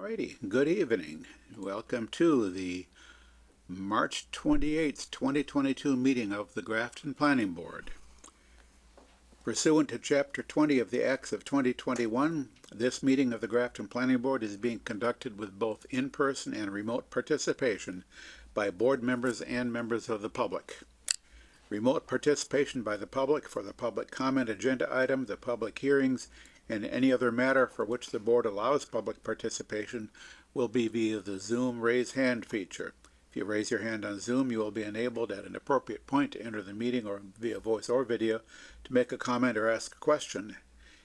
Alrighty, good evening. Welcome to the March 28th, 2022 meeting of the Grafton Planning Board. Pursuant to Chapter 20 of the Acts of 2021, this meeting of the Grafton Planning Board is being conducted with both in-person and remote participation by board members and members of the public. Remote participation by the public for the public comment agenda item, the public hearings, and any other matter for which the board allows public participation will be via the Zoom raise hand feature. If you raise your hand on Zoom, you will be enabled at an appropriate point to enter the meeting or via voice or video to make a comment or ask a question.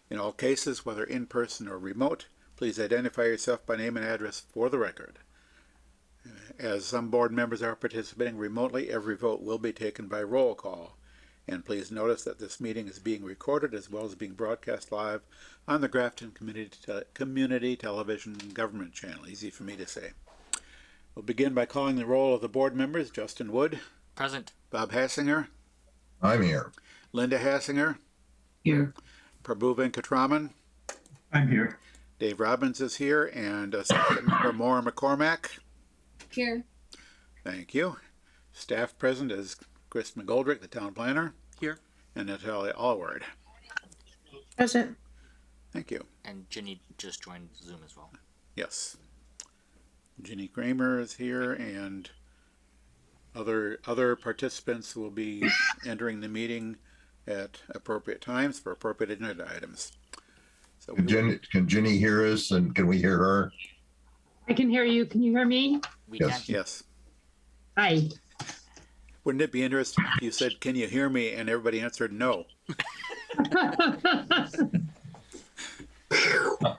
In all cases, whether in person or remote, please identify yourself by name and address for the record. As some board members are participating remotely, every vote will be taken by roll call. And please notice that this meeting is being recorded as well as being broadcast live on the Grafton Community Television Government Channel. Easy for me to say. We'll begin by calling the roll of the board members. Justin Wood. Present. Bob Hassinger. I'm here. Linda Hassinger. Here. Prabhu Venkatraman. I'm here. Dave Robbins is here, and Assistant Member Maura McCormack. Here. Thank you. Staff present is Chris McGoldrick, the town planner. Here. And Natalia Allward. Present. Thank you. And Ginny just joined Zoom as well. Yes. Ginny Kramer is here, and other participants will be entering the meeting at appropriate times for appropriate agenda items. So Can Ginny hear us, and can we hear her? I can hear you. Can you hear me? We Yes. can. yes. Hi. Wouldn't it be interesting if you said, "Can you hear me?" and everybody answered no?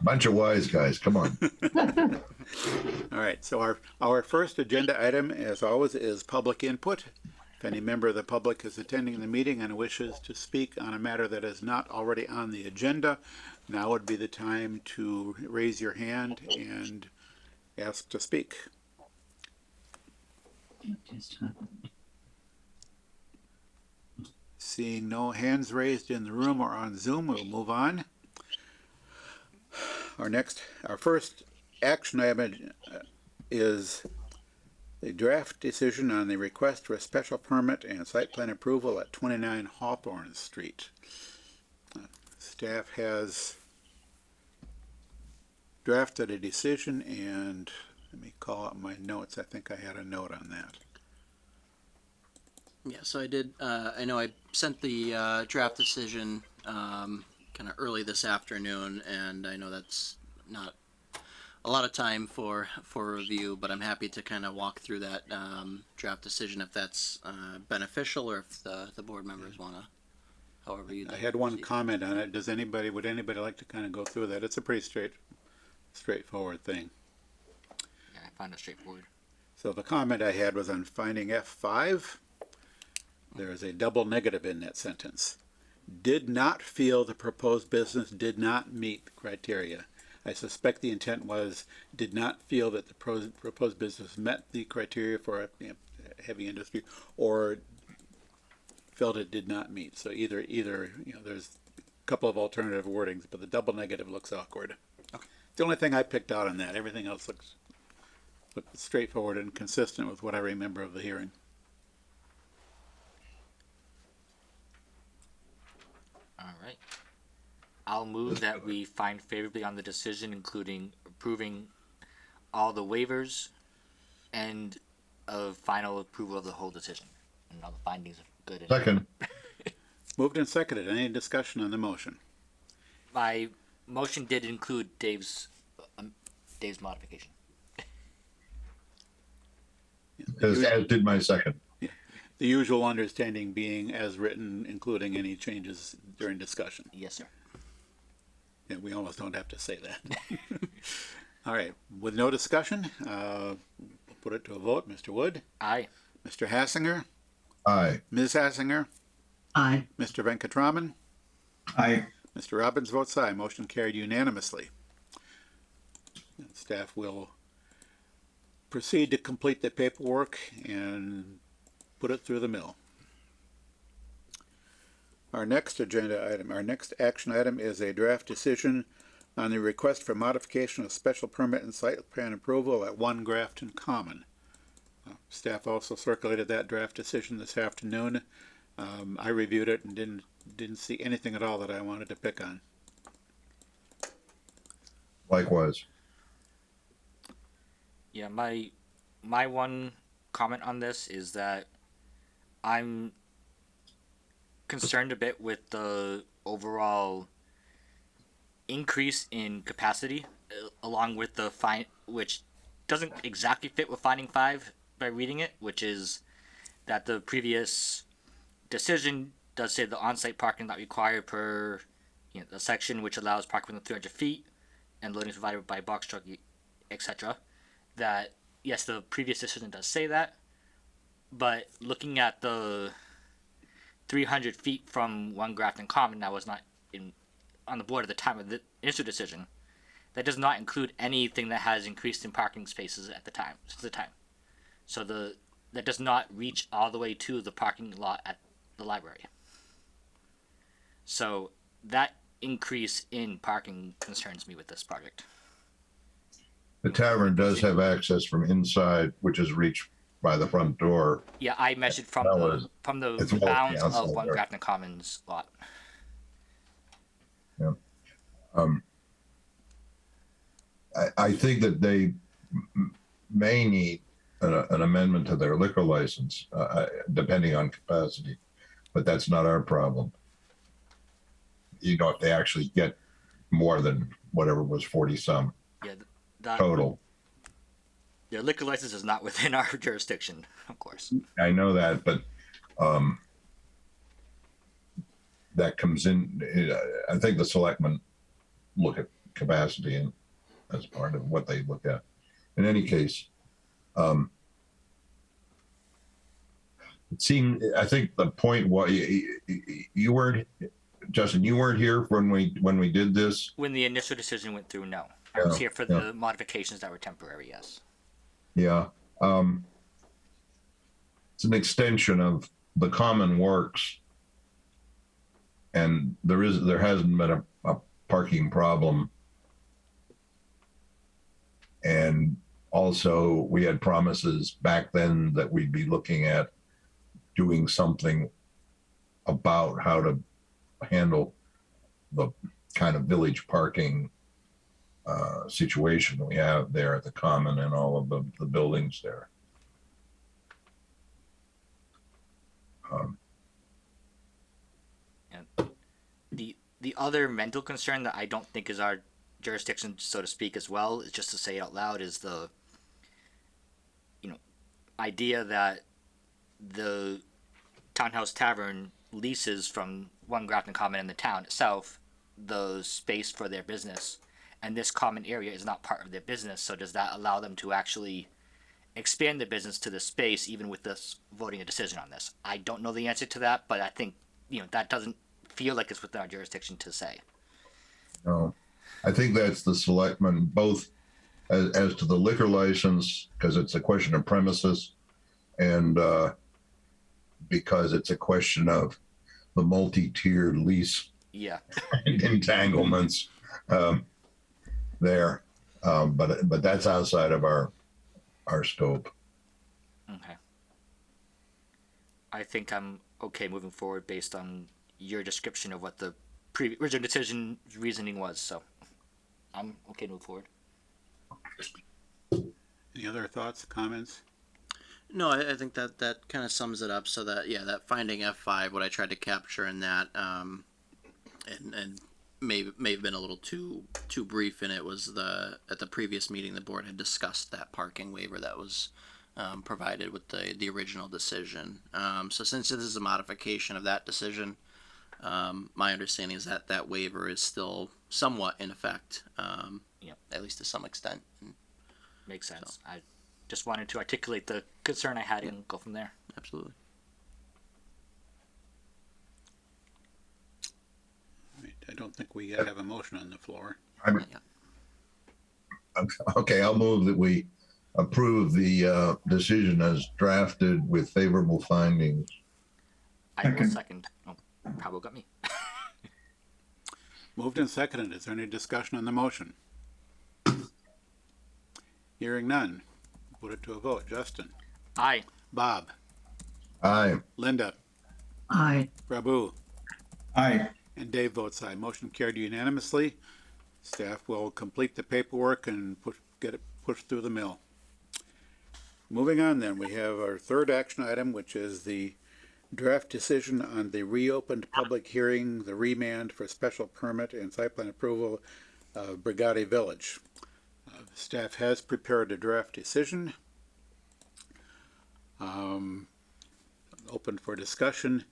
Bunch of wise guys, come on. All right, so our first agenda item, as always, is public input. If any member of the public is attending the meeting and wishes to speak on a matter that is not already on the agenda, now would be the time to raise your hand and ask to speak. Seeing no hands raised in the room or on Zoom, we'll move on. Our first action item is the draft decision on the request for a special permit and site plan approval at 29 Hawthorne Street. Staff has drafted a decision, and let me call up my notes. I think I had a note on that. Yeah, so I did. I know I sent the draft decision kind of early this afternoon, and I know that's not a lot of time for review, but I'm happy to kind of walk through that draft decision if that's beneficial, or if the board members want to, however you. I had one comment on it. Would anybody like to kind of go through that? It's a pretty straightforward thing. Yeah, I find it straightforward. So the comment I had was on finding F5. There is a double negative in that sentence. Did not feel the proposed business did not meet the criteria. I suspect the intent was did not feel that the proposed business met the criteria for a heavy industry, or felt it did not meet. So either there's a couple of alternative wordings, but the double negative looks awkward. Okay. It's the only thing I picked out on that. Everything else looks straightforward and consistent with what I remember of the hearing. All right. I'll move that we find favorably on the decision, including approving all the waivers and a final approval of the whole decision. And all the findings are good. Second. Moved and seconded. Any discussion on the motion? My motion did include Dave's modification. As did my second. The usual understanding being as written, including any changes during discussion. Yes, sir. Yeah, we almost don't have to say that. All right, with no discussion, we'll put it to a vote. Mr. Wood? Aye. Mr. Hassinger? Aye. Ms. Hassinger? Aye. Mr. Venkatraman? Aye. Mr. Robbins votes aye. Motion carried unanimously. Staff will proceed to complete the paperwork and put it through the mill. Our next action item is a draft decision on the request for modification of special permit and site plan approval at 1 Grafton Common. Staff also circulated that draft decision this afternoon. I reviewed it and didn't see anything at all that I wanted to pick on. Likewise. Yeah, my one comment on this is that I'm concerned a bit with the overall increase in capacity, along with the fine, which doesn't exactly fit with finding 5 by reading it, which is that the previous decision does say the on-site parking not required per the section which allows parking within 300 feet and loading provided by box truck, etc. That yes, the previous decision does say that, but looking at the 300 feet from 1 Grafton Common that was not on the board at the time of the initial decision, that does not include anything that has increased in parking spaces at the time since the time. So that does not reach all the way to the parking lot at the library. So that increase in parking concerns me with this project. The tavern does have access from inside, which is reached by the front door. Yeah, I measured from Well, the it's well bounds of canceled 1 there. Grafton Commons lot. I think that they may need an amendment to their liquor license, depending on capacity, but that's not our problem. You know, if they actually get more than whatever was 40 some Yeah, that total. the liquor license is not within our jurisdiction, of course. I know that, but that comes in. I think the selectmen look at capacity and as part of what they look at. In any case, it seemed. I think the point was you weren't, Justin. You weren't here when we did this. When the initial decision went through, no. I was Yeah, here for yeah. the modifications that were temporary, yes. Yeah. It's an extension of the common works. And there hasn't been a parking problem. And also we had promises back then that we'd be looking at doing something about how to handle the kind of village parking situation we have there at the common and all of the buildings there. The other mental concern that I don't think is our jurisdiction, so to speak, as well, is just to say it out loud, is the idea that the Townhouse Tavern leases from 1 Grafton Common in the town itself the space for their business, and this common area is not part of their business. So does that allow them to actually expand their business to this space, even with us voting a decision on this? I don't know the answer to that, but I think that doesn't feel like it's within our jurisdiction to say. No, I think that's the selectmen, both as to the liquor license, because it's a question of premises, and because it's a question of the multi-tiered lease Yeah. entanglements there. But that's outside of our scope. Okay. I think I'm okay moving forward based on your description of what the original decision reasoning was. So I'm okay to move forward. Any other thoughts, comments? No, I think that kind of sums it up. So that that finding F5, what I tried to capture in that, and may have been a little too brief in it, was at the previous meeting the board had discussed that parking waiver that was provided with the original decision. So since this is a modification of that decision, my understanding is that waiver is still somewhat in effect, Yep. at least to some extent. Makes sense. I just wanted to articulate the concern I had and go from there. Absolutely. I don't think we have a motion on the floor. Okay, I'll move that we approve the decision as drafted with favorable findings. I will Second. second. Oh, Pablo got me. Moved and seconded. Is there any discussion on the motion? Hearing none. Put it to a vote. Justin? Aye. Bob? Aye. Linda? Aye. Prabu? Aye. And Dave votes aye. Motion carried unanimously. Staff will complete the paperwork and get it pushed through the mill. Moving on then, we have our third action item, which is the draft decision on the reopened public hearing, the remand for special permit and site plan approval of Brigade Village. Staff has prepared a draft decision. Open for discussion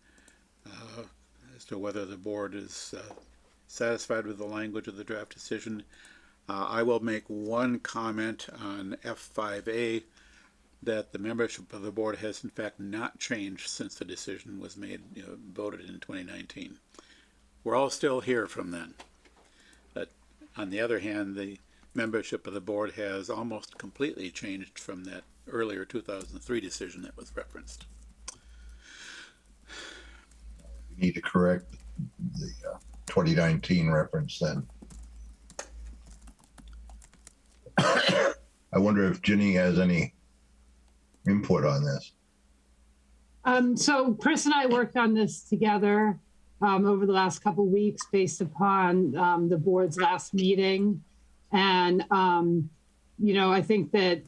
as to whether the board is satisfied with the language of the draft decision. I will make one comment on F5A, that the membership of the board has in fact not changed since the decision was made, voted in 2019. We're all still here from then. But on the other hand, the membership of the board has almost completely changed from that earlier 2003 decision that was referenced. We need to correct the 2019 reference then. I wonder if Ginny has any input on this. So Chris and I worked on this together over the last couple of weeks based upon the board's last meeting. And, I think that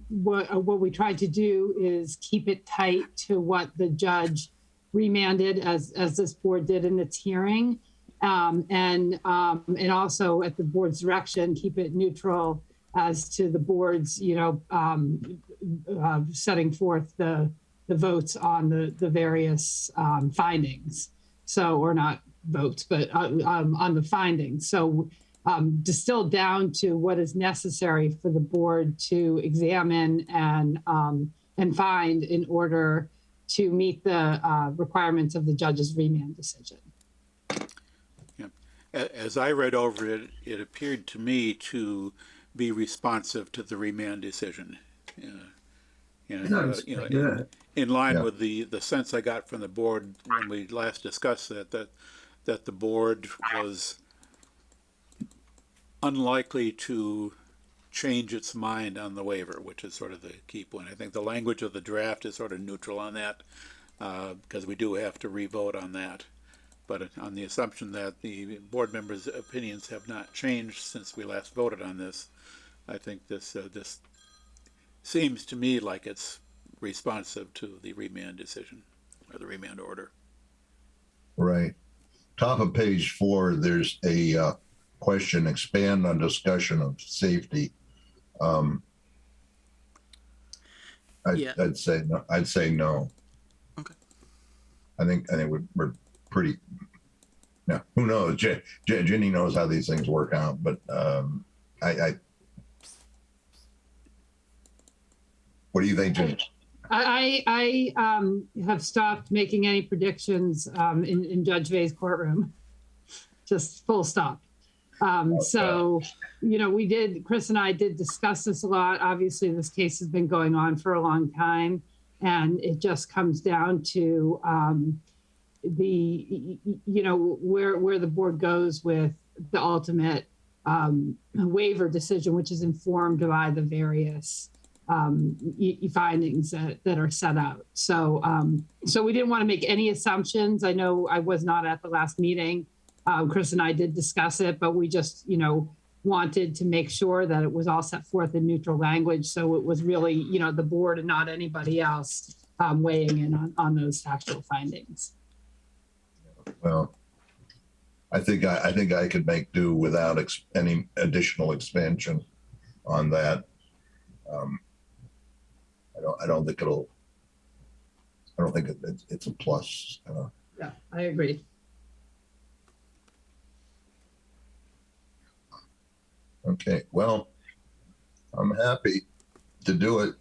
what we tried to do is keep it tight to what the judge remanded as this board did in its hearing. And also at the board's direction, keep it neutral as to the board's, setting forth the votes on the various findings. So, or not votes, but on the findings. So distilled down to what is necessary for the board to examine and find in order to meet the requirements of the judge's remand decision. As I read over it, it appeared to me to be responsive to the remand decision. In line with the sense I got from the board when we last discussed that the board was unlikely to change its mind on the waiver, which is sort of the key point. I think the language of the draft is sort of neutral on that, because we do have to re-vote on that. But on the assumption that the board members' opinions have not changed since we last voted on this, I think this seems to me like it's responsive to the remand decision or the remand order. Right. Top of page 4, there's a question, expand on discussion of safety. I'd say no. I'd say no. Okay. I think we're pretty. Now, who knows? Ginny knows how these things work out, but I. What do you think, Ginny? I have stopped making any predictions in Judge Vay's courtroom. Just full stop. So, Chris and I did discuss this a lot. Obviously, this case has been going on for a long time, and it just comes down to where the board goes with the ultimate waiver decision, which is informed by the various findings that are set out. So we didn't want to make any assumptions. I know I was not at the last meeting. Chris and I did discuss it, but we just, wanted to make sure that it was all set forth in neutral language. So it was really, the board and not anybody else weighing in on those factual findings. Well, I think I could make do without any additional expansion on that. I don't think it's a plus. Yeah, I agree. Okay, well, I'm happy to do it.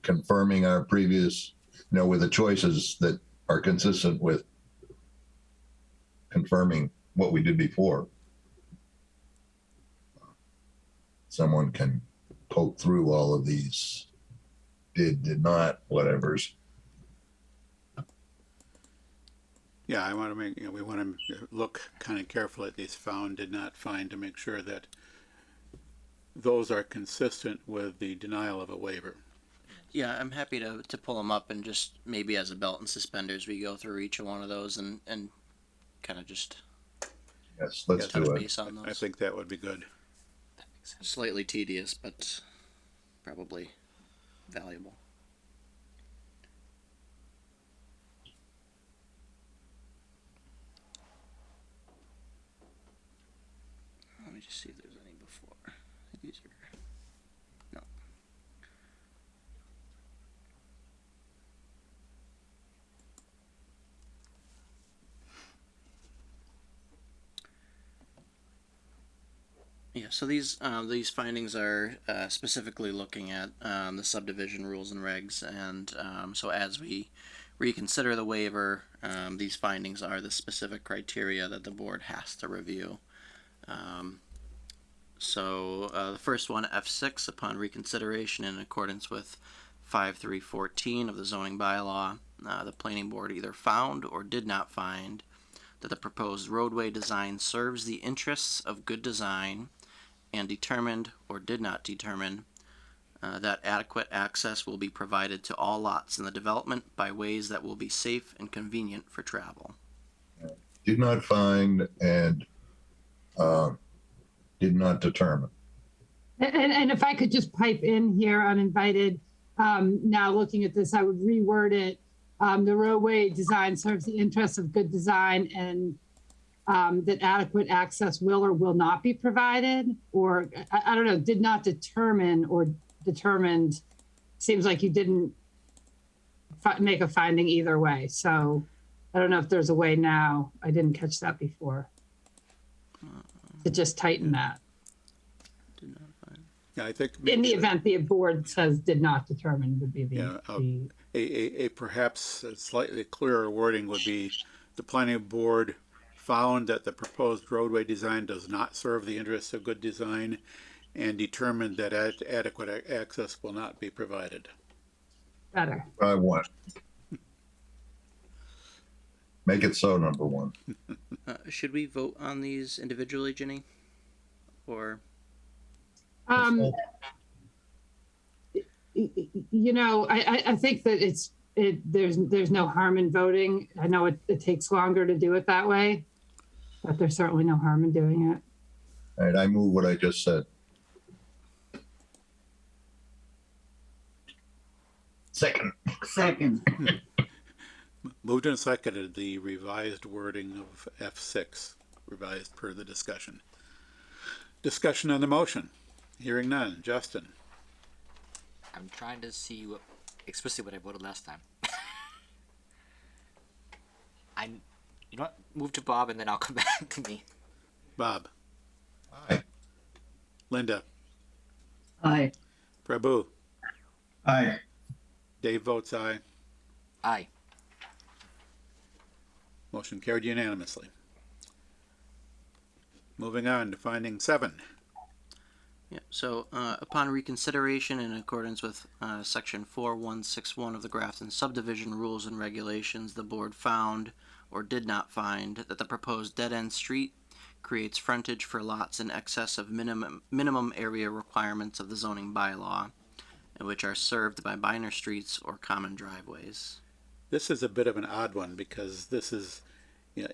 Confirming our previous, with the choices that are consistent with confirming what we did before. Someone can poke through all of these did not, whatevers. Yeah, I want to make, we want to look kind of carefully at these found, did not find, to make sure that those are consistent with the denial of a waiver. Yeah, I'm happy to pull them up and just maybe as a belt and suspenders, we go through each one of those and kind of just Yes, let's Yes, do it. base on I those. think that would be good. That makes sense. Slightly tedious, but probably valuable. Let me just see if there's any before. These are no. Yeah, so these findings are specifically looking at the subdivision rules and regs, and so as we reconsider the waiver, these findings are the specific criteria that the board has to review. So the first one, F6, upon reconsideration in accordance with 5314 of the zoning bylaw, the planning board either found or did not find that the proposed roadway design serves the interests of good design, and determined or did not determine that adequate access will be provided to all lots in the development by ways that will be safe and convenient for travel. Did not find and did not determine. And if I could just pipe in here uninvited, now looking at this, I would reword it. The roadway design serves the interests of good design, and that adequate access will or will not be provided, or I don't know, did not determine or determined. Seems like you didn't make a finding either way. So I don't know if there's a way now. I didn't catch that before. To just tighten that. Did not find. Yeah, I think In the maybe event the board says did not determine would be the, Yeah, the a perhaps a slightly clearer wording would be the planning board found that the proposed roadway design does not serve the interests of good design and determined that adequate access will not be provided. better. I want. Make it so, number one. Should we vote on these individually, Ginny? Or You know, I think that there's no harm in voting. I know it takes longer to do it that way, but there's certainly no harm in doing it. All right, I move what I just said. Second. Second. Moved and seconded the revised wording of F6, revised per the discussion. Discussion on the motion. Hearing none. Justin. I'm trying to see what, explicitly what I voted last time. You know what? Move to Bob and then I'll come back to me. Bob. Aye. Linda. Aye. Prabhu. Aye. Dave votes aye. Aye. Motion carried unanimously. Moving on to finding 7. yeah, so upon reconsideration in accordance with section 4161 of the Grafton subdivision rules and regulations, the board found or did not find that the proposed dead-end street creates frontage for lots in excess of minimum area requirements of the zoning bylaw, which are served by minor streets or common driveways. This is a bit of an odd one because this is,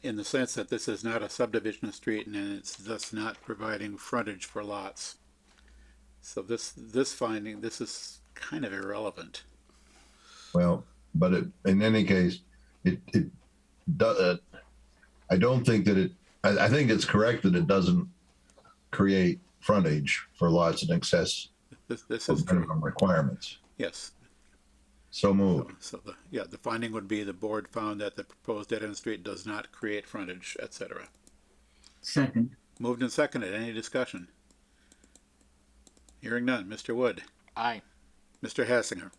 in the sense that this is not a subdivision street and it's thus not providing frontage for lots. So this finding, this is kind of irrelevant. Well, but in any case, it does. I don't think that it. I think it's correct that it doesn't create frontage for lots in excess This of is true. minimum requirements. Yes. So moved. So the finding would be the board found that the proposed dead-end street does not create frontage, etc. Second. Moved and seconded. Any discussion? Hearing none. Mr. Wood. Aye. Mr. Hassinger.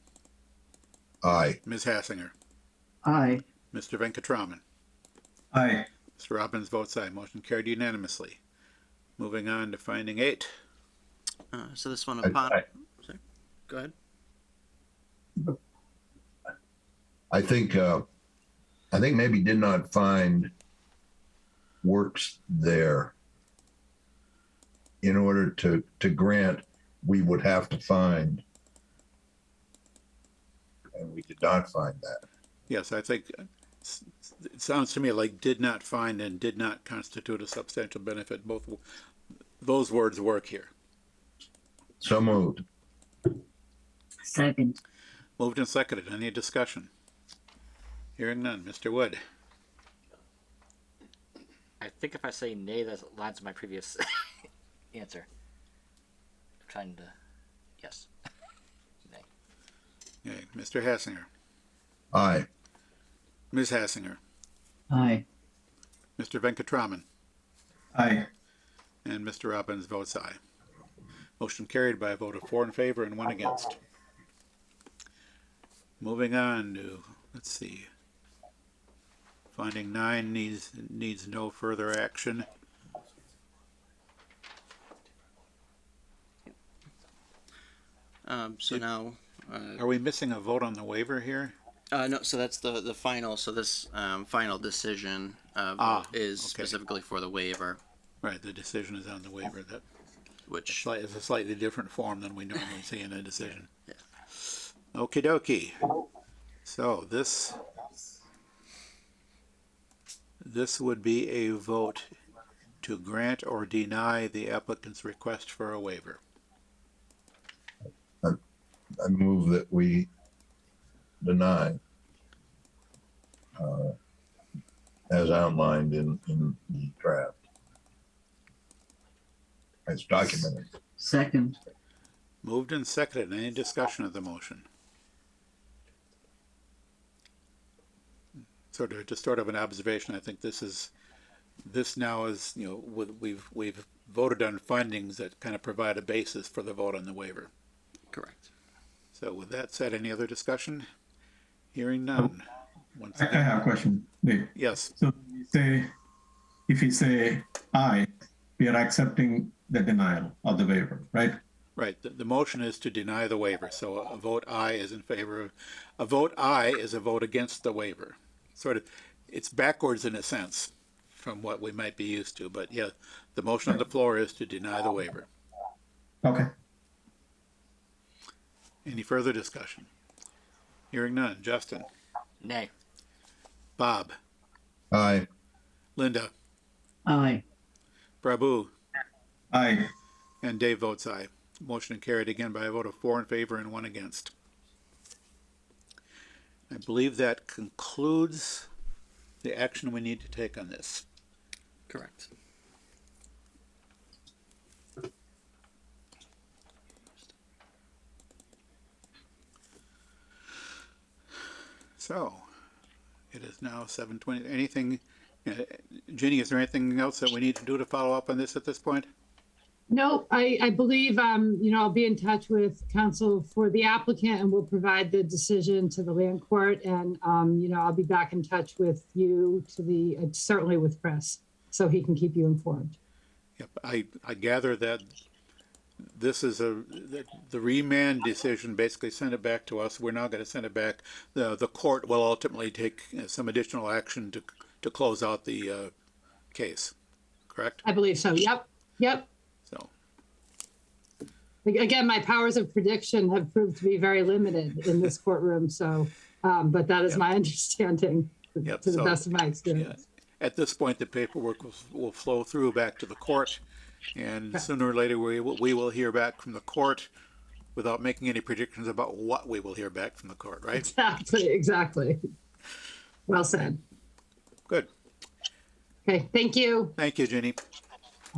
Aye. Ms. Hassinger. Aye. Mr. Venkatraman. Aye. Mr. Robbins votes aye. Motion carried unanimously. Moving on to finding 8. So this one I- upon. I- Sorry, go ahead. I think I think maybe did not find works there. In order to grant, we would have to find, and we did not find that. Yes, I think it sounds to me like did not find and did not constitute a substantial benefit. Both those words work here. So moved. Second. Moved and seconded. Any discussion? Hearing none. Mr. Wood. I think if I say nay, that aligns with my previous answer. I'm trying to. Yes. Nay. Okay. Mr. Hassinger. Aye. Ms. Hassinger. Aye. Mr. Venkatraman. Aye. And Mr. Robbins votes aye. Motion carried by a vote of 4 in favor and 1 against. Moving on to, let's see. Finding 9 needs no further action. So now, Are we missing a vote on the waiver here? no, so that's the final, so this, final decision, is okay. specifically for the waiver, Right, the decision is on the waiver. That which, is a slightly different form than we normally see in a decision. Yeah. Okie dokie. So this would be a vote to grant or deny the applicant's request for a waiver. I move that we deny, as outlined in the draft. It's documented. Second. Moved and seconded. Any discussion of the motion? Just sort of an observation. I think this now is, we've voted on findings that kind of provide a basis for the vote on the waiver. correct. So with that said, any other discussion? Hearing none. Once I again, have a question, Dave. yes, So if we say aye, we are accepting the denial of the waiver, right? right. The motion is to deny the waiver. So a vote aye is in favor of, a vote aye is a vote against the waiver. Sort of, it's backwards in a sense from what we might be used to. But yeah, the motion on the floor is to deny the waiver. Okay. Any further discussion? Hearing none. Justin, Nay. Bob, Aye. Linda, Aye. Prabhu, Aye. and Dave votes aye. Motion carried again by a vote of 4 in favor and 1 against. I believe that concludes the action we need to take on this. Correct. So, it is now 7:20. Anything, Ginny, is there anything else that we need to do to follow up on this at this point? No, I believe, I'll be in touch with counsel for the applicant and we'll provide the decision to the land court. And, I'll be back in touch with you certainly with Chris, so he can keep you informed. Yep, I gather that this is the remand decision, basically send it back to us. We're now going to send it back. The court will ultimately take some additional action to close out the case, correct? I believe so. Yep. So, Again, my powers of prediction have proved to be very limited in this courtroom. So, but that is my understanding Yep, to the so, best of my experience. at this point, the paperwork will flow through back to the court, and sooner or later we will hear back from the court without making any predictions about what we will hear back from the court, right? Exactly. Well said. Good. Okay, thank you. Thank you, Ginny.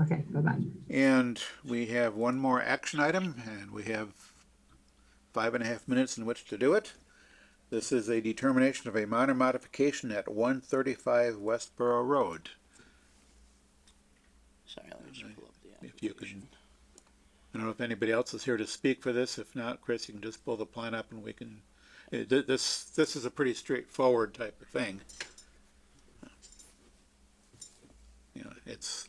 Okay, bye-bye. And we have one more action item, and we have 5.5 minutes in which to do it. This is a determination of a minor modification at 135 Westboro Road. Sorry, let me just pull up the If you can, application. I don't know if anybody else is here to speak for this. If not, Chris, you can just pull the plan up and we can, this is a pretty straightforward type of thing. It's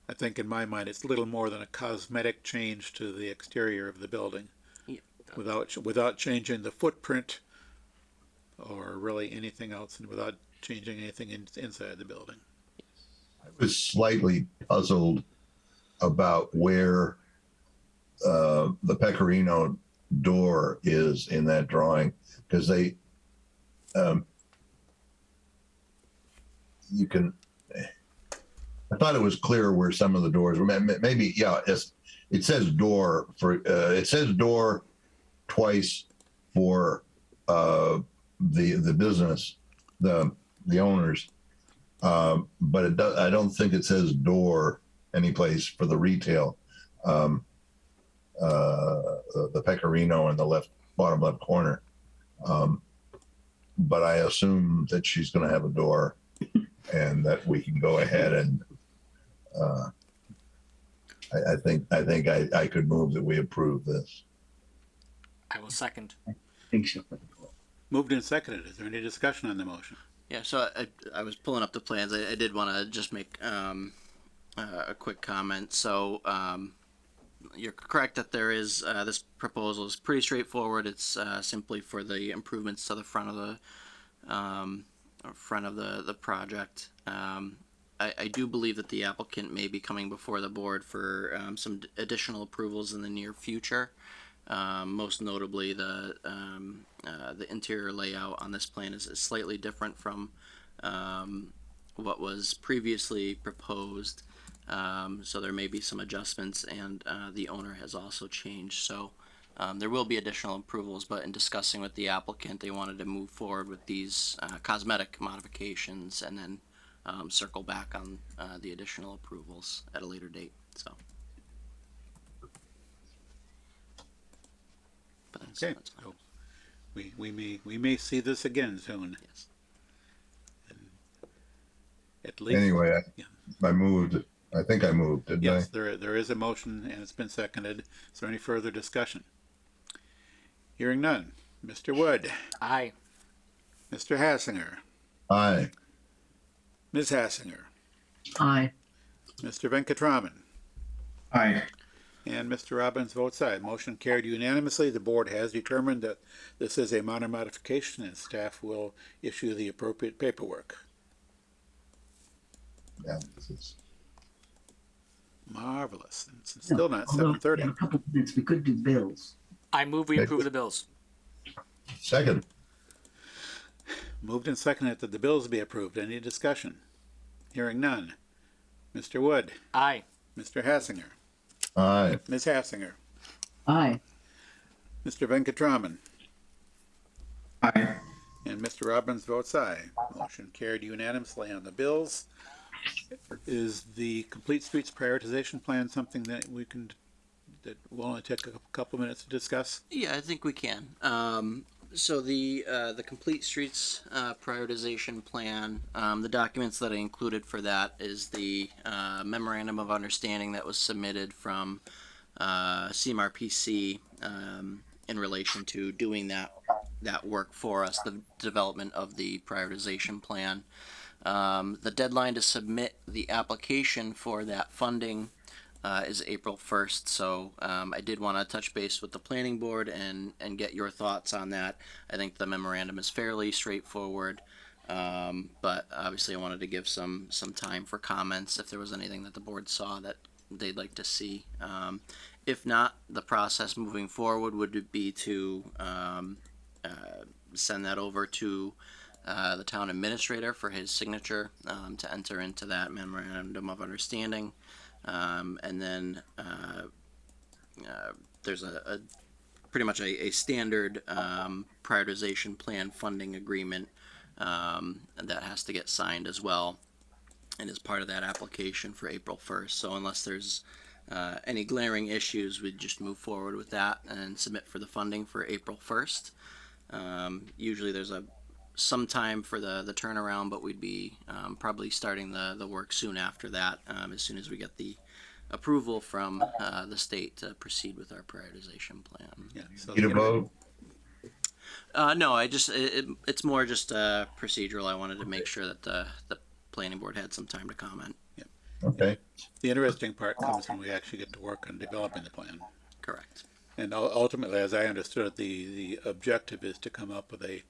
I think in my mind, it's little more than a cosmetic change to the exterior of the building. Yeah. Without changing the footprint or really anything else, and without changing anything inside the building. I was slightly puzzled about where the Pecorino door is in that drawing, because they, you can, I thought it was clear where some of the doors were. Maybe, yeah, it says door for, it says door twice for the business, the owners. But it does, I don't think it says door anyplace for the retail. The Pecorino in the bottom left corner. But I assume that she's going to have a door and that we can go ahead and I think I could move that we approve this. I will second. I think so. Moved and seconded. Is there any discussion on the motion? Yeah, so I was pulling up the plans. I did want to just make a quick comment. So you're correct that there is this proposal is pretty straightforward. It's simply for the improvements to the front of the project. I do believe that the applicant may be coming before the board for some additional approvals in the near future. Most notably, the interior layout on this plan is slightly different from what was previously proposed. So there may be some adjustments, and the owner has also changed. So there will be additional approvals, but in discussing with the applicant, they wanted to move forward with these cosmetic modifications and then circle back on the additional approvals at a later date. So. But Okay, that's fine. so we may see this again soon. Yes. At least. Anyway, Yeah. I moved. I think I moved, didn't Yes, there is a motion and it's been seconded. Is there any further discussion? Hearing none. Mr. Wood, Aye. Mr. Hassinger, I? Aye. Ms. Hassinger, Aye. Mr. Venkatraman, Aye. and Mr. Robbins votes aye. Motion carried unanimously. The board has determined that this is a minor modification and staff will issue the appropriate paperwork. Yeah, this is, Marvelous. It's still not Although, 7:30. in a couple of minutes, we could do bills. I move we approve the bills. second. Moved and seconded that the bills be approved. Any discussion? Hearing none. Mr. Wood, Aye. Mr. Hassinger, Aye. Ms. Hassinger, Aye. Mr. Venkatraman, Aye. and Mr. Robbins votes aye. Motion carried unanimously on the bills. Is the Complete Streets Prioritization Plan something that that will only take a couple of minutes to discuss? Yeah, I think we can. So the Complete Streets Prioritization Plan, the documents that I included for that is the memorandum of understanding that was submitted from CMRPC in relation to doing that work for us, the development of the prioritization plan. The deadline to submit the application for that funding is April 1st, so I did want to touch base with the planning board and get your thoughts on that. I think the memorandum is fairly straightforward, but obviously I wanted to give some time for comments if there was anything that the board saw that they'd like to see. If not, the process moving forward would be to send that over to the town administrator for his signature to enter into that memorandum of understanding. And then there's a pretty much a standard prioritization plan funding agreement that has to get signed as well, and is part of that application for April 1st. So unless there's any glaring issues, we'd just move forward with that and submit for the funding for April 1st. Usually there's some time for the turnaround, but we'd be probably starting the work soon after that, as soon as we get the approval from the state to proceed with our prioritization plan. Yeah. So Need a vote? No, it's more just procedural. I wanted to make sure that the planning board had some time to comment. Okay. the interesting part comes when we actually get to work on developing the plan. Correct. And ultimately, as I understood it, the objective is to come up with a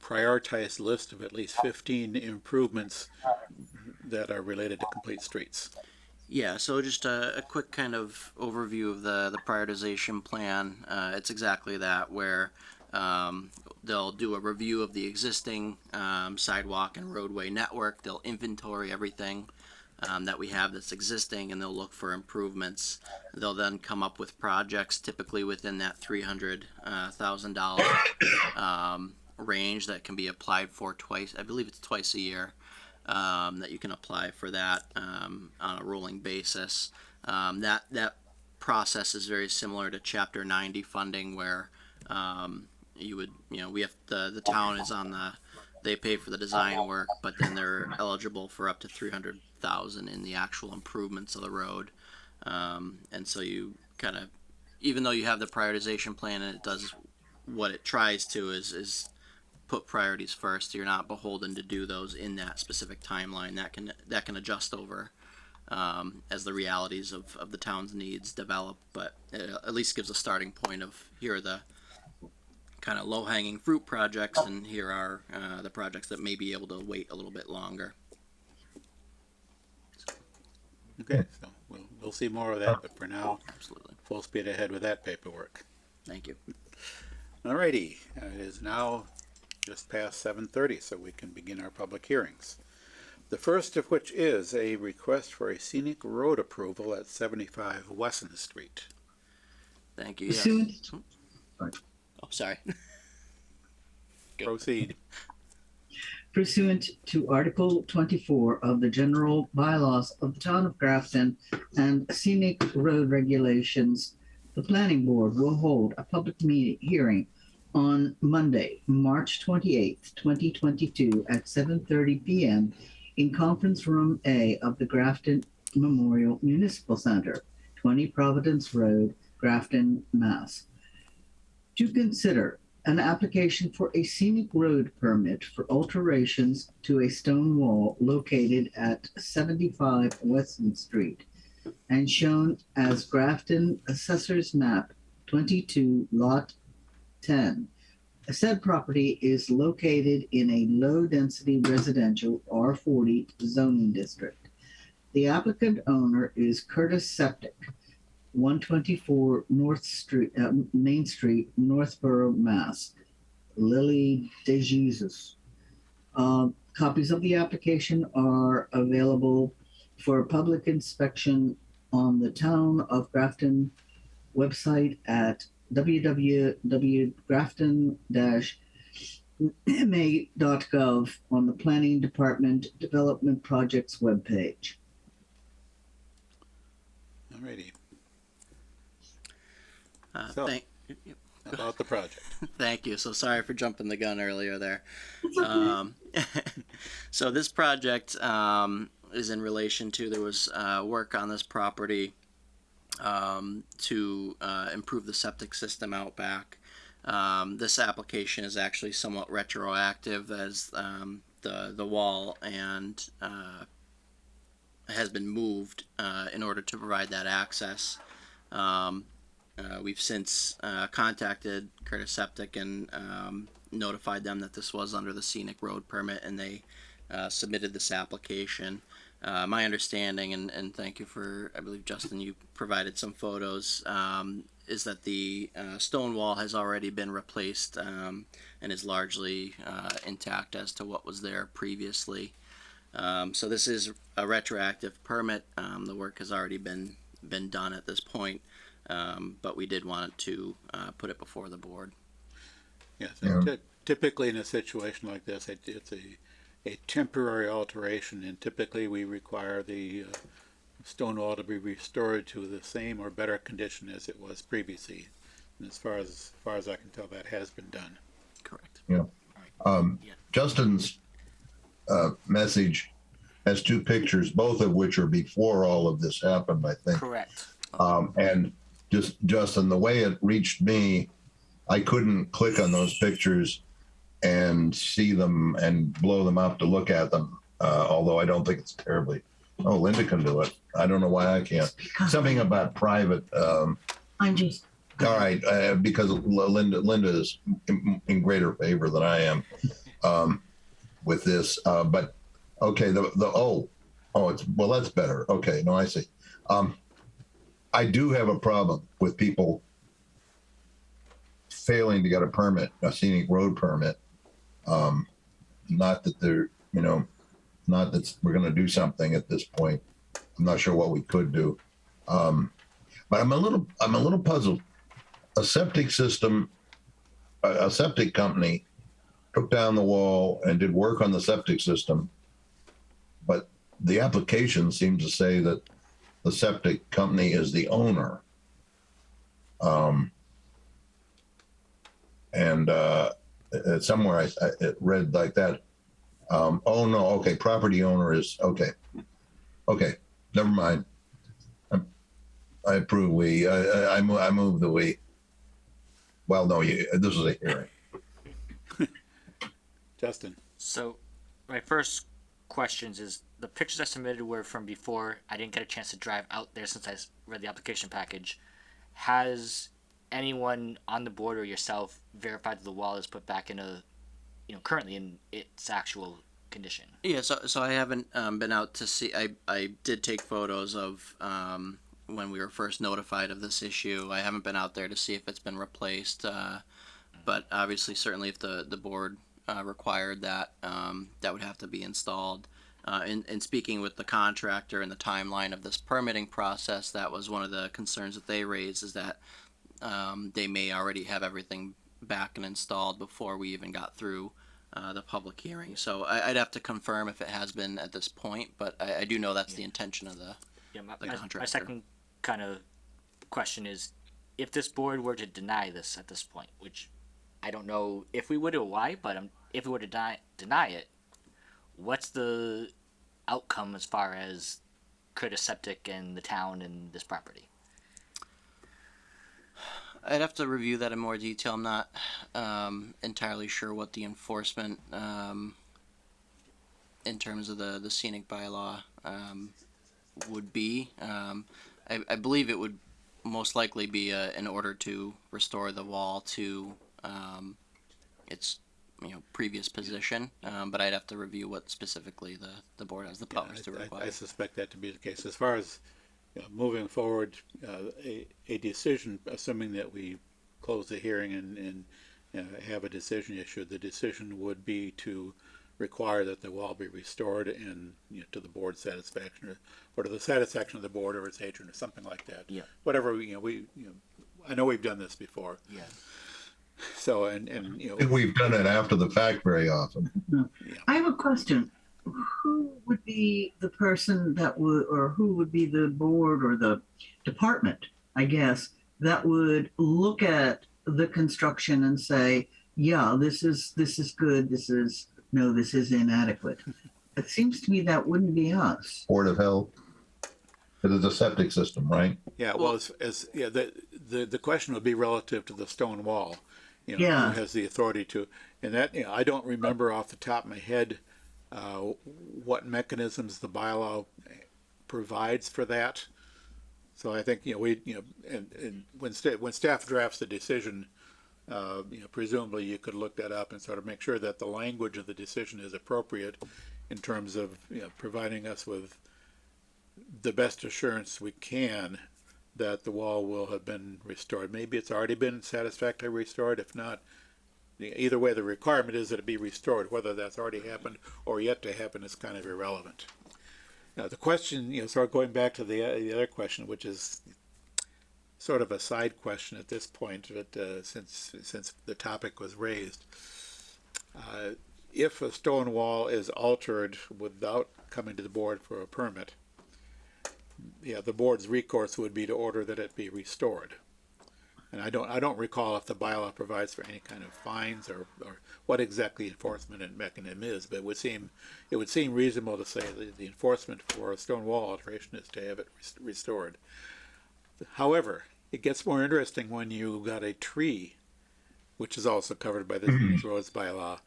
prioritized list of at least 15 improvements that are related to complete streets. Yeah, so just a quick kind of overview of the prioritization plan. It's exactly that, where they'll do a review of the existing sidewalk and roadway network. They'll inventory everything that we have that's existing, and they'll look for improvements. They'll then come up with projects, typically within that $300,000 range, that can be applied for twice. I believe it's twice a year. That you can apply for that on a rolling basis. That process is very similar to Chapter 90 funding, where we have the town is on they pay for the design work, but then they're eligible for up to $300,000 in the actual improvements of the road. And so you kind of, even though you have the prioritization plan and it does what it tries to is put priorities first. You're not beholden to do those in that specific timeline. That can adjust over as the realities of the town's needs develop. But it at least gives a starting point of, here are the kind of low-hanging fruit projects, and here are the projects that may be able to wait a little bit longer. Okay, so we'll see more of that, but for now, Absolutely. full speed ahead with that paperwork. Thank you. Alrighty, it is now just past 7:30, so we can begin our public hearings. The first of which is a request for a scenic road approval at 75 Wesson Street. Thank you. Yes. Pursuant, Oh, sorry. Go. Proceed. pursuant to Article 24 of the General Bylaws of the Town of Grafton and Scenic Road Regulations, the Planning Board will hold a public hearing on Monday, March 28th, 2022 at 7:30 p.m. in Conference Room A of the Grafton Memorial Municipal Center, 20 Providence Road, Grafton, Mass. To consider an application for a scenic road permit for alterations to a stone wall located at 75 Weston Street and shown as Grafton Assessor's Map 22, Lot 10. Said property is located in a low-density residential R40 zoning district. The applicant owner is Curtis Septic, 124 North Street, Main Street, Northborough, Mass. Lily DeJesus. Copies of the application are available for public inspection on the Town of Grafton website at www.grafton-ma.gov on the Planning Department Development Projects webpage. Alrighty, Uh, So- thank, about the project. Thank you. So sorry for jumping the gun earlier there. So this project is in relation to, there was work on this property to improve the septic system out back. This application is actually somewhat retroactive, as the wall and has been moved in order to provide that access. We've since contacted Curtis Septic and notified them that this was under the scenic road permit, and they submitted this application. My understanding, and thank you for, I believe, Justin, you provided some photos, is that the stone wall has already been replaced and is largely intact as to what was there previously. So this is a retroactive permit. The work has already been done at this point. But we did want to put it before the board. Yes, Yeah. Typically in a situation like this, it's a temporary alteration, and typically we require the stone wall to be restored to the same or better condition as it was previously. And as far as I can tell, that has been done. Correct. Justin's message has two pictures, both of which are before all of this happened, I think. Correct. And Justin, the way it reached me, I couldn't click on those pictures and see them and blow them up to look at them. Although I don't think it's terribly. Oh, Linda can do it. I don't know why I can't. Something about private. I'm just, All right, because Linda is in greater favor than I am. with this. But okay, well, that's better. Okay, no, I see. I do have a problem with people failing to get a permit, a scenic road permit. Not that they're, not that we're going to do something at this point. I'm not sure what we could do. But I'm a little puzzled. A septic system, a septic company took down the wall and did work on the septic system, but the application seems to say that the septic company is the owner. Somewhere I read like that. Oh no, okay, property owner is okay. Okay, never mind. I approve. I move the we. Well, no, this is a hearing. Justin? So, my first questions is the pictures I submitted were from before. I didn't get a chance to drive out there since I read the application package. Has anyone on the board or yourself verified that the wall is put back in currently in its actual condition? Yeah, so I haven't been out to see. I did take photos of when we were first notified of this issue. I haven't been out there to see if it's been replaced, but obviously, certainly, if the board required that, that would have to be installed. In speaking with the contractor and the timeline of this permitting process, that was one of the concerns that they raised, is that they may already have everything back and installed before we even got through the public hearing. So I'd have to confirm if it has been at this point, but I do know that's the intention of the contractor. My second kind of question is, if this board were to deny this at this point, which I don't know if we would or why, but if we were to deny it, what's the outcome as far as Curtis Septic and the town and this property? I'd have to review that in more detail. I'm not entirely sure what the enforcement in terms of the scenic bylaw would be. I believe it would most likely be in order to restore the wall to its previous position, but I'd have to review what specifically the board has the powers to require. I suspect that to be the case. As far as moving forward, a decision, assuming that we close the hearing and have a decision issued, the decision would be to require that the wall be restored and to the board's satisfaction, or to the satisfaction of the board or its agent, or something like that. Yeah. Whatever I know we've done this before. Yeah. So I think we've done it after the fact very often. I have a question. Who would be the person that would, or who would be the board or the department, I guess, that would look at the construction and say, yeah, this is good, this is inadequate? It seems to me that wouldn't be us. Board of Health. It is a septic system, right? Yeah, well, the question would be relative to the stone wall. Yeah. Who has the authority to, and that, I don't remember off the top of my head what mechanisms the bylaw provides for that. So I think, and when staff drafts the decision, presumably you could look that up and sort of make sure that the language of the decision is appropriate in terms of, providing us with the best assurance we can that the wall will have been restored. Maybe it's already been satisfactorily restored. If not, either way, the requirement is that it be restored. Whether that's already happened or yet to happen is kind of irrelevant. Now, the question, sort of going back to the other question, which is sort of a side question at this point, but since the topic was raised, if a stone wall is altered without coming to the board for a permit, the board's recourse would be to order that it be restored. And I don't recall if the bylaw provides for any kind of fines or what exactly enforcement mechanism is, but it would seem reasonable to say that the enforcement for a stone wall alteration is to have it restored. However, it gets more interesting when you got a tree, which is also covered by the Scenic Roads bylaw.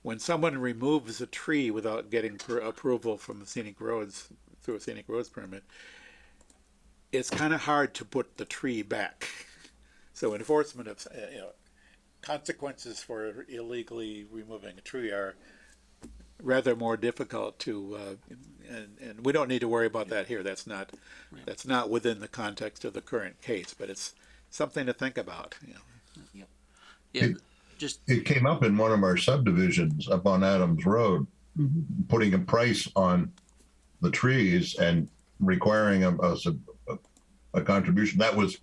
When someone removes a tree without getting approval from the Scenic Roads through a Scenic Roads permit, it's kind of hard to put the tree back. So enforcement of consequences for illegally removing a tree are rather more difficult to, and we don't need to worry about that here. That's not within the context of the current case, but it's something to think about. You know. Yeah, It- just It came up in one of our subdivisions up on Adams Road, putting a price on the trees and requiring a contribution. That was,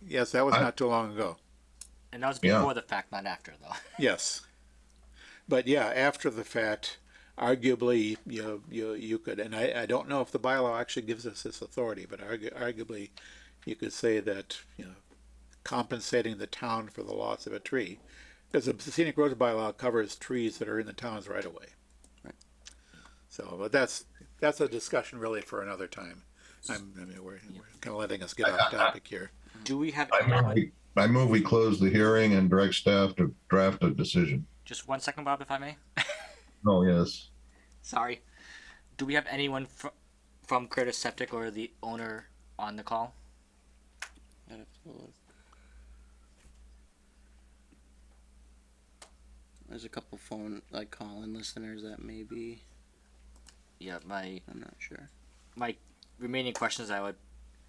Yes, that was not too long ago. And that was Yeah. before the fact, not after, though. Yes, but yeah, after the fact, arguably you could, and I don't know if the bylaw actually gives us this authority, but arguably you could say that compensating the town for the loss of a tree, because the scenic roads bylaw covers trees that are in the town's right of way. Right. So, but that's a discussion really for another time. I mean, we're kind of letting us get off topic here. Do we have I move we close the hearing and direct staff to draft a decision. just 1 second, Bob, if I may? Oh, yes. Sorry. Do we have anyone from Curtis Septic or the owner on the call? I'd have to look. There's a couple phone call-in listeners that maybe Yeah, I'm not sure. my remaining questions I would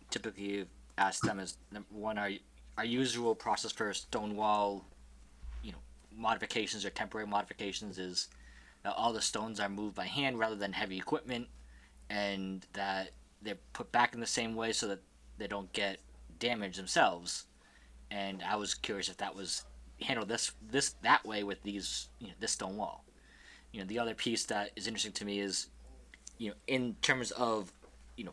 typically ask them is, number one, our usual process for stone wall, modifications or temporary modifications is that all the stones are moved by hand rather than heavy equipment, and that they're put back in the same way so that they don't get damaged themselves. And I was curious if that was handled that way with these, this stone wall. The other piece that is interesting to me is, in terms of,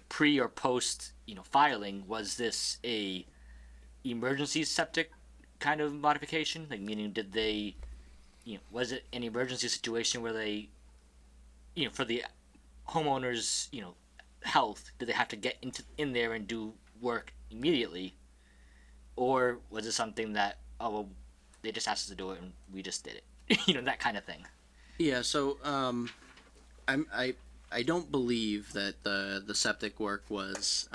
pre or post, filing, was this a emergency septic kind of modification? Like, meaning, did they, was it an emergency situation where they, for the homeowners, health, did they have to get in there and do work immediately, or was it something that, oh well, they just asked us to do it and we just did it, that kind of thing? Yeah, so I don't believe that the septic work was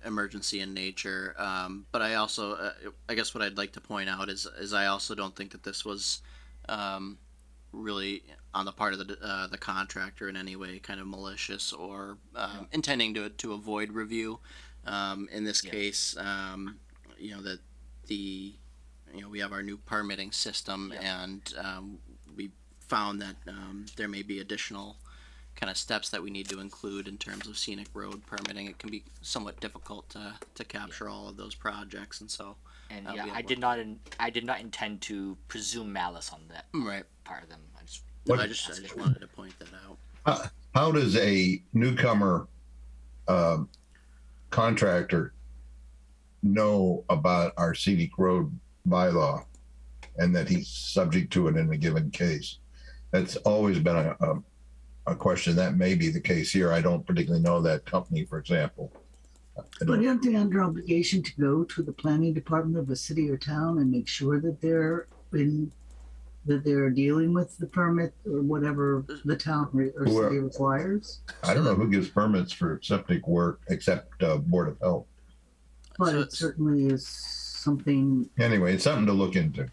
emergency in nature, but I also I guess what I'd like to point out is I also don't think that this was really on the part of the contractor in any way kind of malicious or intending to avoid review. In this case, that we have our new permitting system, and we found that there may be additional kind of steps that we need to include in terms of scenic road permitting. It can be somewhat difficult to capture all of those projects, and so. And we yeah, have I did not intend to presume malice on that right. part of them. What- I just wanted to point that out. How does a newcomer contractor know about our scenic road bylaw and that he's subject to it in a given case? That's always been a question. That may be the case here. I don't particularly know that company, for example. But aren't they under obligation to go to the planning department of a city or town and make sure that they're dealing with the permit or whatever the town or city requires? I don't know who gives permits for septic work except Board of Health. But So it certainly is something. Anyway, it's something to look into.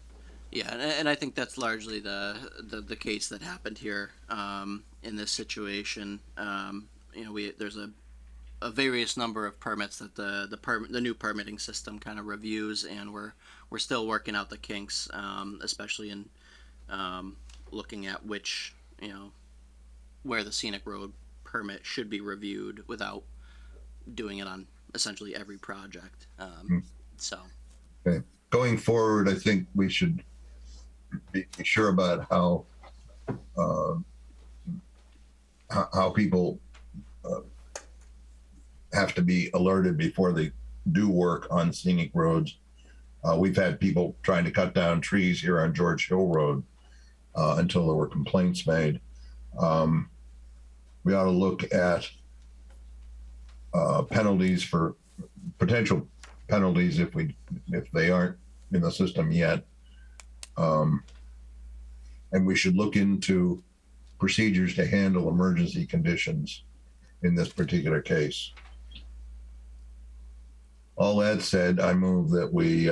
Yeah, and I think that's largely the case that happened here in this situation. There's a various number of permits that the new permitting system kind of reviews, and we're still working out the kinks, especially in looking at which where the scenic road permit should be reviewed without doing it on essentially every project. So. Okay. Going forward, I think we should be sure about how people have to be alerted before they do work on scenic roads. We've had people trying to cut down trees here on George Hill Road until there were complaints made. We ought to look at penalties for potential penalties if they aren't in the system yet. And we should look into procedures to handle emergency conditions in this particular case. All that said, I move that we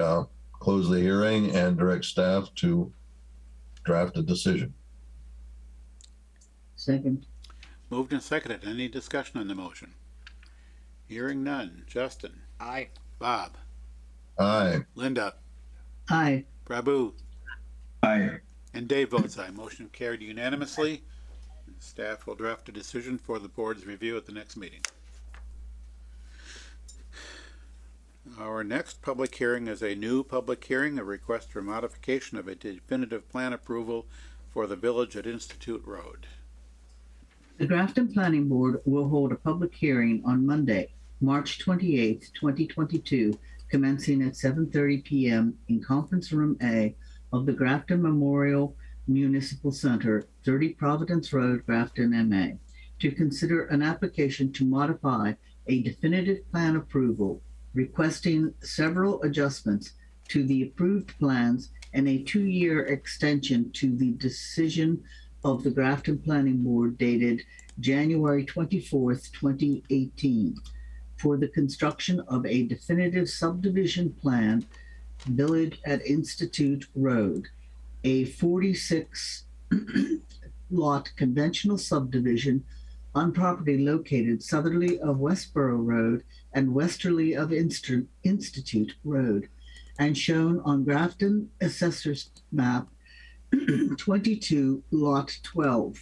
close the hearing and direct staff to draft a decision. Second. Moved and seconded. Any discussion on the motion? Hearing none. Justin, Aye. Bob, Aye. Linda, Aye. Prabu, Aye. and Dave votes aye. Motion carried unanimously. Staff will draft a decision for the board's review at the next meeting. Our next public hearing is a new public hearing, a request for modification of a definitive plan approval for the Village at Institute Road. The Grafton Planning Board will hold a public hearing on Monday, March 28th, 2022, commencing at 7:30 p.m. in Conference Room A of the Grafton Memorial Municipal Center, 30 Providence Road, Grafton, MA, to consider an application to modify a definitive plan approval, requesting several adjustments to the approved plans and a 2-year extension to the decision of the Grafton Planning Board dated January 24th, 2018, for the construction of a definitive subdivision plan, Village at Institute Road, a 46 lot conventional subdivision on property located southerly of Westboro Road and westerly of Institute Road, and shown on Grafton Assessor's Map 22, Lot 12.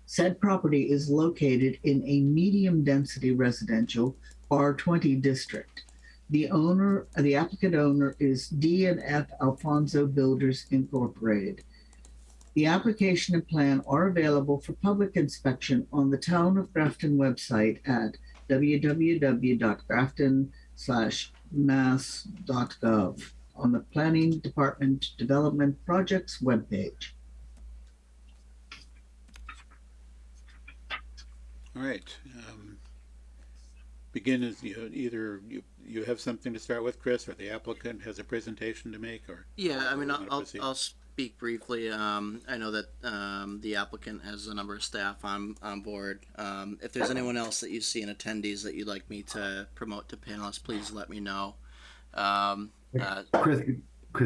Said property is located in a medium-density residential R20 district. The applicant owner is D&F Alfonso Builders Incorporated. The application and plan are available for public inspection on the Town of Grafton website at www.grafton/mass.gov on the Planning Department Development Projects webpage. All right. Begin as either you have something to start with, Chris, or the applicant has a presentation to make, or Yeah, I mean, You wanna I'll proceed? speak briefly. I know that the applicant has a number of staff on board. If there's anyone else that you see in attendees that you'd like me to promote to panelists, please let me know. Chris,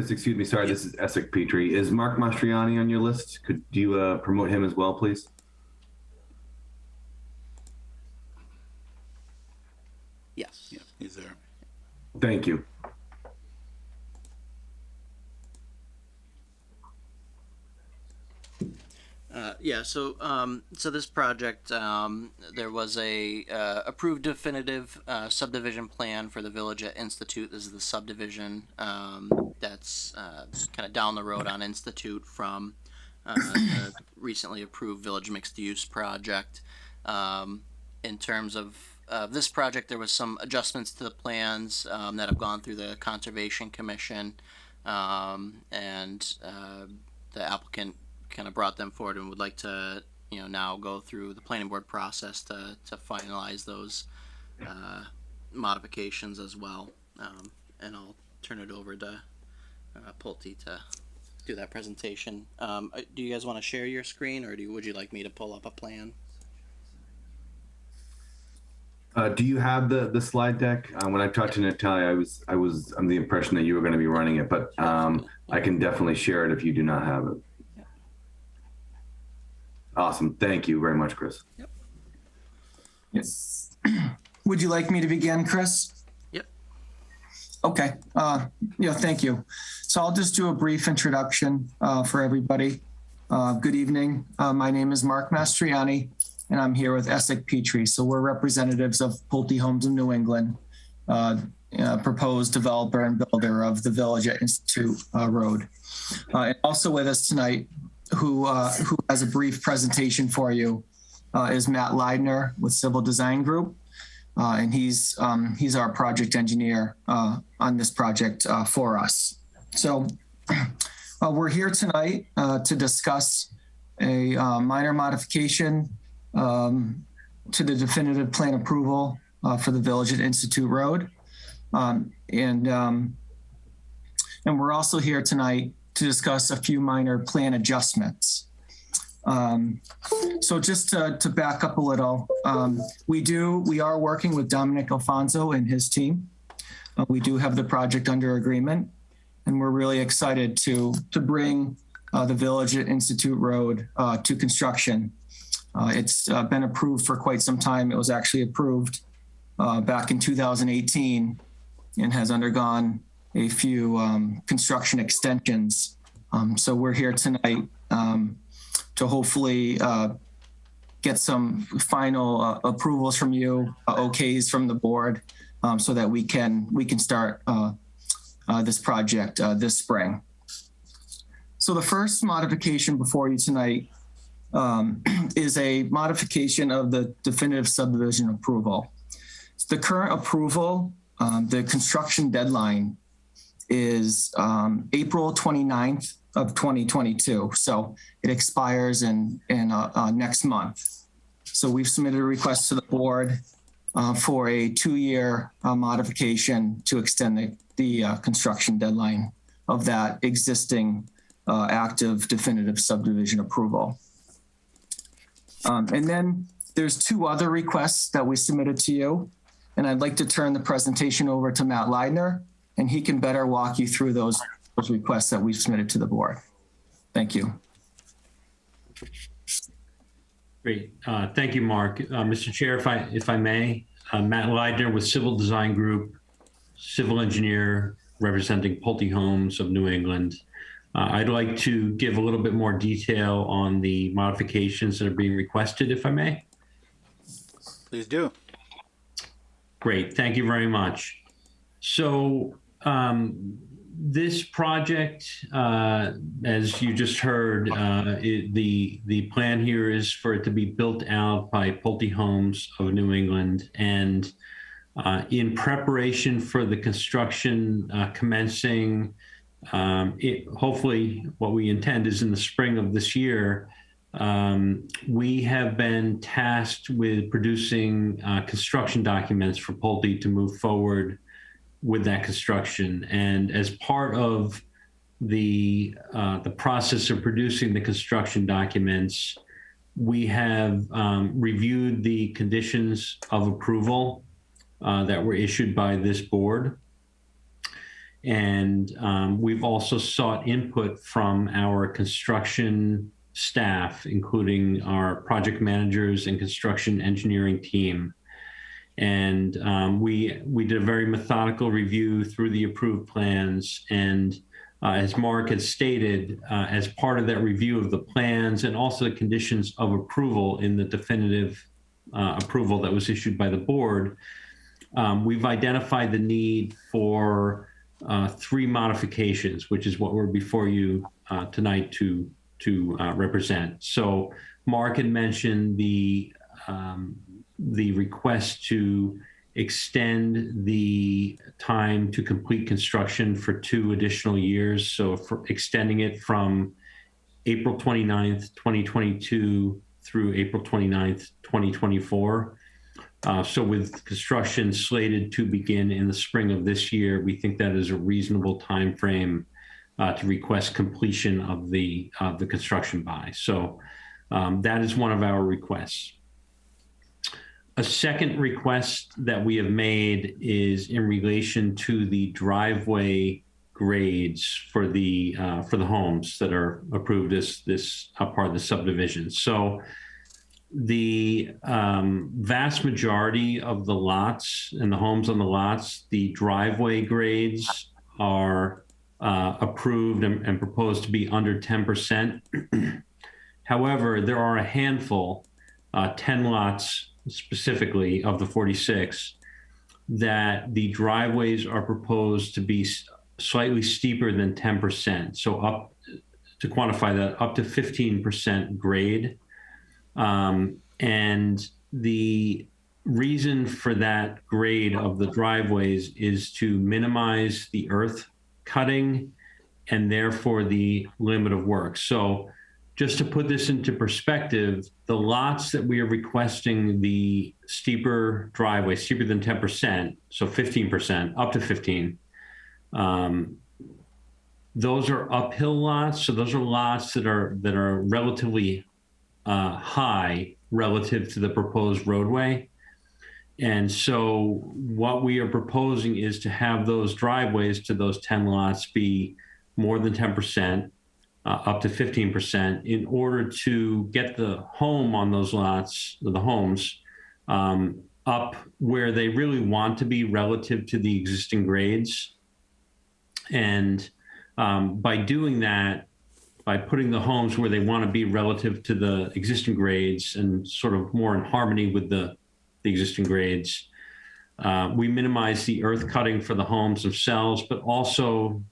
excuse me. Sorry, this is Essex Petrie. Is Mark Mastriani on your list? Could you promote him as well, please? Yes. yeah, he's there. Thank you. So this project, there was a approved definitive subdivision plan for the Village at Institute. This is the subdivision that's kind of down the road on Institute from the recently approved Village Mixed Use project. In terms of this project, there was some adjustments to the plans that have gone through the Conservation Commission, and the applicant kind of brought them forward and would like to, now go through the planning board process to finalize those modifications as well. And I'll turn it over to Pulte to do that presentation. Do you guys want to share your screen, or would you like me to pull up a plan? Do you have the slide deck? When I talked to Natalia, I was under the impression that you were going to be running it, but I can definitely share it if you do not have it. Awesome. Thank you very much, Chris. Yep. Yes. Would you like me to begin, Chris? Yep. Okay. Thank you. So I'll just do a brief introduction for everybody. Good evening. My name is Mark Mastriani, and I'm here with Essex Petrie. So we're representatives of Pulte Homes of New England, proposed developer and builder of the Village at Institute Road. And also with us tonight, who has a brief presentation for you, is Matt Leidner with Civil Design Group, and he's our project engineer on this project for us. So we're here tonight to discuss a minor modification to the definitive plan approval for the Village at Institute Road, and we're also here tonight to discuss a few minor plan adjustments. So just to back up a little, we are working with Dominic Alfonso and his team We do have the project under agreement, and we're really excited to bring the Village at Institute Road to construction. It's been approved for quite some time. It was actually approved back in 2018 and has undergone a few construction extensions. So we're here tonight to hopefully get some final approvals from you, okays from the board, so that we can start this project this spring. So the first modification before you tonight is a modification of the definitive subdivision approval. The current approval, the construction deadline is April 29th of 2022. So it expires in next month. So we've submitted a request to the board for a 2-year modification to extend the construction deadline of that existing active definitive subdivision approval. And then there's 2 other requests that we submitted to you. And I'd like to turn the presentation over to Matt Leidner, and he can better walk you through those requests that we've submitted to the board. Thank you. Great. Thank you, Mark. Mr. Chair, if I may, Matt Leidner with Civil Design Group, civil engineer representing Pulte Homes of New England. I'd like to give a little bit more detail on the modifications that are being requested, if I may. Please do. Great. Thank you very much. So this project, as you just heard, the plan here is for it to be built out by Pulte Homes of New England. And in preparation for the construction commencing, hopefully what we intend is in the spring of this year, we have been tasked with producing construction documents for Pulte to move forward with that construction. And as part of the process of producing the construction documents, we have reviewed the conditions of approval that were issued by this board. And we've also sought input from our construction staff, including our project managers and construction engineering team. And we did a very methodical review through the approved plans. And as Mark has stated, as part of that review of the plans and also the conditions of approval in the definitive approval that was issued by the board, we've identified the need for 3 modifications, which is what we're before you tonight to represent. So Mark had mentioned the request to extend the time to complete construction for 2 additional years. So for extending it from April 29th, 2022 through April 29th, 2024. So with construction slated to begin in the spring of this year, we think that is a reasonable time frame to request completion of the construction by. So that is one of our requests. A second request that we have made is in relation to the driveway grades for the homes that are approved as this part of the subdivision. So the vast majority of the lots and the homes on the lots, the driveway grades are approved and proposed to be under 10%. However, there are a handful, 10 lots specifically of the 46, that the driveways are proposed to be slightly steeper than 10%. So up to quantify that, up to 15% grade. And the reason for that grade of the driveways is to minimize the earth cutting and therefore the limit of work. So just to put this into perspective, the lots that we are requesting the steeper driveway, steeper than 10%, so 15%, up to 15, those are uphill lots. So those are lots that are relatively high relative to the proposed roadway. And so what we are proposing is to have those driveways to those 10 lots be more than 10%, up to 15%, in order to get the home on those lots, the homes, up where they really want to be relative to the existing grades. And by doing that, by putting the homes where they want to be relative to the existing grades and sort of more in harmony with the existing grades, we minimize the earth cutting for the homes themselves, but also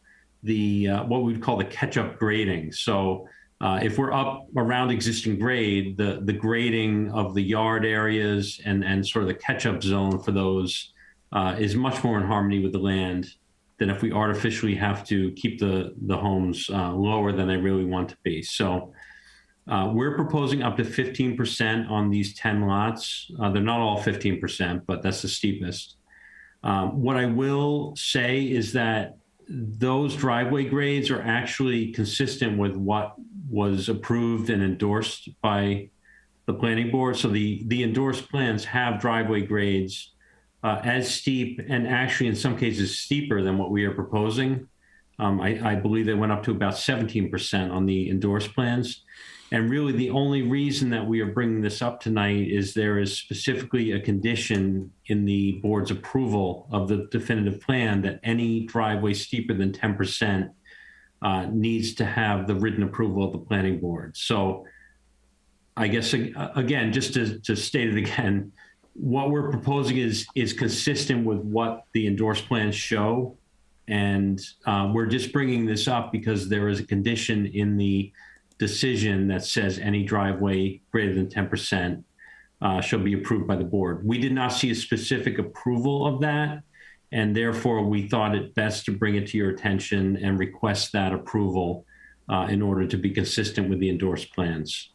the what we'd call the catch-up grading. So if we're up around existing grade, the grading of the yard areas and sort of the catch-up zone for those is much more in harmony with the land than if we artificially have to keep the homes lower than they really want to be. So we're proposing up to 15% on these 10 lots. They're not all 15%, but that's the steepest. What I will say is that those driveway grades are actually consistent with what was approved and endorsed by the planning board. So the endorsed plans have driveway grades as steep, and actually in some cases steeper than what we are proposing. I believe they went up to about 17% on the endorsed plans. And really the only reason that we are bringing this up tonight is there is specifically a condition in the board's approval of the definitive plan that any driveway steeper than 10% needs to have the written approval of the planning board. So I guess, again, just to state it again, what we're proposing is consistent with what the endorsed plans show. And we're just bringing this up because there is a condition in the decision that says any driveway greater than 10% shall be approved by the board. We did not see a specific approval of that, and therefore we thought it best to bring it to your attention and request that approval in order to be consistent with the endorsed plans.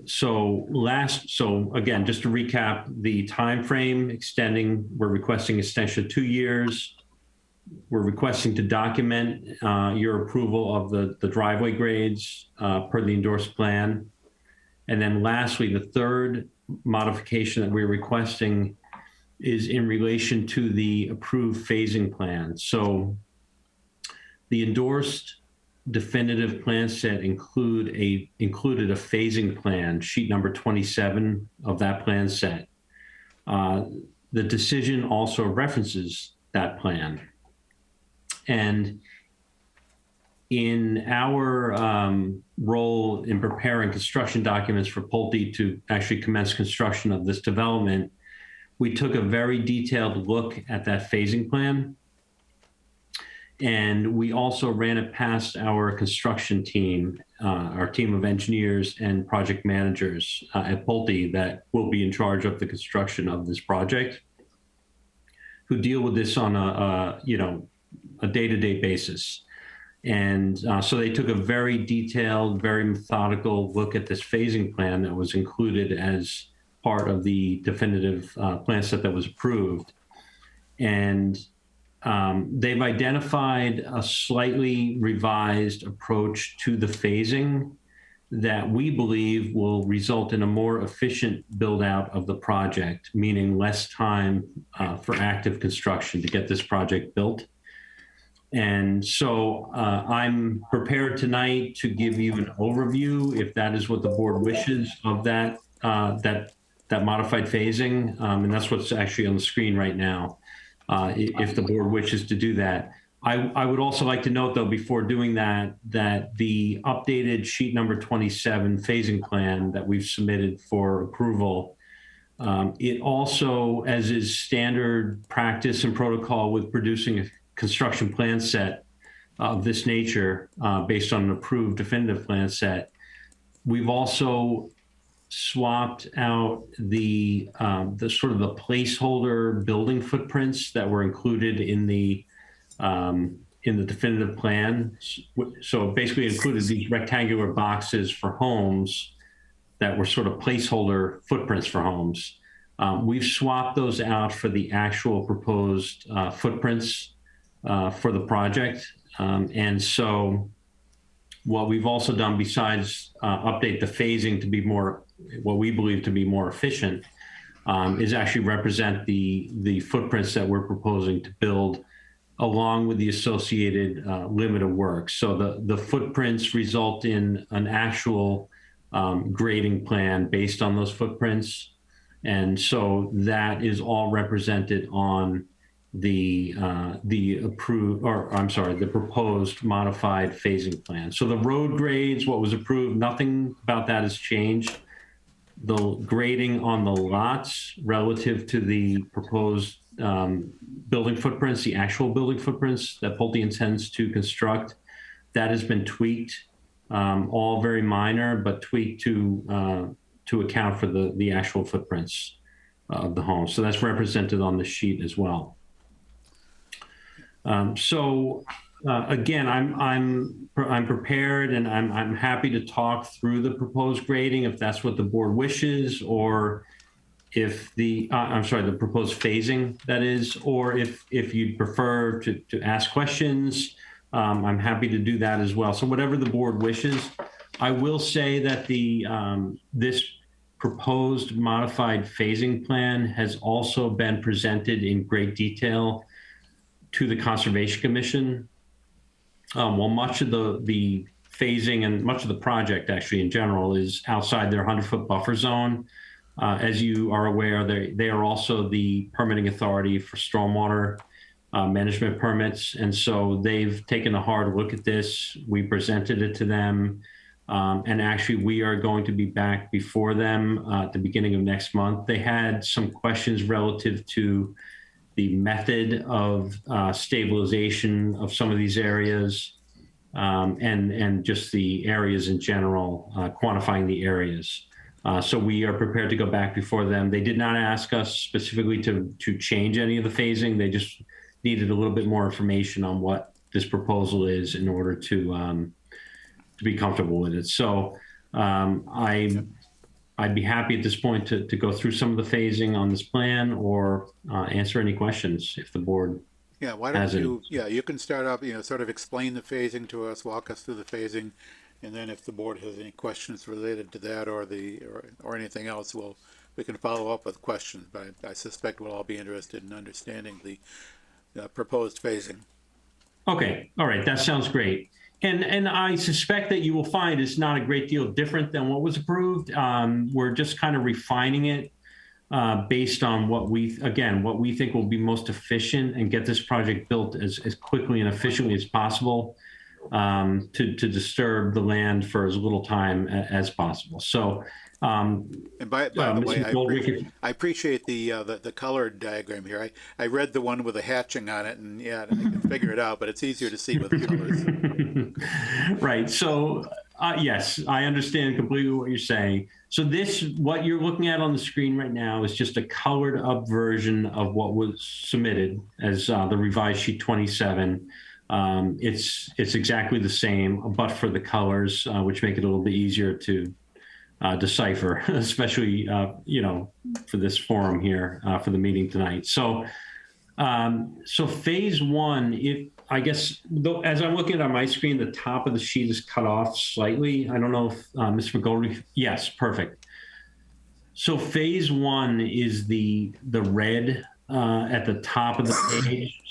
So again, just to recap the time frame extending, we're requesting extension of 2 years. We're requesting to document your approval of the driveway grades per the endorsed plan. And then lastly, the third modification that we're requesting is in relation to the approved phasing plan. So the endorsed definitive plan set included a phasing plan, sheet number 27 of that plan set. The decision also references that plan. And in our role in preparing construction documents for Pulte to actually commence construction of this development, we took a very detailed look at that phasing plan. And we also ran it past our construction team, our team of engineers and project managers at Pulte that will be in charge of the construction of this project, who deal with this on a day-to-day basis. And so they took a very detailed, very methodical look at this phasing plan that was included as part of the definitive plan set that was approved. And they've identified a slightly revised approach to the phasing that we believe will result in a more efficient build out of the project, meaning less time for active construction to get this project built. And so I'm prepared tonight to give you an overview, if that is what the board wishes, of that modified phasing. And that's what's actually on the screen right now, if the board wishes to do that. I would also like to note, though, before doing that, that the updated sheet number 27 phasing plan that we've submitted for approval, it also, as is standard practice and protocol with producing a construction plan set of this nature based on an approved definitive plan set, we've also swapped out the sort of the placeholder building footprints that were included in the definitive plan. So basically included these rectangular boxes for homes that were sort of placeholder footprints for homes. We've swapped those out for the actual proposed footprints for the project. And so what we've also done, besides update the phasing to be more, what we believe to be more efficient, is actually represent the footprints that we're proposing to build along with the associated limit of work. So the footprints result in an actual grading plan based on those footprints. And so that is all represented on the proposed modified phasing plan. So the road grades, what was approved, nothing about that has changed. The grading on the lots relative to the proposed building footprints, the actual building footprints that Pulte intends to construct, that has been tweaked, all very minor, but tweaked to account for the actual footprints of the home. So that's represented on the sheet as well. Again, I'm prepared, and I'm happy to talk through the proposed grading if that's what the board wishes, or if the proposed phasing, that is, or if you'd prefer to ask questions, I'm happy to do that as well. So whatever the board wishes. I will say that this proposed modified phasing plan has also been presented in great detail to the Conservation Commission. While much of the phasing and much of the project actually in general is outside their 100-foot buffer zone, as you are aware, they are also the permitting authority for stormwater management permits. And so they've taken a hard look at this. We presented it to them. And actually, we are going to be back before them at the beginning of next month. They had some questions relative to the method of stabilization of some of these areas, and just the areas in general, quantifying the areas. So we are prepared to go back before them. They did not ask us specifically to change any of the phasing. They just needed a little bit more information on what this proposal is in order to be comfortable with it. So I'd be happy at this point to go through some of the phasing on this plan, or answer any questions if the board. Yeah, why don't you, you can start up, sort of explain the phasing to us, walk us through the phasing, and then if the board has any questions related to that or anything else, we can follow up with questions. But I suspect we'll all be interested in understanding the proposed phasing. Okay, all right, that sounds great. And I suspect that you will find it's not a great deal different than what was approved. We're just kind of refining it based on what we think will be most efficient and get this project built as quickly and efficiently as possible, to disturb the land for as little time as possible. So, and by the way, I appreciate the colored diagram here. I read the one with the hatching on it, and I can figure it out, but it's easier to see with the colors. Right. So yes, I understand completely what you're saying. So what you're looking at on the screen right now is just a colored up version of what was submitted as the revised sheet 27. It's exactly the same, but for the colors, which make it a little bit easier to decipher, especially for this forum here for the meeting tonight. So phase one, I guess, as I'm looking at on my screen, the top of the sheet is cut off slightly. I don't know if Mr. McGoldrick, yes, perfect. So phase one is the red at the top of the page.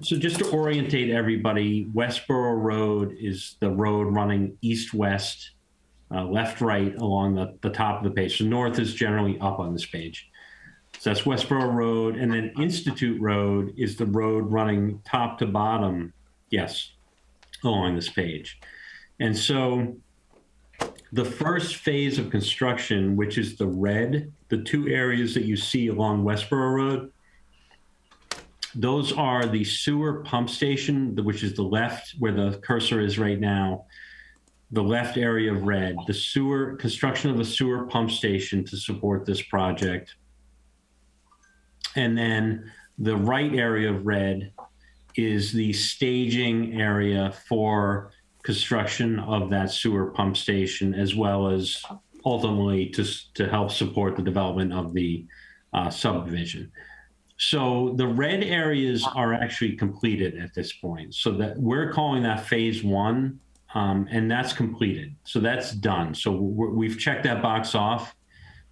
So just to orientate everybody, Westboro Road is the road running east-west, left-right along the top of the page. So north is generally up on this page. So that's Westboro Road, and then Institute Road is the road running top to bottom, yes, along this page. And so the first phase of construction, which is the red, the two areas that you see along Westboro Road, those are the sewer pump station, which is the left where the cursor is right now, the left area of red, the construction of a sewer pump station to support this project. And then the right area of red is the staging area for construction of that sewer pump station, as well as ultimately to help support the development of the subdivision. So the red areas are actually completed at this point. So that we're calling that phase one, and that's completed. So that's done. So we've checked that box off.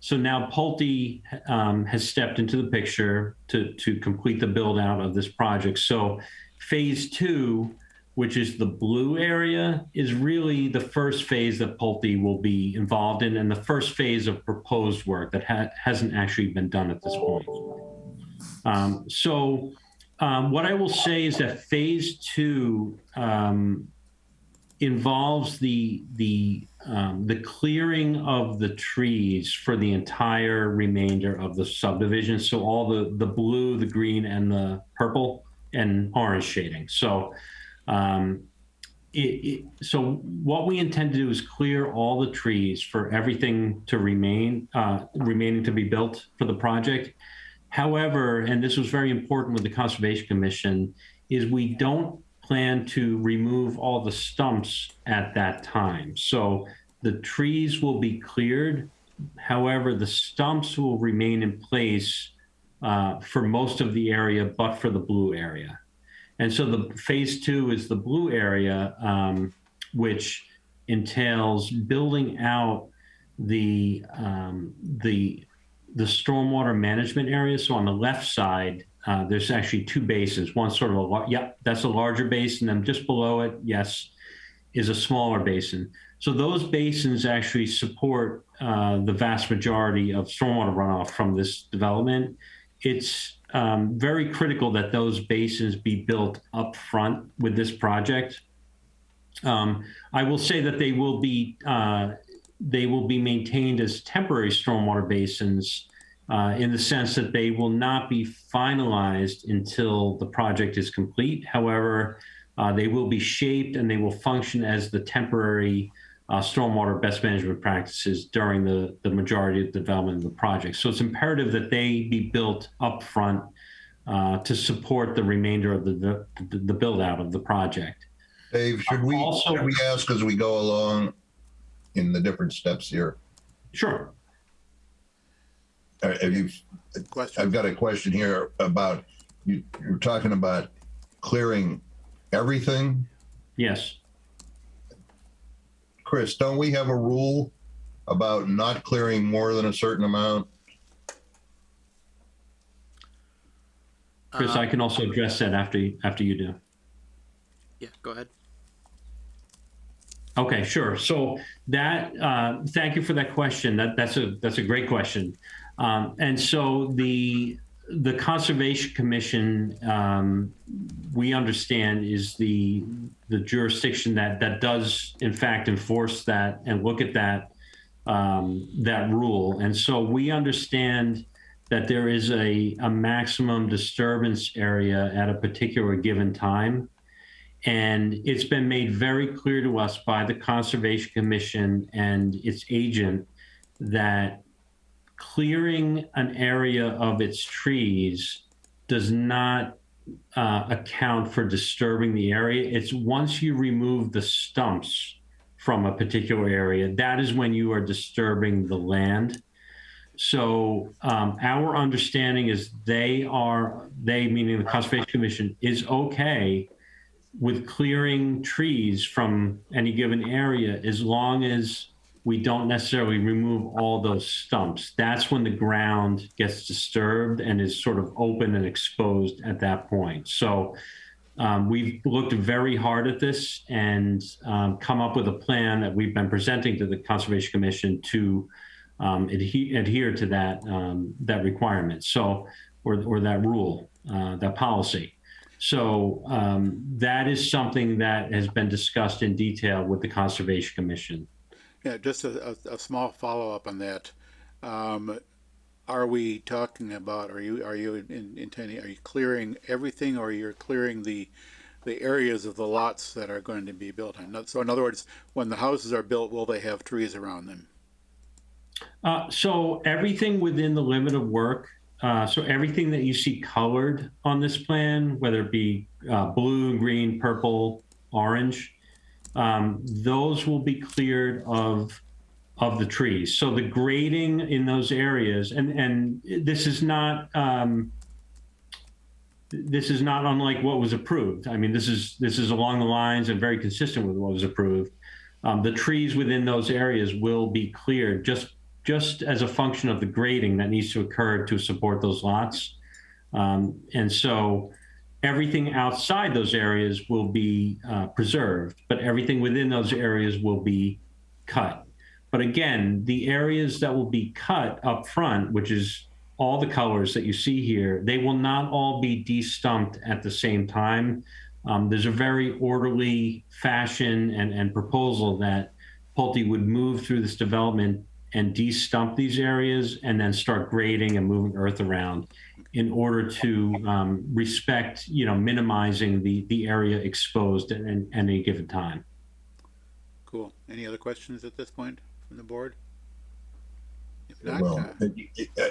So now Pulte has stepped into the picture to complete the build out of this project. So phase 2, which is the blue area, is really the first phase that Pulte will be involved in, and the first phase of proposed work that hasn't actually been done at this point. What I will say is that phase 2 involves the clearing of the trees for the entire remainder of the subdivision. So all the blue, the green, and the purple and orange shading. So what we intend to do is clear all the trees for everything to remaining to be built for the project. However, and this was very important with the Conservation Commission, is we don't plan to remove all the stumps at that time. So the trees will be cleared. However, the stumps will remain in place for most of the area, but for the blue area. And so the phase 2 is the blue area, which entails building out the stormwater management area. So on the left side, there's actually 2 basins. One sort of that's a larger basin, and just below it, yes, is a smaller basin. So those basins actually support the vast majority of stormwater runoff from this development. It's very critical that those basins be built up front with this project. I will say that they will be maintained as temporary stormwater basins in the sense that they will not be finalized until the project is complete. However, they will be shaped and they will function as the temporary stormwater best management practices during the majority of the development of the project. So it's imperative that they be built up front to support the remainder of the build out of the project. Dave, should we ask as we go along in the different steps here? Sure. I've got a question here about, you're talking about clearing everything? Yes. Chris, don't we have a rule about not clearing more than a certain amount? Chris, I can also address that after you do. Yeah, go ahead. Okay, sure. So that, thank you for that question. That's a great question. And so the Conservation Commission, we understand, is the jurisdiction that does in fact enforce that and look at that rule. And so we understand that there is a maximum disturbance area at a particular given time. And it's been made very clear to us by the Conservation Commission and its agent that clearing an area of its trees does not account for disturbing the area. It's once you remove the stumps from a particular area, that is when you are disturbing the land. So our understanding is they meaning the Conservation Commission, is okay with clearing trees from any given area as long as we don't necessarily remove all those stumps. That's when the ground gets disturbed and is sort of open and exposed at that point. So we've looked very hard at this and come up with a plan that we've been presenting to the Conservation Commission to adhere to that requirement. So, or that rule, that policy. So that is something that has been discussed in detail with the Conservation Commission. Yeah, just a small follow-up on that. Are we talking about, are you intending, are you clearing everything, or you're clearing the areas of the lots that are going to be built on? So in other words, when the houses are built, will they have trees around them? So everything within the limit of work, so everything that you see colored on this plan, whether it be blue, green, purple, orange, those will be cleared of the trees. So the grading in those areas, and this is not unlike what was approved. I mean, this is along the lines and very consistent with what was approved. The trees within those areas will be cleared just just as a function of the grading that needs to occur to support those lots. And so everything outside those areas will be preserved, but everything within those areas will be cut. But again, the areas that will be cut up front, which is all the colors that you see here, they will not all be de-stumped at the same time. There's a very orderly fashion and proposal that Pulte would move through this development and de-stump these areas and then start grading and moving earth around in order to respect, minimizing the area exposed at any given time. Cool. Any other questions at this point from the board? If not, Well,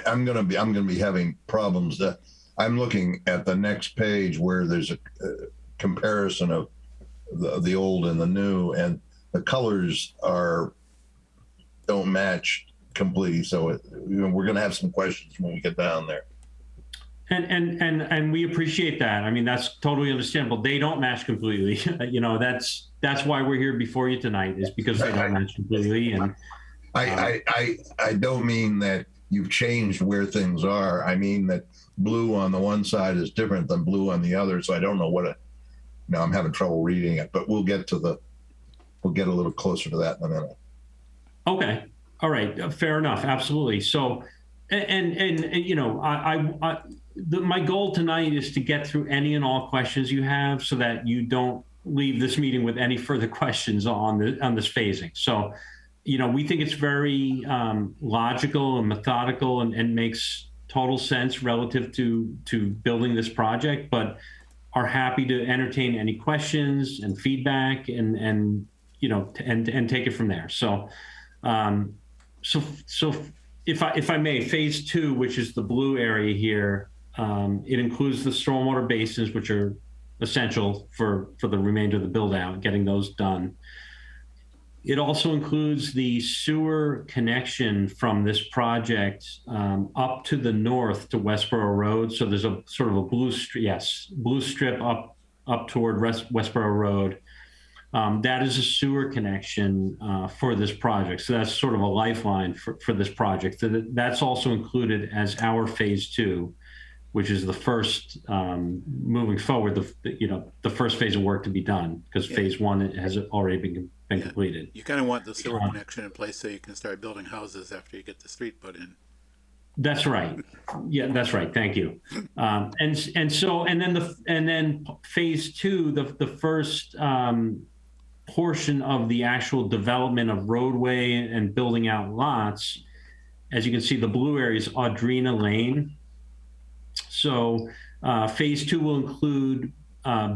I'm gonna be having problems. I'm looking at the next page where there's a comparison of the old and the new, and the colors don't match completely. So we're gonna have some questions when we get down there. And we appreciate that. I mean, that's totally understandable. They don't match completely. That's why we're here before you tonight, is because they don't match completely. And I don't mean that you've changed where things are. I mean that blue on the one side is different than blue on the other. So I don't know I'm having trouble reading it, but we'll get a little closer to that in a minute. Okay. All right. Fair enough. Absolutely. So, my goal tonight is to get through any and all questions you have so that you don't leave this meeting with any further questions on this phasing. So, we think it's very logical and methodical and makes total sense relative to building this project, but are happy to entertain any questions and feedback and take it from there. So, if I may, phase 2, which is the blue area here, it includes the stormwater basins, which are essential for the remainder of the build out, getting those done. It also includes the sewer connection from this project up to the north to Westboro Road. So there's a sort of a blue strip up toward Westboro Road. That is a sewer connection for this project. So that's sort of a lifeline for this project. That's also included as our phase 2, which is the first moving forward, the first phase of work to be done, because phase 1 has already been completed. you kind of want the sewer connection in place so you can start building houses after you get the street put in. That's right. Yeah, that's right. Thank you. And then phase 2, the first portion of the actual development of roadway and building out lots, as you can see, the blue area is Audrina Lane. So phase 2 will include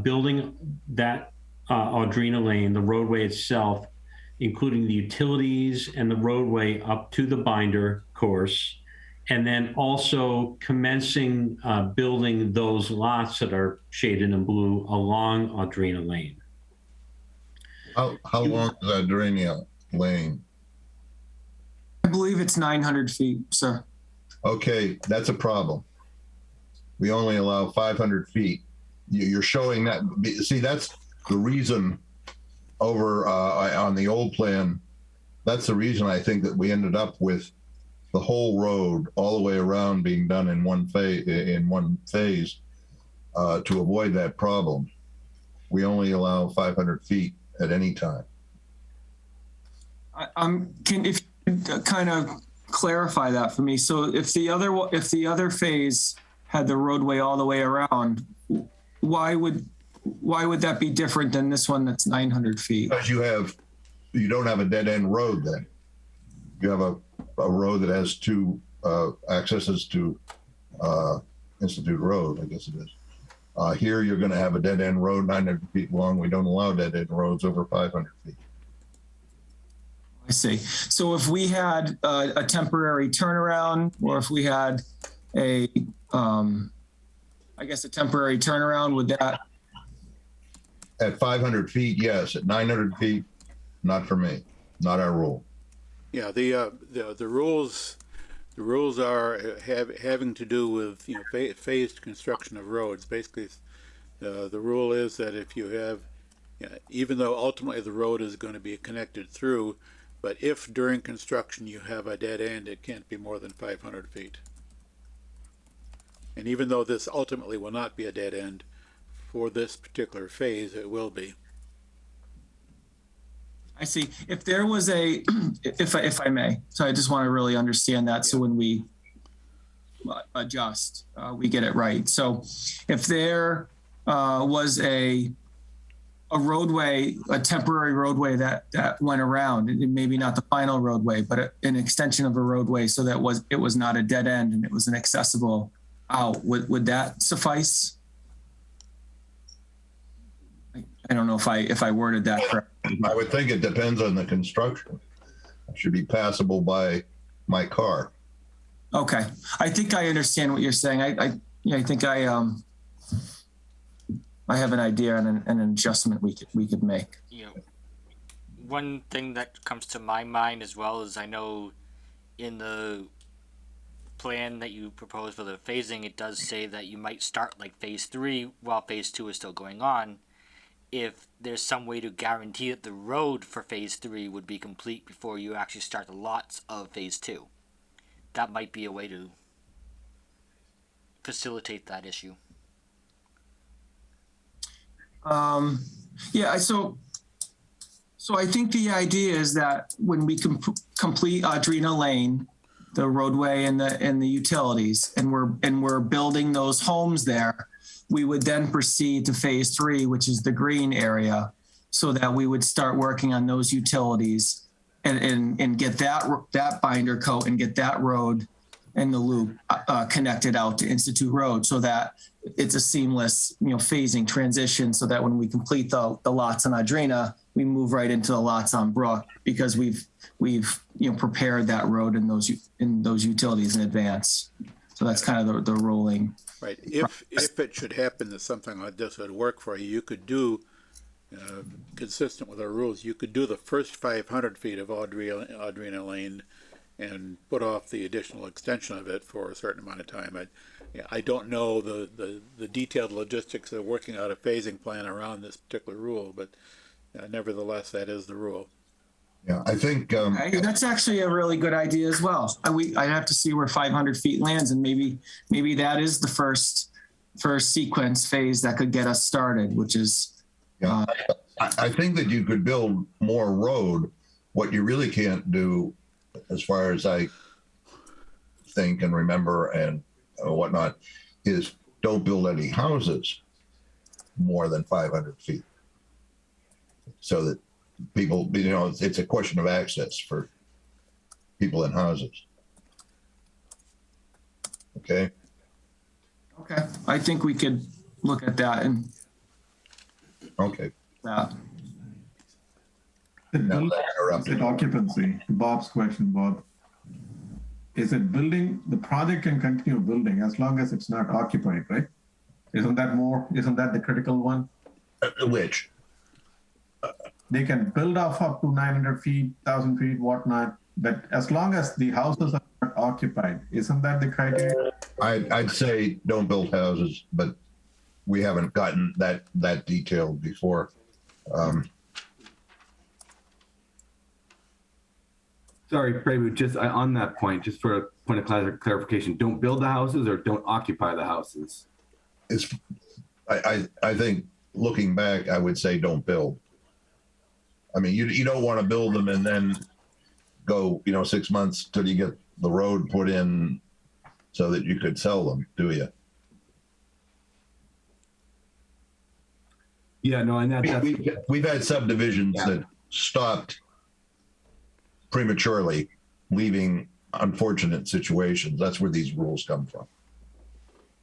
building that Audrina Lane, the roadway itself, including the utilities and the roadway up to the binder course, and then also commencing building those lots that are shaded in blue along Audrina Lane. How long is Audrina Lane? I believe it's 900 feet, sir. Okay, that's a problem. We only allow 500 feet. You're showing that. See, that's the reason over on the old plan. That's the reason I think that we ended up with the whole road all the way around being done in one phase to avoid that problem. We only allow 500 feet at any time. If you could kind of clarify that for me. So if the other phase had the roadway all the way around, why would that be different than this one that's 900 feet? Because you don't have a dead end road then. You have a road that has two accesses to Institute Road, I guess it is. Here you're going to have a dead end road 900 feet long. We don't allow dead end roads over 500 feet. I see. So if we had a temporary turnaround, or if we had a temporary turnaround, would that? At 500 feet, yes. At 900 feet, not for me. Not our rule. Yeah, the rules are having to do with phased construction of roads. Basically, the rule is that if you have, even though ultimately the road is going to be connected through, But if during construction you have a dead end, it can't be more than 500 feet. And even though this ultimately will not be a dead end, for this particular phase, it will be. I see. If there was a, if I may, so I just want to really understand that. So when we adjust, we get it right. So if there was a roadway, a temporary roadway that went around, and maybe not the final roadway, but an extension of a roadway, so that it was not a dead end and it was an accessible out, would that suffice? I don't know if I worded that correctly. I would think it depends on the construction. It should be passable by my car. Okay, I think I understand what you're saying. I think I have an idea and an adjustment we could make. You know, one thing that comes to my mind as well is I know in the plan that you propose for the phasing, it does say that you might start like phase 3 while phase 2 is still going on. If there's some way to guarantee that the road for phase 3 would be complete before you actually start the lots of phase 2, that might be a way to facilitate that issue. Yeah, so I think the idea is that when we complete Audrina Lane, the roadway and the utilities, and we're building those homes there, we would then proceed to phase 3, which is the green area, so that we would start working on those utilities and get that binder coat and get that road and the loop connected out to Institute Road, so that it's a seamless, phasing transition, so that when we complete the lots on Audrina, we move right into the lots on Brook, because we've prepared that road in those utilities in advance. So that's kind of the rolling. Right. If it should happen that something like this would work for you, you could do, consistent with our rules, you could do the first 500 feet of Audrina Lane and put off the additional extension of it for a certain amount of time. I don't know the detailed logistics of working out a phasing plan around this particular rule, but nevertheless, that is the rule. Yeah, I think That's actually a really good idea as well. I'd have to see where 500 feet lands, and maybe that is the first sequence phase that could get us started, which is. I think that you could build more road. What you really can't do, as far as I think and remember and whatnot, is don't build any houses more than 500 feet, so that people, it's a question of access for people in houses. Okay. I think we could look at that and. Okay. The Now, building, that interrupted. is it occupancy? Bob's question, Bob. Is it building? The project can continue building as long as it's not occupied, right? Isn't that the critical one? Which? They can build off up to 900 feet, 1,000 feet, whatnot, but as long as the houses are not occupied, isn't that the criteria? I'd say don't build houses, but we haven't gotten that detailed before. Sorry, Prebu, just on that point, just for a point of clarification, don't build the houses or don't occupy the houses? I think looking back, I would say don't build. I mean, you don't want to build them and then go, 6 months till you get the road put in so that you could sell them, do you? Yeah, no, and that's We've had subdivisions that stopped prematurely, leaving unfortunate situations. That's where these rules come from.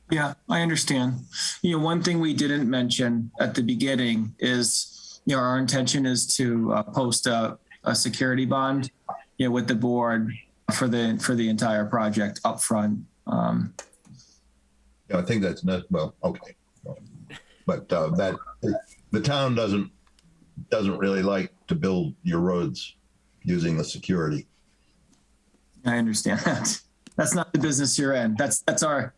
Yeah, I understand. One thing we didn't mention at the beginning is, our intention is to post a security bond, with the board for the entire project up front. I think that's not, well, okay. But that the town doesn't really like to build your roads using the security. I understand that. That's not the business you're in. That's our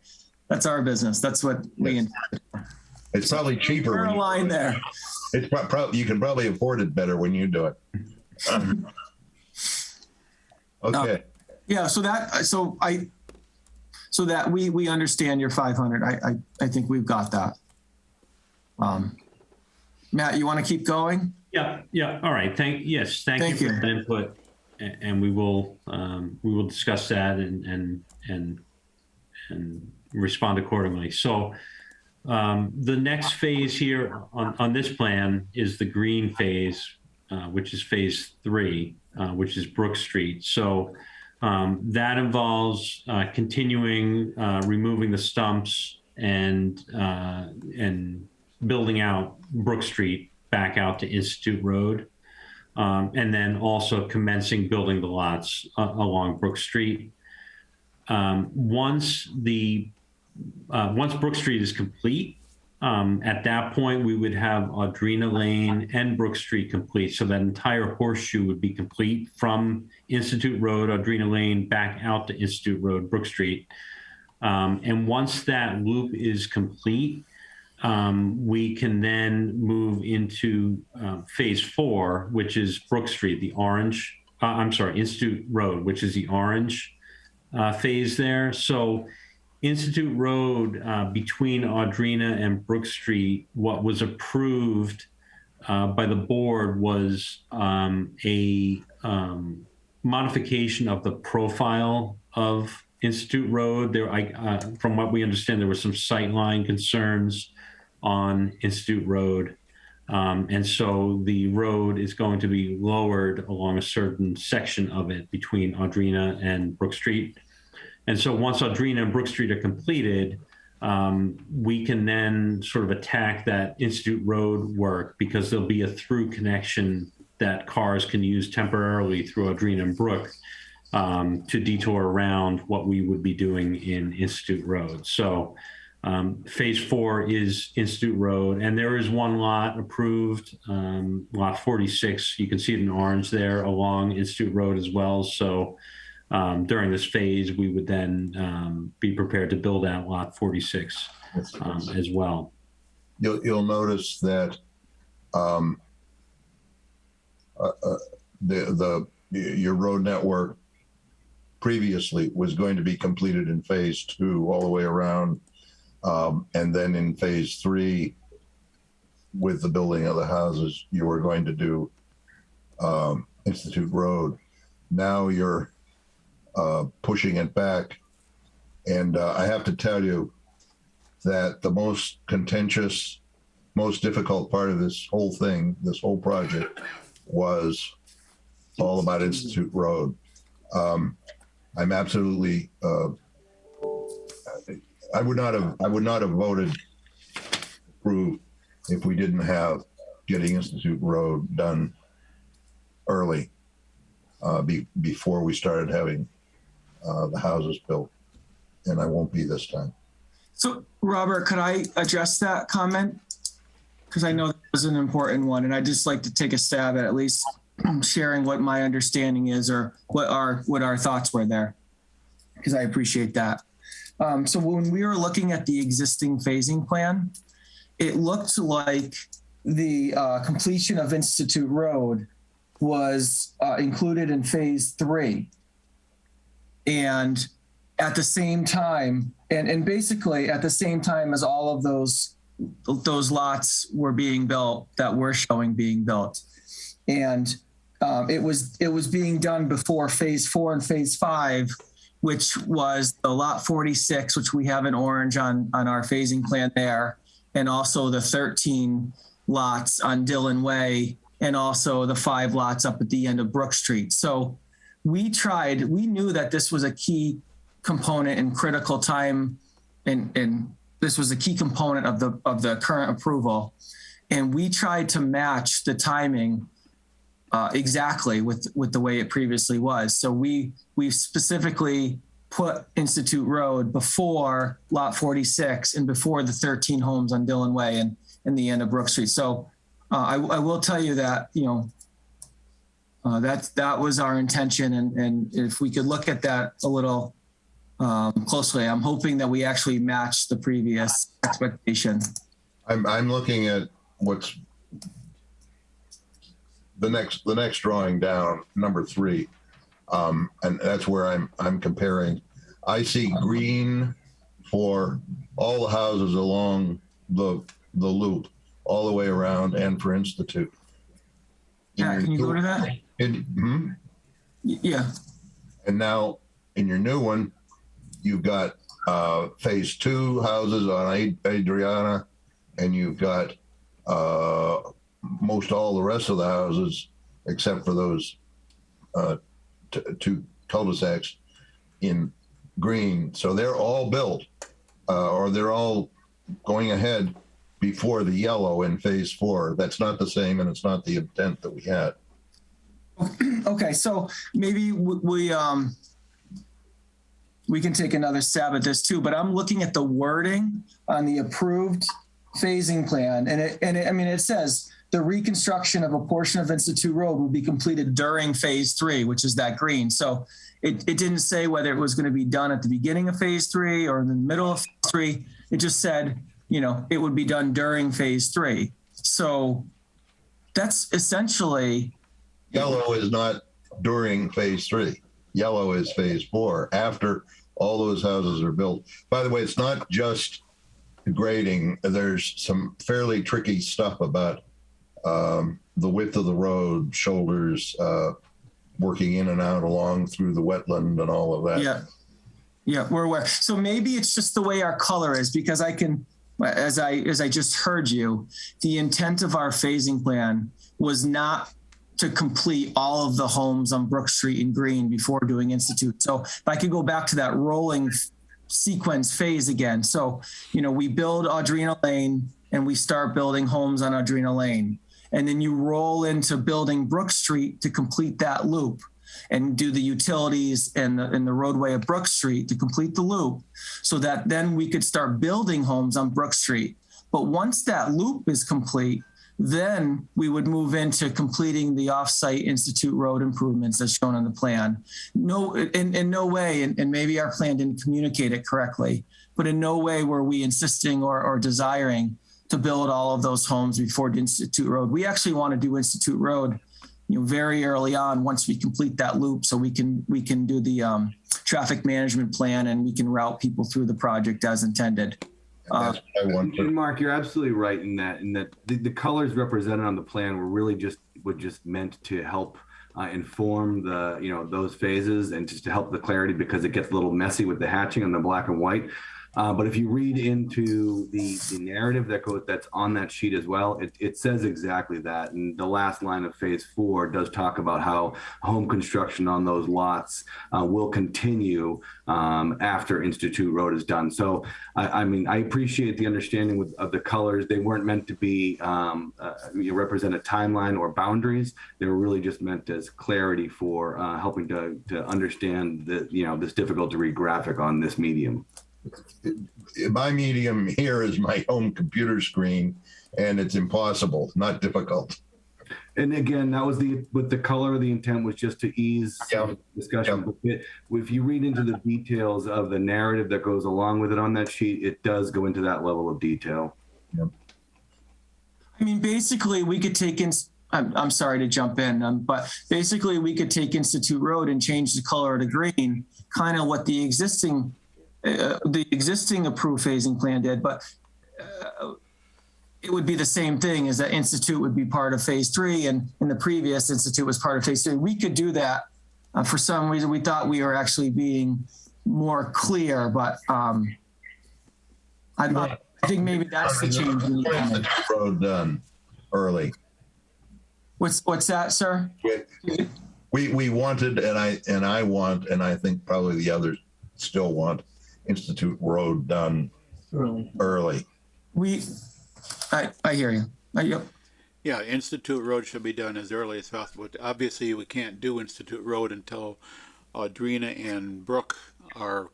business. That's what we. It's probably cheaper. We're aligned there. It's probably you can probably afford it better when you do it. Okay. Yeah, so that we understand your 500. I think we've got that. Matt, you want to keep going? Yeah, all right. Thank you Thank for you. that input, and we will discuss that and respond accordingly. So the next phase here on this plan is the green phase, which is phase 3, which is Brook Street. So that involves continuing removing the stumps and building out Brook Street back out to Institute Road, and then also commencing building the lots along Brook Street. Once Brook Street is complete, at that point we would have Audrina Lane and Brook Street complete, so that entire horseshoe would be complete from Institute Road, Audrina Lane, back out to Institute Road, Brook Street. And once that loop is complete, we can then move into phase 4, which is Brook Street, Institute Road, which is the orange phase there. So Institute Road, between Audrina and Brook Street, what was approved by the board was a modification of the profile of Institute Road. From what we understand, there were some sightline concerns on Institute Road. And so the road is going to be lowered along a certain section of it between Audrina and Brook Street. And so once Audrina and Brook Street are completed, we can then sort of attack that Institute Road work, because there'll be a through connection that cars can use temporarily through Audrina and Brook to detour around what we would be doing in Institute Road. So phase 4 is Institute Road, and there is one lot approved, lot 46. You can see it in orange there along Institute Road as well. So during this phase, we would then be prepared to build out lot 46 as well. You'll notice that your road network previously was going to be completed in phase 2 all the way around, and then in phase 3, with the building of the houses, you were going to do Institute Road. Now you're pushing it back, and I have to tell you that the most contentious, most difficult part of this whole thing, this whole project, was all about Institute Road. I'm absolutely. I would not have voted approve if we didn't have getting Institute Road done early, before we started having the houses built, and I won't be this time. So, Robert, could I address that comment? Because I know that was an important one, and I'd just like to take a stab at least sharing what my understanding is, or what our thoughts were there, because I appreciate that. So when we were looking at the existing phasing plan, it looked like the completion of Institute Road was included in phase 3. And at the same time, and basically at the same time as all of those lots were being built that we're showing being built. And it was being done before phase 4 and phase 5, which was the lot 46, which we have in orange on our phasing plan there, and also the 13 lots on Dillon Way, and also the 5 lots up at the end of Brook Street. So we knew that this was a key component and critical time, and this was a key component of the current approval. And we tried to match the timing exactly with the way it previously was. So we specifically put Institute Road before lot 46 and before the 13 homes on Dillon Way and the end of Brook Street. So I will tell you that, that was our intention. And if we could look at that a little closely, I'm hoping that we actually match the previous expectation. I'm looking at what's the next drawing down, number 3. And that's where I'm comparing. I see green for all the houses along the loop, all the way around, and for Institute. Yeah, can you go to that? Yeah. And now in your new one, you've got phase 2 houses on Adriana, and you've got most all the rest of the houses, except for those 2 cul-de-sacs in green. So they're all built, or they're all going ahead before the yellow in phase 4. That's not the same, and it's not the intent that we had. Okay, so maybe we can take another stab at this too, but I'm looking at the wording on the approved phasing plan, and it says the reconstruction of a portion of Institute Road will be completed during phase 3, which is that green. So it didn't say whether it was going to be done at the beginning of phase 3 or in the middle of phase 3. It just said, it would be done during phase 3. So that's essentially. Yellow is not during phase 3. Yellow is phase 4, after all those houses are built. By the way, it's not just grading. There's some fairly tricky stuff about the width of the road, shoulders, working in and out along through the wetland and all of that. Yeah, we're aware. So maybe it's just the way our color is, because I can, as I just heard you, the intent of our phasing plan was not to complete all of the homes on Brook Street in green before doing Institute. So if I could go back to that rolling sequence phase again. So, we build Audrina Lane and we start building homes on Audrina Lane. And then you roll into building Brook Street to complete that loop and do the utilities and the roadway of Brook Street to complete the loop, so that then we could start building homes on Brook Street. But once that loop is complete, then we would move into completing the off-site Institute Road improvements as shown on the plan. No, in no way, and maybe our plan didn't communicate it correctly, but in no way were we insisting or desiring to build all of those homes before Institute Road. We actually want to do Institute Road, very early on once we complete that loop, so we can do the traffic management plan and we can route people through the project as intended. That's what I want And to. Mark, you're absolutely right in that the colors represented on the plan were just meant to help inform those phases and just to help the clarity, because it gets a little messy with the hatching on the black and white. But if you read into the narrative that's on that sheet as well, it says exactly that. And the last line of phase 4 does talk about how home construction on those lots will continue after Institute Road is done. So, I appreciate the understanding of the colors. They weren't meant to be represent a timeline or boundaries. They were really just meant as clarity for helping to understand this difficult to read graphic on this medium. My medium here is my home computer screen, and it's impossible, not difficult. And again, that was with the color, the intent was just to ease discussion. But if you read into the details of the narrative that goes along with it on that sheet, it does go into that level of detail. Yep. Basically, we could take in. I'm sorry to jump in, but basically we could take Institute Road and change the color to green, kind of what the existing approved phasing plan did, but it would be the same thing, as that Institute would be part of phase 3, and in the previous Institute was part of phase 3. We could do that. For some reason, we thought we were actually being more clear, but I think maybe that's the change. Institute Road done early. What's that, sir? We wanted, and I want, and I think probably the others still want, Institute Road done early. I hear you. Yep. Yeah, Institute Road should be done as early as possible. Obviously, we can't do Institute Road until Audrina and Brook are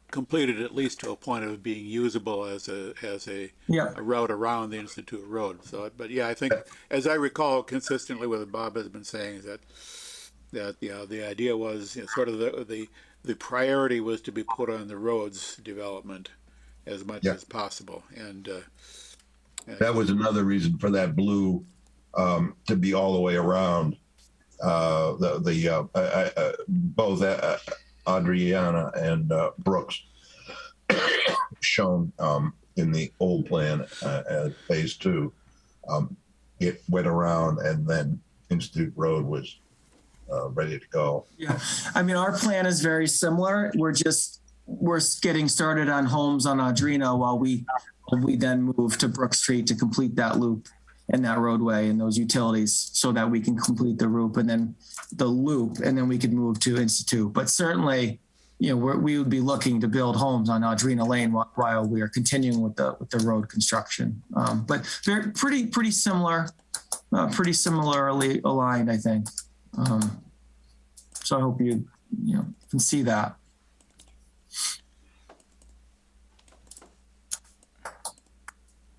completed, at least to a point of being usable as a route around the Institute Road. So, but yeah, I think, as I recall, consistently with what Bob has been saying, is that the idea was sort of the priority was to be put on the roads development as much as possible, and that was another reason for that blue to be all the way around, both Adriana and Brooks shown in the old plan as phase 2. It went around and then Institute Road was ready to go. Yeah, I mean, our plan is very similar. We're getting started on homes on Audrina while we then move to Brook Street to complete that loop and that roadway and those utilities so that we can complete the loop and then we could move to Institute. But certainly, we would be looking to build homes on Audrina Lane while we are continuing with the road construction. But they're pretty similar, pretty similarly aligned, I think. So I hope you can see that.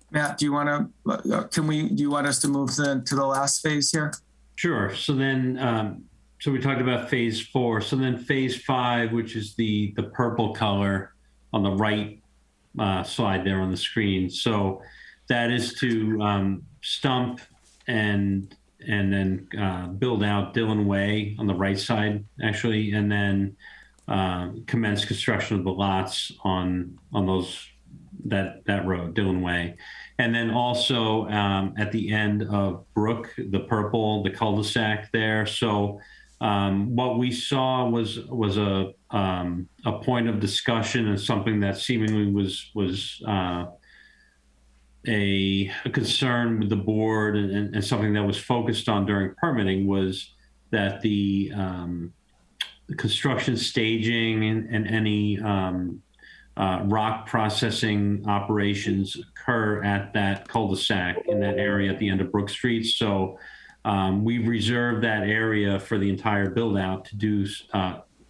Matt, do you want us to move to the last phase here? Sure. So then, so we talked about phase 4. So then phase 5, which is the purple color on the right slide there on the screen. So that is to stump and then build out Dillon Way on the right side, actually, and then commence construction of the lots on that road, Dillon Way. And then also at the end of Brook, the purple, the cul-de-sac there. So what we saw was a point of discussion and something that seemingly was a concern with the board and something that was focused on during permitting was that the construction staging and any rock processing operations occur at that cul-de-sac in that area at the end of Brook Street. So we've reserved that area for the entire build out to do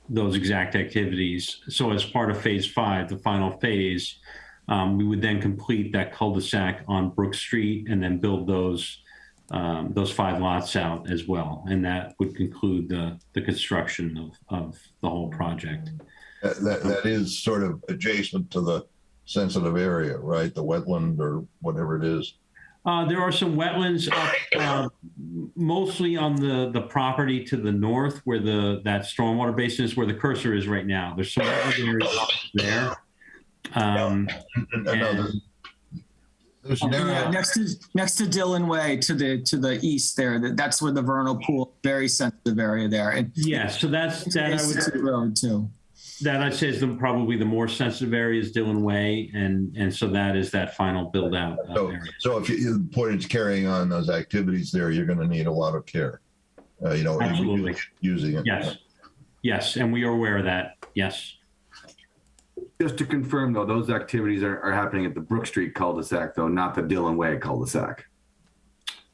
those exact activities. So as part of phase 5, the final phase, we would then complete that cul-de-sac on Brook Street and then build those 5 lots out as well. And that would conclude the construction of the whole project. That is sort of adjacent to the sensitive area, right? The wetland or whatever it is. There are some wetlands up, mostly on the property to the north where that stormwater basin is, where the cursor is right now. There's some wetland areas there. Next to Dillon Way to the east there. That's where the vernal pool, very sensitive area there. And yes, so that's that I would road too. That I'd say is probably the more sensitive area is Dillon Way, and so that is that final build out area. So if you're important to carrying on those activities there, you're going to need a lot of care. Absolutely. Using it. Yes, and we are aware of that. Yes. Just to confirm, though, those activities are happening at the Brook Street cul-de-sac, though, not the Dillon Way cul-de-sac.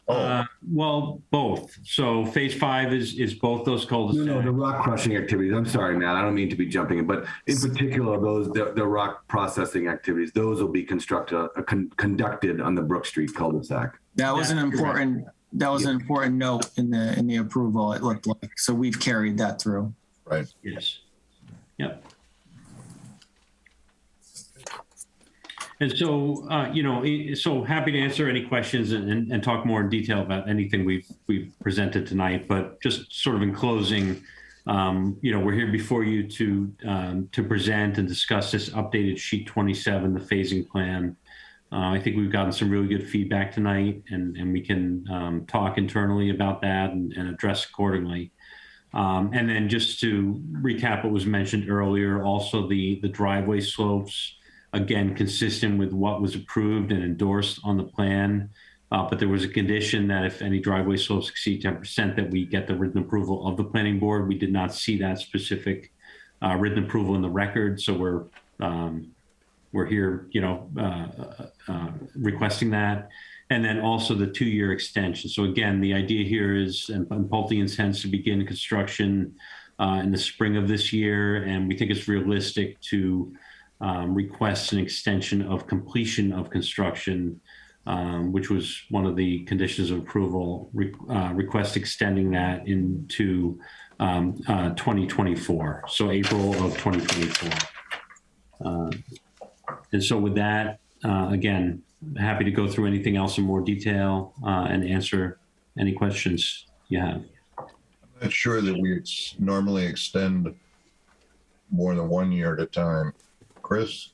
Well, both. So phase 5 is both those cul-de-sacs. No, the rock crushing activities. I'm sorry, Matt. I don't mean to be jumping in, but in particular, the rock processing activities, those will be conducted on the Brook Street cul-de-sac. That was an important note in the approval. It looked like, so we've carried that through. Right. Yes. Yep. And so, so happy to answer any questions and talk more in detail about anything we've presented tonight. But just sort of in closing, we're here before you to present and discuss this updated sheet 27, the phasing plan. I think we've gotten some really good feedback tonight, and we can talk internally about that and address accordingly. And then just to recap what was mentioned earlier, also the driveway slopes, again, consistent with what was approved and endorsed on the plan. But there was a condition that if any driveway slopes exceed 10%, that we get the written approval of the planning board. We did not see that specific written approval in the record. So we're here, requesting that. And then also the 2-year extension. So again, the idea here is, and Pulte intends to begin construction in the spring of this year. And we think it's realistic to request an extension of completion of construction, which was one of the conditions of approval, request extending that into 2024, so April of 2024. And so with that, again, happy to go through anything else in more detail and answer any questions you have. Not sure that we normally extend more than 1 year at a time. Chris?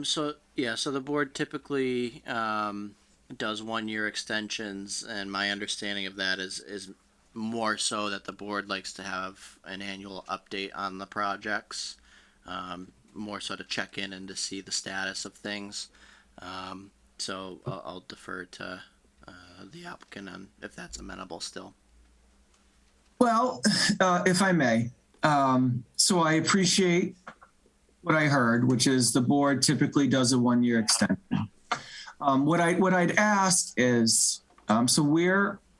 So the board typically does 1 year extensions, and my understanding of that is more so that the board likes to have an annual update on the projects, more so to check in and to see the status of things. So I'll defer to the applicant on if that's amenable still. Well, if I may, so I appreciate what I heard, which is the board typically does a 1 year extension. What I'd ask is, so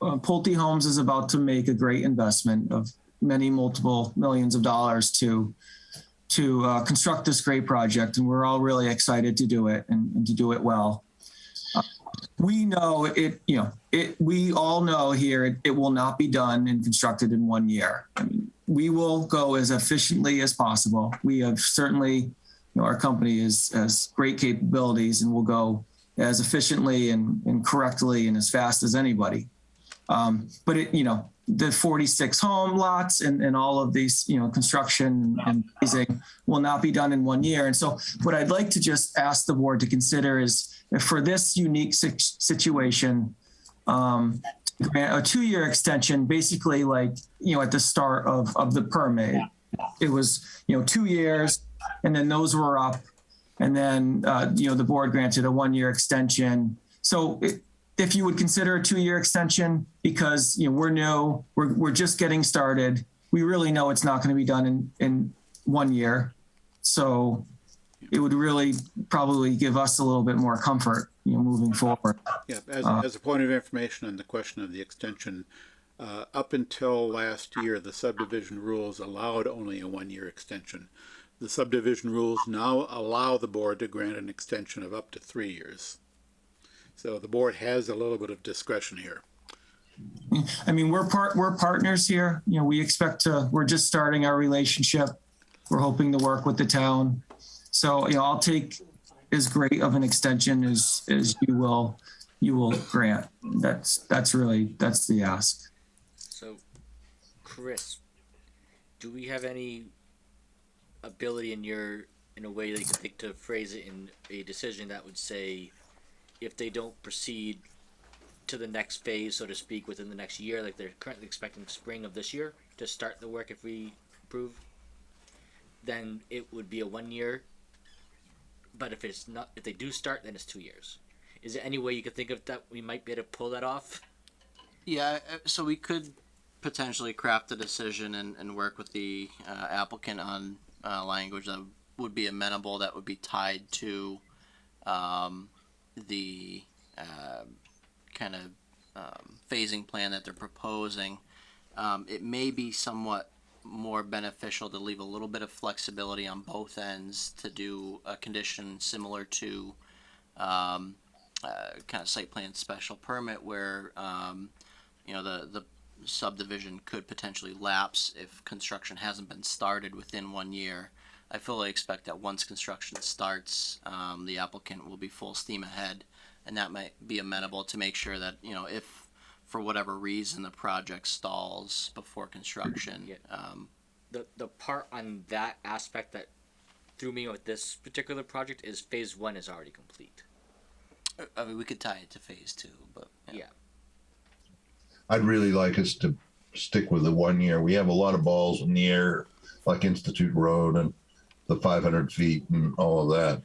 Pulte Homes is about to make a great investment of multiple millions of dollars to construct this great project, and we're all really excited to do it and to do it well. We know we all know here it will not be done and constructed in 1 year. I mean, we will go as efficiently as possible. We have certainly, our company has great capabilities, and we'll go as efficiently and correctly and as fast as anybody. But the 46 home lots and all of these, construction and phasing will not be done in 1 year. And so what I'd like to just ask the board to consider is, if for this unique situation, a 2 year extension, basically at the start of the permit, it was, 2 years, and then those were up, and then, the board granted a 1 year extension. So if you would consider a 2 year extension, because, we're new, we're just getting started. We really know it's not going to be done in 1 year. So it would really probably give us a little bit more comfort, moving forward. Yeah, as a point of information on the question of the extension, up until last year, the subdivision rules allowed only a 1 year extension. The subdivision rules now allow the board to grant an extension of up to 3 years. So the board has a little bit of discretion here. I mean, we're partners here. We're just starting our relationship. We're hoping to work with the town. So, I'll take as great of an extension as you will grant. That's the ask. So, Chris, do we have any ability in a way that you could think to phrase it in a decision that would say, if they don't proceed to the next phase, so to speak, within the next year, like they're currently expecting spring of this year to start the work if we approve, then it would be a 1 year. But if they do start, then it's 2 years. Is there any way you could think of that we might be able to pull that off? Yeah, so we could potentially craft a decision and work with the applicant on language that would be amenable, that would be tied to the kind of phasing plan that they're proposing. It may be somewhat more beneficial to leave a little bit of flexibility on both ends to do a condition similar to kind of site plan special permit, where the subdivision could potentially lapse if construction hasn't been started within 1 year. I fully expect that once construction starts, the applicant will be full steam ahead, and that might be amenable to make sure that, if for whatever reason the project stalls before construction. Yeah. The part on that aspect that threw me with this particular project is phase 1 is already complete. I mean, we could tie it to phase 2, but Yeah. I'd really like us to stick with the 1 year. We have a lot of balls in the air, like Institute Road and the 500 feet and all of that.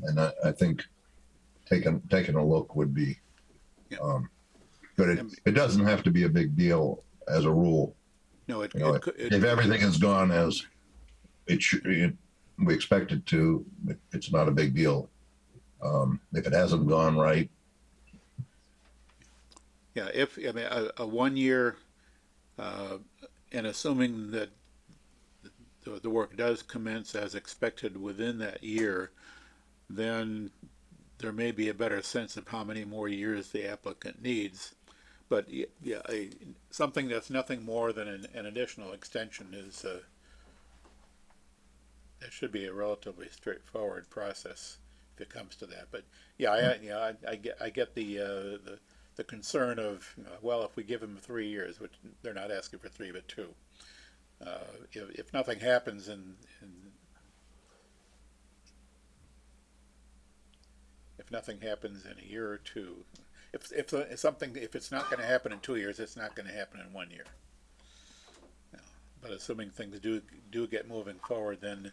And I think taking a look would be good. It doesn't have to be a big deal as a rule. No, if everything has gone as it should, we expect it to, it's not a big deal. If it hasn't gone right. Yeah, a 1 year, and assuming that the work does commence as expected within that year, then there may be a better sense of how many more years the applicant needs. But yeah, something that's nothing more than an additional extension is it should be a relatively straightforward process if it comes to that. But yeah, I get the the concern of, well, if we give them 3 years, which they're not asking for 3 but 2, if nothing happens if nothing happens in a year or two, if it's not going to happen in 2 years, it's not going to happen in 1 year. But assuming things do get moving forward, then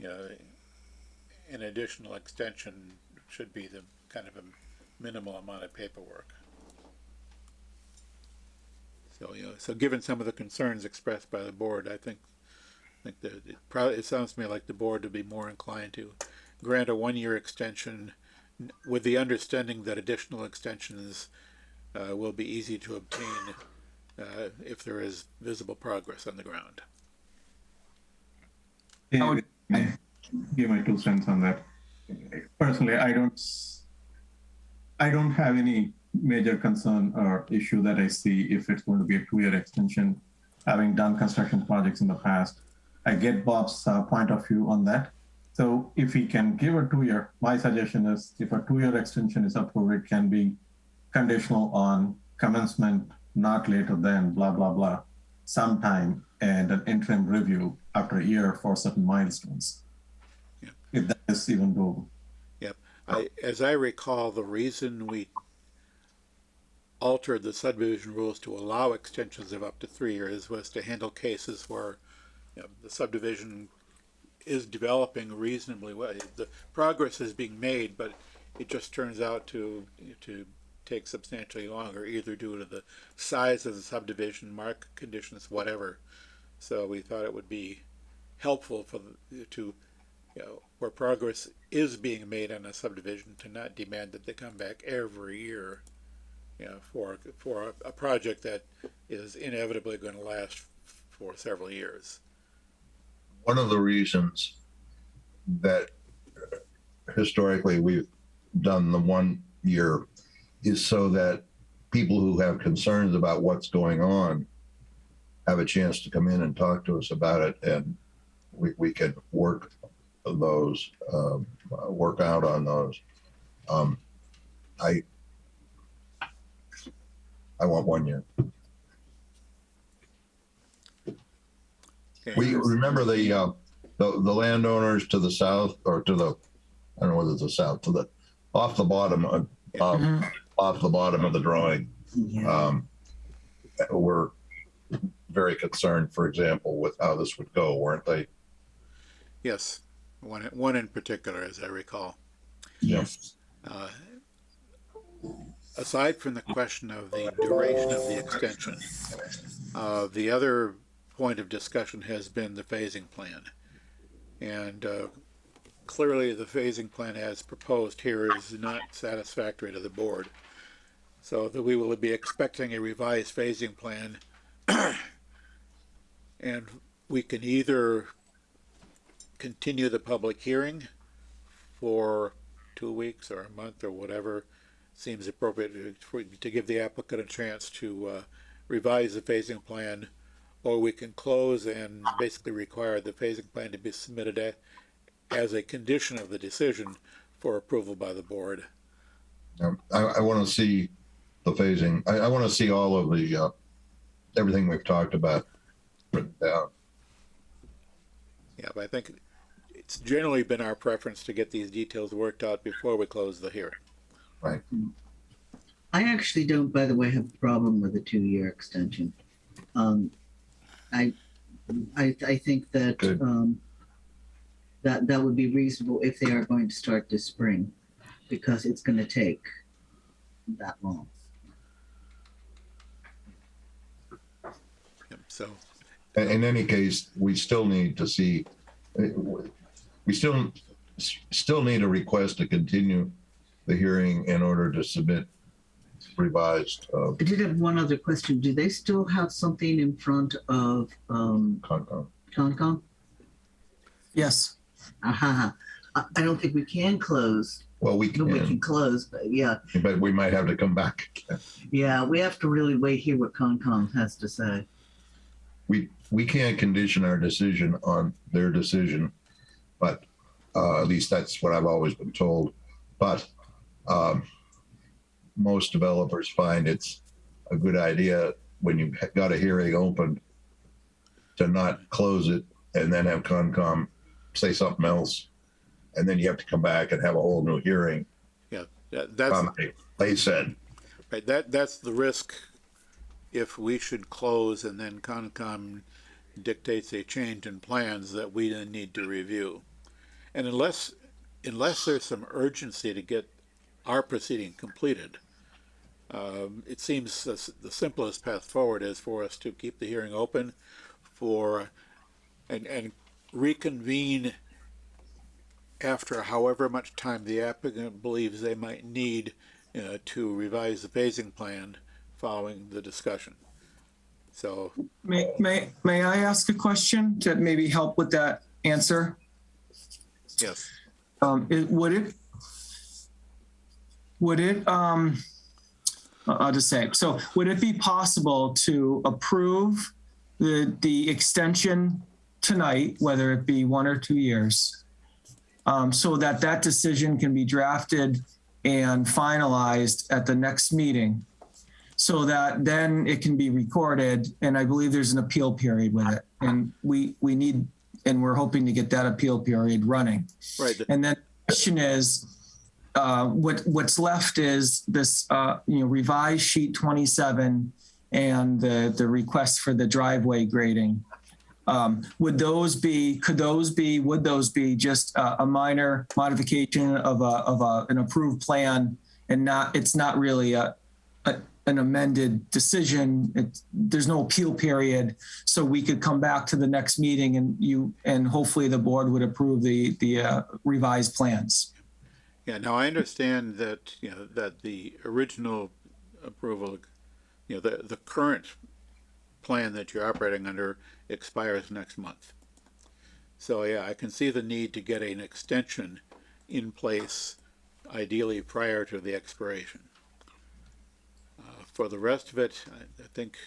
an additional extension should be the kind of a minimal amount of paperwork. So so given some of the concerns expressed by the board, I think that it sounds to me like the board would be more inclined to grant a 1-year extension, with the understanding that additional extensions will be easy to obtain if there is visible progress on the ground. Yeah, I give my 2 cents on that. Personally, I don't have any major concern or issue that I see if it's going to be a 2-year extension. Having done construction projects in the past, I get Bob's point of view on that. So if we can give a 2-year, my suggestion is if a 2-year extension is approved, it can be conditional on commencement not later than blah, blah, blah, sometime, and an interim review after a year for certain milestones. Yeah. If that is even doable. Yep. As I recall, the reason we altered the subdivision rules to allow extensions of up to 3 years was to handle cases where the subdivision is developing reasonably well. The progress is being made, but it just turns out to take substantially longer, either due to the size of the subdivision, market conditions, whatever. So we thought it would be helpful where progress is being made on a subdivision, to not demand that they come back every year, for a project that is inevitably going to last for several years. One of the reasons that historically we've done the 1 year is so that people who have concerns about what's going on have a chance to come in and talk to us about it, and we can work out on those. I want 1 year. Okay. We remember the landowners to the south, or to the, I don't know whether it's the south, to the off the bottom of the drawing. Were very concerned, for example, with how this would go, weren't they? Yes, one in particular, as I recall. Yes. Aside from the question of the duration of the extension, the other point of discussion has been the phasing plan. And clearly the phasing plan as proposed here is not satisfactory to the board. So that we will be expecting a revised phasing plan, and we can either continue the public hearing for 2 weeks or a month or whatever seems appropriate to give the applicant a chance to revise the phasing plan, or we can close and basically require the phasing plan to be submitted as a condition of the decision for approval by the board. I want to see the phasing. I want to see all of the everything we've talked about written down. Yeah, but I think it's generally been our preference to get these details worked out before we close the hearing. Right. I actually don't, by the way, have a problem with a 2-year extension. I think that that would be reasonable if they are going to start this spring, because it's going to take that long. Yep, so In any case, we still need to see. We still need a request to continue the hearing in order to submit revised. I did have one other question. Do they still have something in front of Concom? Yes. I don't think we can close. Well, we Nobody can can, close, but yeah. but we might have to come back. Yeah, we have to really wait, hear what Concom has to say. We can't condition our decision on their decision, but at least that's what I've always been told. But most developers find it's a good idea when you've got a hearing open to not close it and then have Concom say something else. And then you have to come back and have a whole new hearing. Yeah, that's They said, right. That's the risk if we should close and then Concom dictates a change in plans that we then need to review. And unless there's some urgency to get our proceeding completed, it seems the simplest path forward is for us to keep the hearing open and reconvene after however much time the applicant believes they might need to revise the phasing plan following the discussion. So, May I ask a question to maybe help with that answer? yes. I'll just say, so would it be possible to approve the extension tonight, whether it be 1 or 2 years, so that decision can be drafted and finalized at the next meeting, so that then it can be recorded, and I believe there's an appeal period with it, and we need, and we're hoping to get that appeal period running. Right. And then the question is, what's left is this, revised sheet 27 and the request for the driveway grading. Would those be just a minor modification of an approved plan, and it's not really an amended decision? There's no appeal period, so we could come back to the next meeting and hopefully the board would approve the revised plans. Yeah, now I understand that, that the original approval, the current plan that you're operating under expires next month. So yeah, I can see the need to get an extension in place, ideally prior to the expiration. For the rest of it, I think,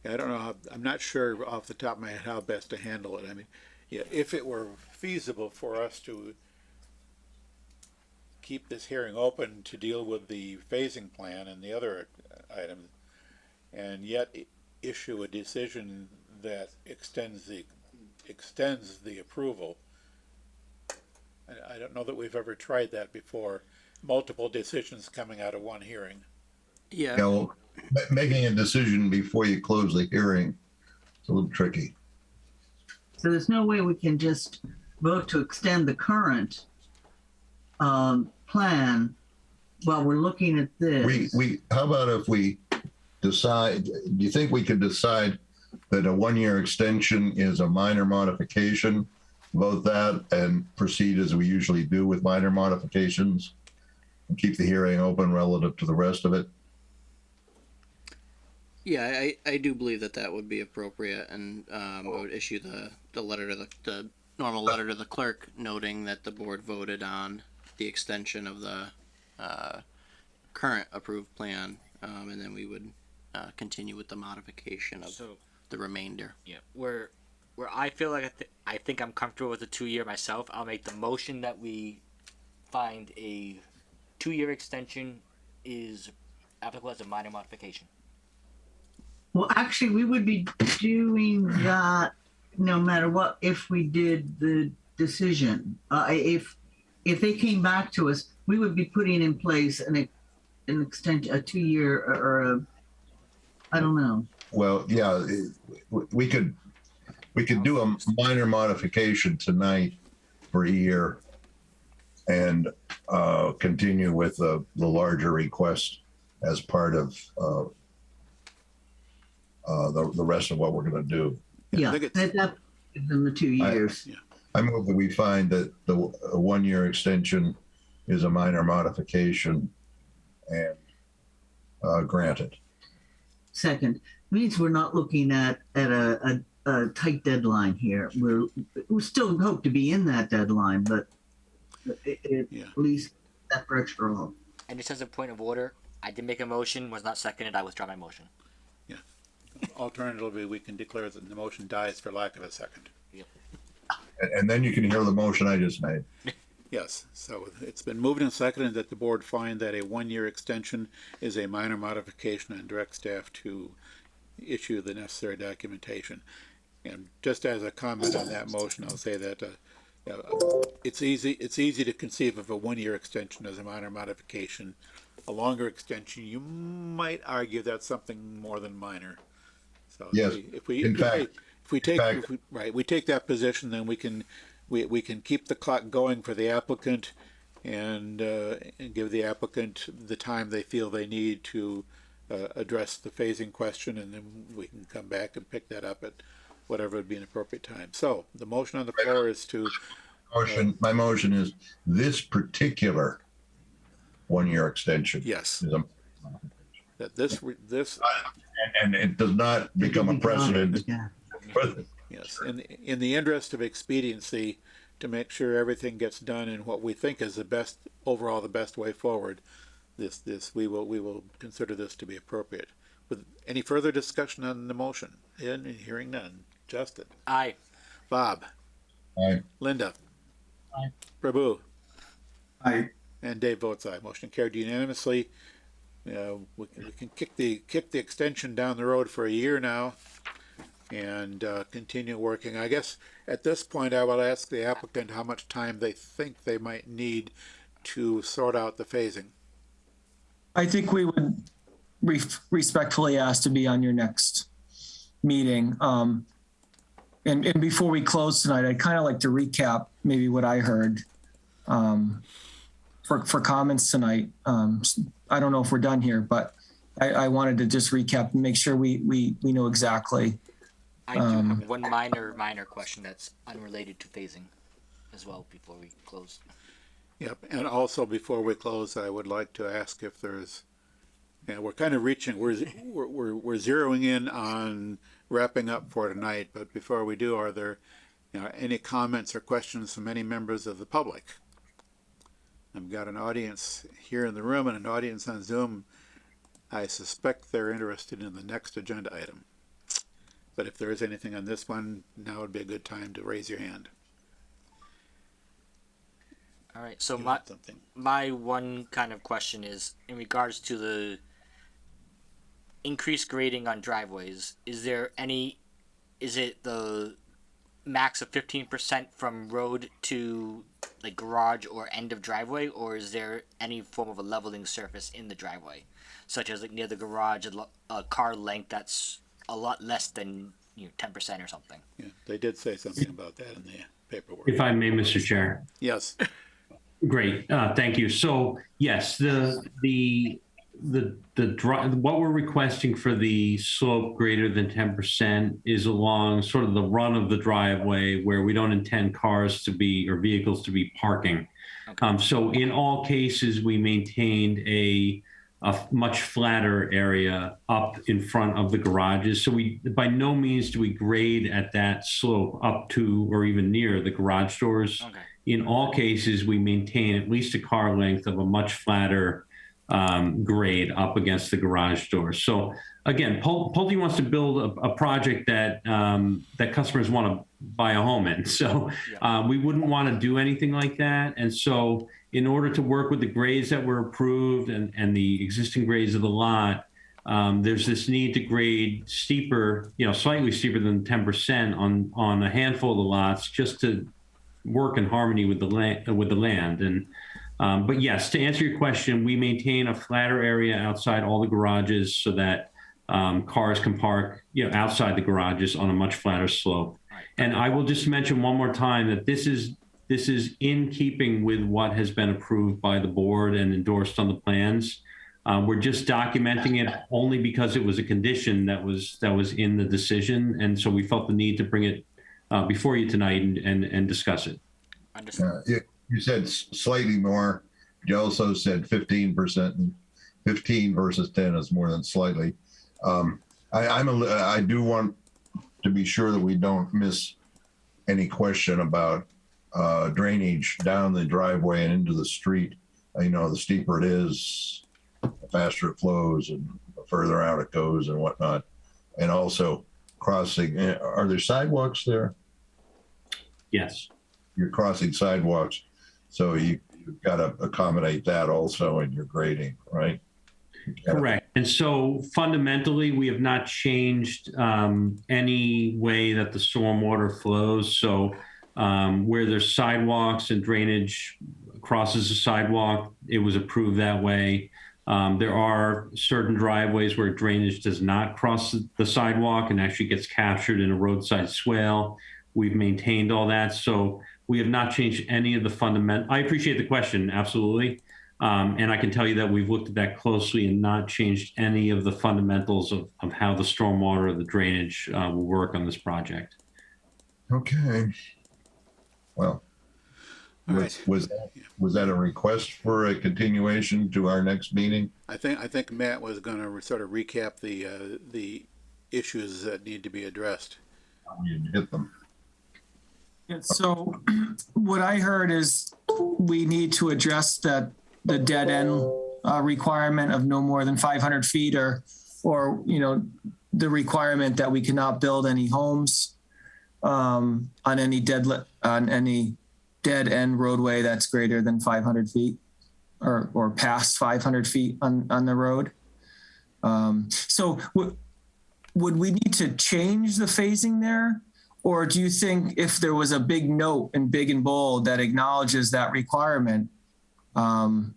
I don't know, I'm not sure off the top of my head how best to handle it. I mean, yeah, if it were feasible for us to keep this hearing open to deal with the phasing plan and the other items, and yet issue a decision that extends the approval. I don't know that we've ever tried that before. Multiple decisions coming out of one hearing. Yeah. well, making a decision before you close the hearing is a little tricky. So there's no way we can just vote to extend the current plan while we're looking at this. How about if we decide, do you think we could decide that a 1-year extension is a minor modification, vote that and proceed as we usually do with minor modifications and keep the hearing open relative to the rest of it? Yeah, I do believe that would be appropriate, and I would issue the letter to the normal letter to the clerk noting that the board voted on the extension of the current approved plan, and then we would continue with the modification of the remainder. Yeah, where I feel like I think I'm comfortable with the 2-year myself. I'll make the motion that we find a 2-year extension is applicable as a minor modification. Well, actually, we would be doing that no matter what if we did the decision. If they came back to us, we would be putting in place an extension, a 2-year or I don't know. Well, yeah, we could do a minor modification tonight for a year and continue with the larger request as part of the rest of what we're going to do. Yeah, I think that gives them the 2 years. I move that we find that the 1-year extension is a minor modification and granted. Second, means we're not looking at a tight deadline here. We still hope to be in that deadline, but at least that pressure off. And just as a point of order, I did make a motion, was not seconded. I withdraw my motion. Yeah. Alternatively, we can declare that the motion dies for lack of a second. And then you can hear the motion I just made. Yes, so it's been moved and seconded that the board find that a one-year extension is a minor modification and direct staff to issue the necessary documentation. And just as a comment on that motion, I'll say that it's easy to conceive of a one-year extension as a minor modification. A longer extension, you might argue that's something more than minor. So Yes. if we In fact, take that position, then we can keep the clock going for the applicant and give the applicant the time they feel they need to address the phasing question, and then we can come back and pick that up at whatever would be an appropriate time. So the motion on the floor is to My motion is this particular one-year extension. yes, Is a, that this and it does not become a precedent. Yeah. yes, in the interest of expediency, to make sure everything gets done in what we think is the best overall, the best way forward. We will consider this to be appropriate. With any further discussion on the motion? Hearing none. Justin. Aye. Bob. Aye. Linda. Aye. Prabhu. Aye. And Dave votes aye. Motion carried unanimously. We can kick the extension down the road for a year now, and continue working. I guess at this point I will ask the applicant how much time they think they might need to sort out the phasing. I think we would respectfully ask to be on your next meeting. And before we close tonight, I'd kind of like to recap maybe what I heard for comments tonight. I don't know if we're done here, but I wanted to just recap and make sure we know exactly. I do have one minor question that's unrelated to phasing as well before we close. Yep, and also before we close, I would like to ask if there's, we're kind of reaching, we're zeroing in on wrapping up for tonight, but before we do, are there any comments or questions from any members of the public? I've got an audience here in the room and an audience on Zoom. I suspect they're interested in the next agenda item. But if there is anything on this one, now would be a good time to raise your hand. All right, so You my have something. my one kind of question is in regards to the increased grading on driveways. Is it the max of 15% from road to like garage or end of driveway, or is there any form of a leveling surface in the driveway, such as like near the garage, a car length that's a lot less than 10% or something? Yeah, they did say something about that in the paperwork. If I may, Mr. Chair. Yes. Great, thank you. So yes, what we're requesting for the slope greater than 10% is along sort of the run of the driveway where we don't intend cars to be or vehicles to be parking. Okay. So in all cases, we maintained a much flatter area up in front of the garages. So we, by no means do we grade at that slope up to or even near the garage doors. Okay. In all cases, we maintain at least a car length of a much flatter grade up against the garage door. So again, Pulte wants to build a project that that customers want to buy a home in. So we wouldn't want to do anything like that. And so in order to work with the grades that were approved and the existing grades of the lot, there's this need to grade steeper, slightly steeper than 10% on a handful of the lots, just to work in harmony with the land. And but yes, to answer your question, we maintain a flatter area outside all the garages so that cars can park outside the garages on a much flatter slope. And I will just mention one more time that this is in keeping with what has been approved by the board and endorsed on the plans. We're just documenting it only because it was a condition that was in the decision, and so we felt the need to bring it before you tonight and discuss it. Understood. You said slightly more. You also said 15%, and 15 versus 10 is more than slightly. I do want to be sure that we don't miss any question about drainage down the driveway and into the street. The steeper it is, the faster it flows, and the further out it goes and whatnot. And also crossing. Are there sidewalks there? Yes. You're crossing sidewalks. So you've got to accommodate that also in your grading, right? Correct. And so fundamentally, we have not changed any way that the stormwater flows. So where there's sidewalks and drainage crosses the sidewalk, it was approved that way. There are certain driveways where drainage does not cross the sidewalk and actually gets captured in a roadside swale. We've maintained all that. So we have not changed any of the fundamental. I appreciate the question, absolutely. And I can tell you that we've looked at that closely and not changed any of the fundamentals of how the stormwater or the drainage will work on this project. Okay. Well, All right. was that a request for a continuation to our next meeting? I think Matt was going to sort of recap the issues that need to be addressed. We didn't hit them. Yeah, so what I heard is we need to address the dead end requirement of no more than 500 feet or, the requirement that we cannot build any homes on any dead end roadway that's greater than 500 feet or past 500 feet on the road. So would we need to change the phasing there? Or do you think if there was a big note in big and bold that acknowledges that requirement, that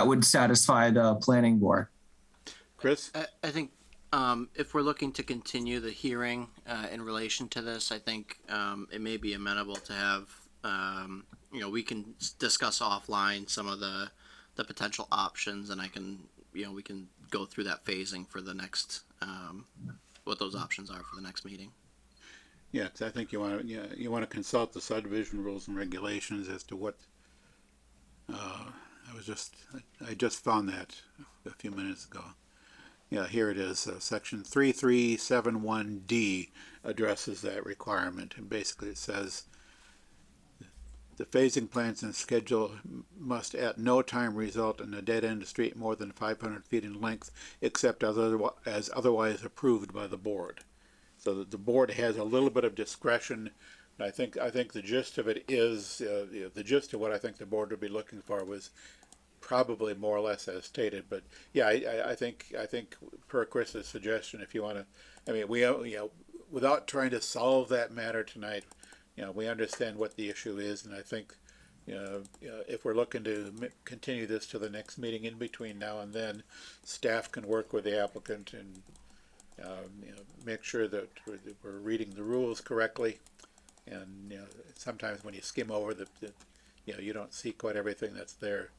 would satisfy the planning board? Chris? I think if we're looking to continue the hearing in relation to this, I think it may be amenable to have, we can discuss offline some of the potential options, and we can go through that phasing for the next, what those options are for the next meeting. Yeah, 'cause I think you want to consult the subdivision rules and regulations as to what. I just found that a few minutes ago. Yeah, here it is. Section 3371D addresses that requirement, and basically it says the phasing plans and schedule must at no time result in a dead end street more than 500 feet in length, except as otherwise approved by the board. So that the board has a little bit of discretion. And I think the gist of it is the gist of what I think the board would be looking for was probably more or less as stated. But yeah, I think per Chris's suggestion, if you want to, without trying to solve that matter tonight, we understand what the issue is, and I think if we're looking to continue this to the next meeting in between now and then, staff can work with the applicant and make sure that we're reading the rules correctly. And sometimes when you skim over you don't see quite everything that's there.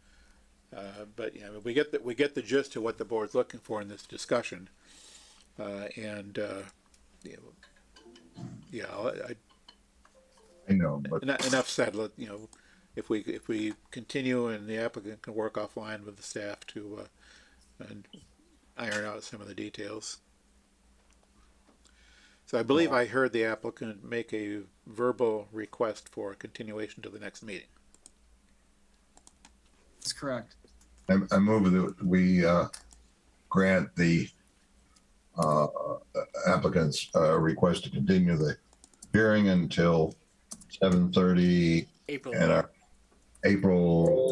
But we get the gist of what the board's looking for in this discussion, I know, but enough said. If we continue and the applicant can work offline with the staff to and iron out some of the details. So I believe I heard the applicant make a verbal request for a continuation to the next meeting. That's correct. I move that we grant the applicant's request to continue the hearing until 7:30 April and our April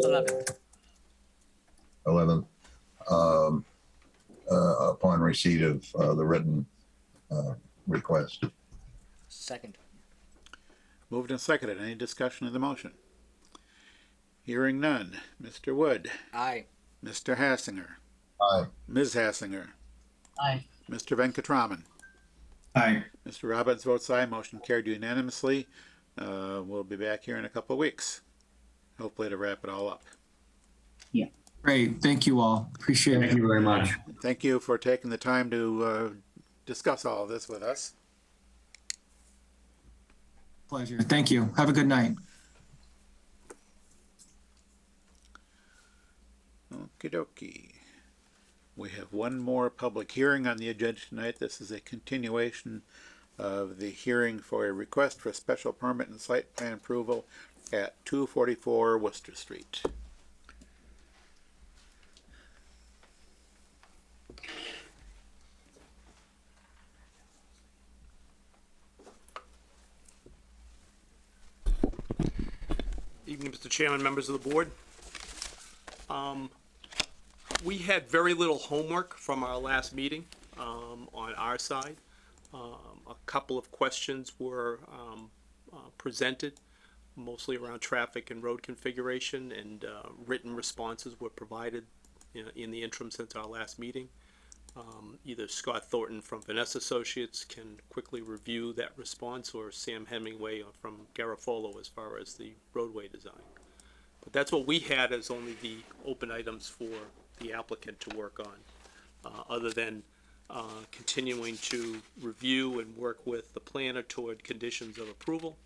11th upon receipt of the written request. Second. Moved and seconded. Any discussion of the motion? Hearing none. Mr. Wood. Aye. Mr. Hassinger. Aye. Ms. Hassinger. Aye. Mr. Venkatraman. Aye. Mr. Robbins votes aye. Motion carried unanimously. We'll be back here in a couple of weeks, hopefully to wrap it all up. Great. Thank you all. Appreciate Thank it. you very much. Thank you for taking the time to discuss all of this with us. Pleasure. Thank you. Have a good night. Okie dokie. We have one more public hearing on the agenda tonight. This is a continuation of the hearing for a request for special permit and site plan approval at 244 Worcester Street. Evening, Mr. Chairman, members of the board. We had very little homework from our last meeting on our side. A couple of questions were presented, mostly around traffic and road configuration, and written responses were provided in the interim since our last meeting. Either Scott Thornton from Vanessa Associates can quickly review that response, or Sam Hemingway from Garofalo as far as the roadway design. But that's what we had as only the open items for the applicant to work on, other than continuing to review and work with the planner toward conditions of approval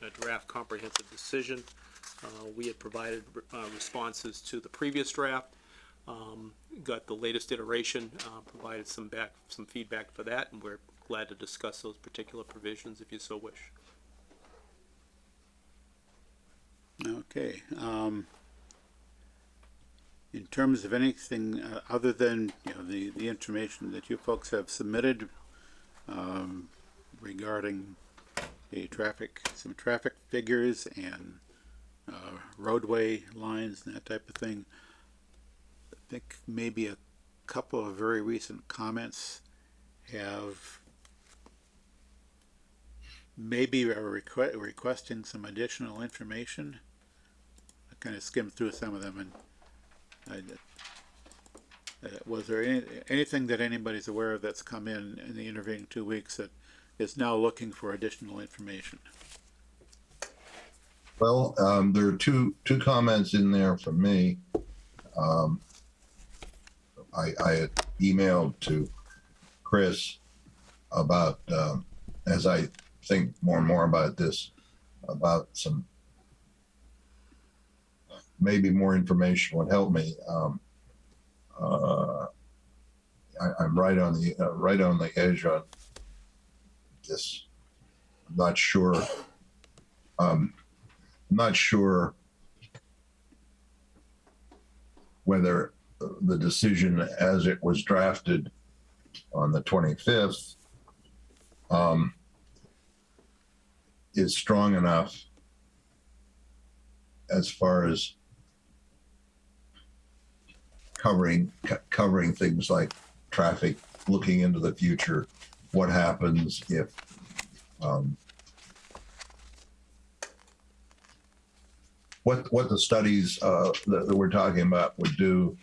and a draft comprehensive decision. We had provided responses to the previous draft. Got the latest iteration, provided some feedback for that, and we're glad to discuss those particular provisions if you so wish. Okay. In terms of anything other than the information that you folks have submitted regarding some traffic figures and roadway lines and that type of thing, I think maybe a couple of very recent comments have maybe requesting some additional information. I kind of skimmed through some of them, and was there anything that anybody's aware of that's come in the intervening 2 weeks that is now looking for additional information? Well, there are two comments in there from me. I had emailed to Chris about, as I think more and more about this, about some, maybe more information would help me. I'm right on the edge on this. I'm not sure whether the decision as it was drafted on the 25th is strong enough as far as covering things like traffic, looking into the future, what happens if what the studies that we're talking about would do,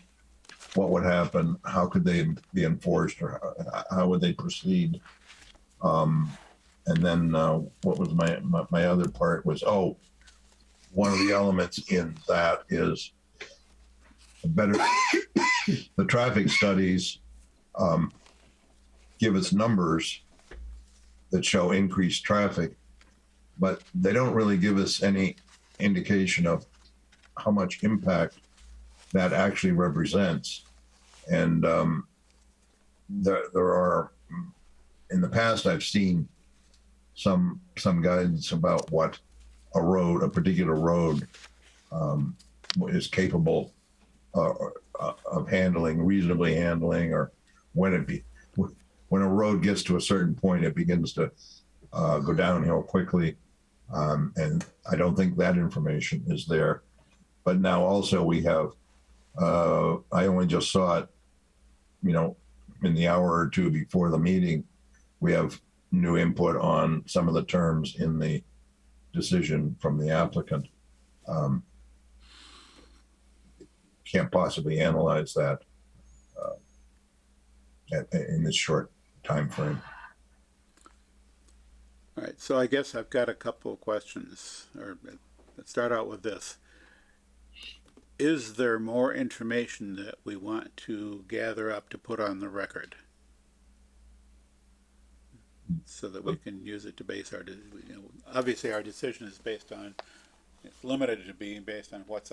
what would happen, how could they be enforced, or how would they proceed? And then what was my other part was, one of the elements in that is the traffic studies give us numbers that show increased traffic, but they don't really give us any indication of how much impact that actually represents. And there are, in the past, I've seen some guidance about what a particular road is capable of reasonably handling, or when a road gets to a certain point, it begins to go downhill quickly. And I don't think that information is there. But now also we have, I only just saw it, in the hour or two before the meeting, we have new input on some of the terms in the decision from the applicant. Can't possibly analyze that in this short time frame. All right, so I guess I've got a couple of questions, or let's start out with this. Is there more information that we want to gather up to put on the record so that we can use it to base our, obviously our decision is based on, it's limited to being based on what's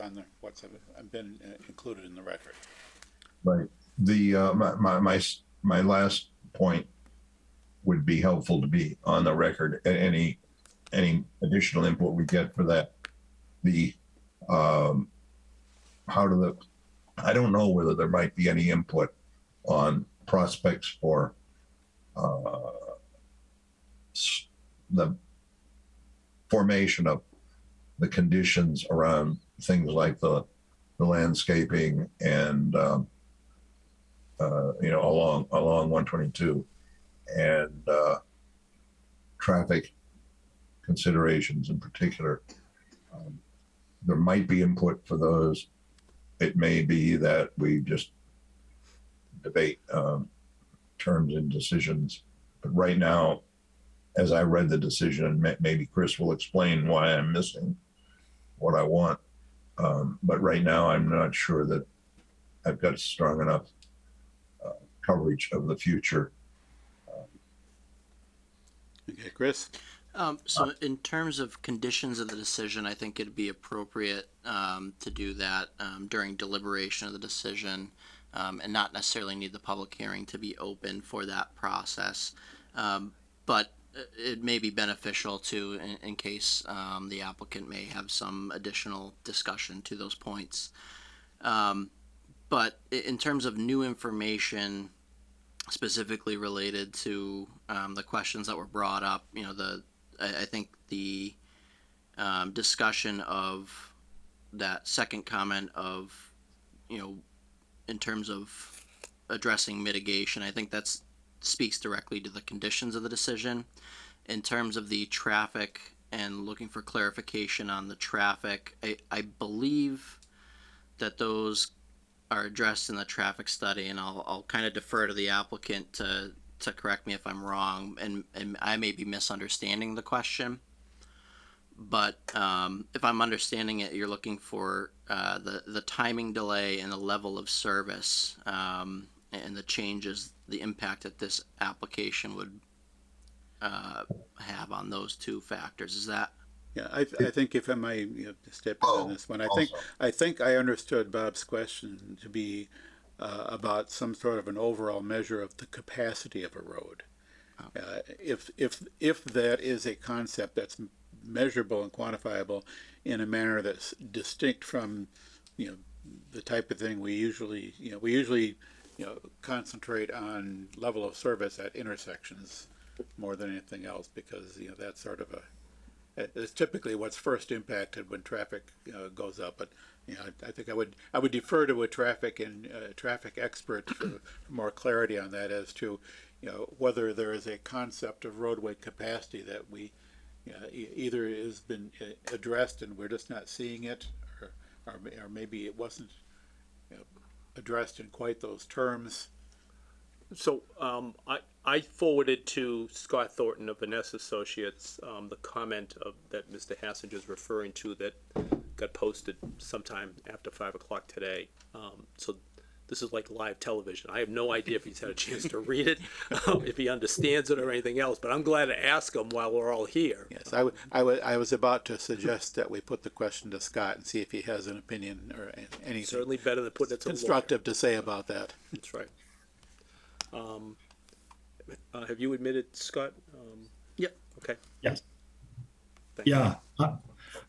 been included in the record. Right. My last point would be helpful to be on the record. Any additional input we get for that. I don't know whether there might be any input on prospects for the formation of the conditions around things like the landscaping and along 122 and traffic considerations in particular. There might be input for those. It may be that we just debate terms and decisions. But right now, as I read the decision, maybe Chris will explain why I'm missing what I want. But right now, I'm not sure that I've got strong enough coverage of the future. Okay, Chris? So in terms of conditions of the decision, I think it'd be appropriate to do that during deliberation of the decision and not necessarily need the public hearing to be open for that process. But it may be beneficial to, in case the applicant may have some additional discussion to those points. But in terms of new information specifically related to the questions that were brought up, I think the discussion of that second comment of, in terms of addressing mitigation, I think that's speaks directly to the conditions of the decision. In terms of the traffic and looking for clarification on the traffic, I believe that those are addressed in the traffic study, and I'll kind of defer to the applicant to correct me if I'm wrong, and I may be misunderstanding the question. But if I'm understanding it, you're looking for the timing delay and the level of service and the changes, the impact that this application would have on those two factors. Is that? Yeah, I think if I might step in on this one, I think I understood Bob's question to be about some sort of an overall measure of the capacity of a road. If that is a concept that's measurable and quantifiable in a manner that's distinct from the type of thing we usually concentrate on level of service at intersections more than anything else, because that's sort of it's typically what's first impacted when traffic goes up. But I think I would defer to a traffic expert for more clarity on that as to whether there is a concept of roadway capacity that we either has been addressed and we're just not seeing it, or maybe it wasn't addressed in quite those terms. So I forwarded to Scott Thornton of Vanessa Associates the comment that Mr. Hassinger is referring to that got posted sometime after 5 o'clock today. So this is like live television. I have no idea if he's had a chance to read it, if he understands it or anything else, but I'm glad to ask him while we're all here. Yes, I was about to suggest that we put the question to Scott and see if he has an opinion or anything Certainly better than putting it to constructive to say about that. That's right. Have you admitted, Scott? Yep. Okay. Yes. Thank you. Yeah.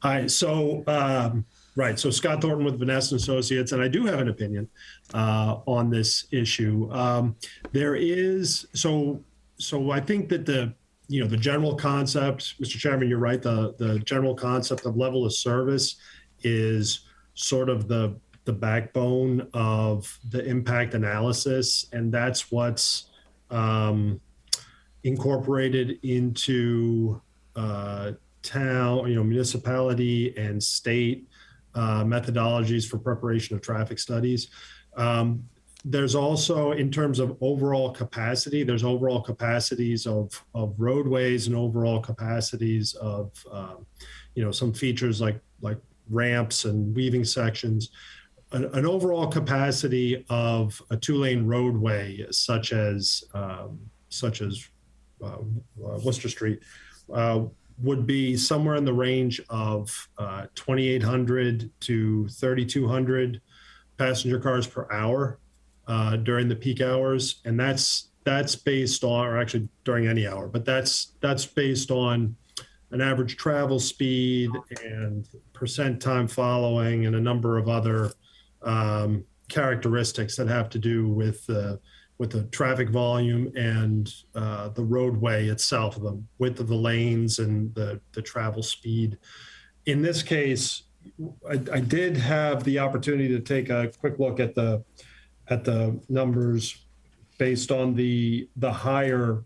Hi. So, right. So Scott Thornton with Vanessa Associates, and I do have an opinion on this issue. There is, so I think that the general concept, Mr. Chairman, you're right. The general concept of level of service is sort of the backbone of the impact analysis, and that's what's incorporated into town, municipality and state methodologies for preparation of traffic studies. There's also, in terms of overall capacity, there's overall capacities of roadways and overall capacities of some features like ramps and weaving sections. An overall capacity of a 2-lane roadway, such as Worcester Street, would be somewhere in the range of 2,800 to 3,200 passenger cars per hour during the peak hours, and that's based on, or actually during any hour, but that's based on an average travel speed and percent time following and a number of other characteristics that have to do with the traffic volume and the roadway itself, the width of the lanes and the travel speed. in this case, I did have the opportunity to take a quick look at the numbers based on the higher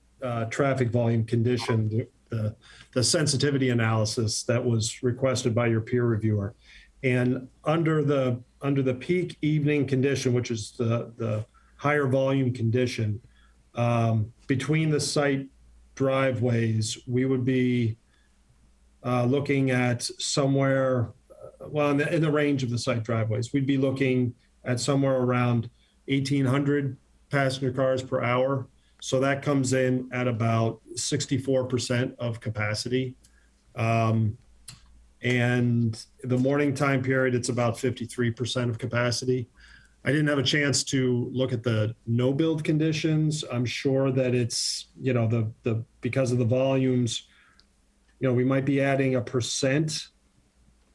traffic volume condition, the sensitivity analysis that was requested by your peer reviewer. And under the peak evening condition, which is the higher volume condition, between the site driveways, we would be looking at somewhere, well, in the range of the site driveways, we'd be looking at somewhere around 1,800 passenger cars per hour. So that comes in at about 64% of capacity. And the morning time period, it's about 53% of capacity. I didn't have a chance to look at the no build conditions. I'm sure that it's, because of the volumes, we might be adding 1%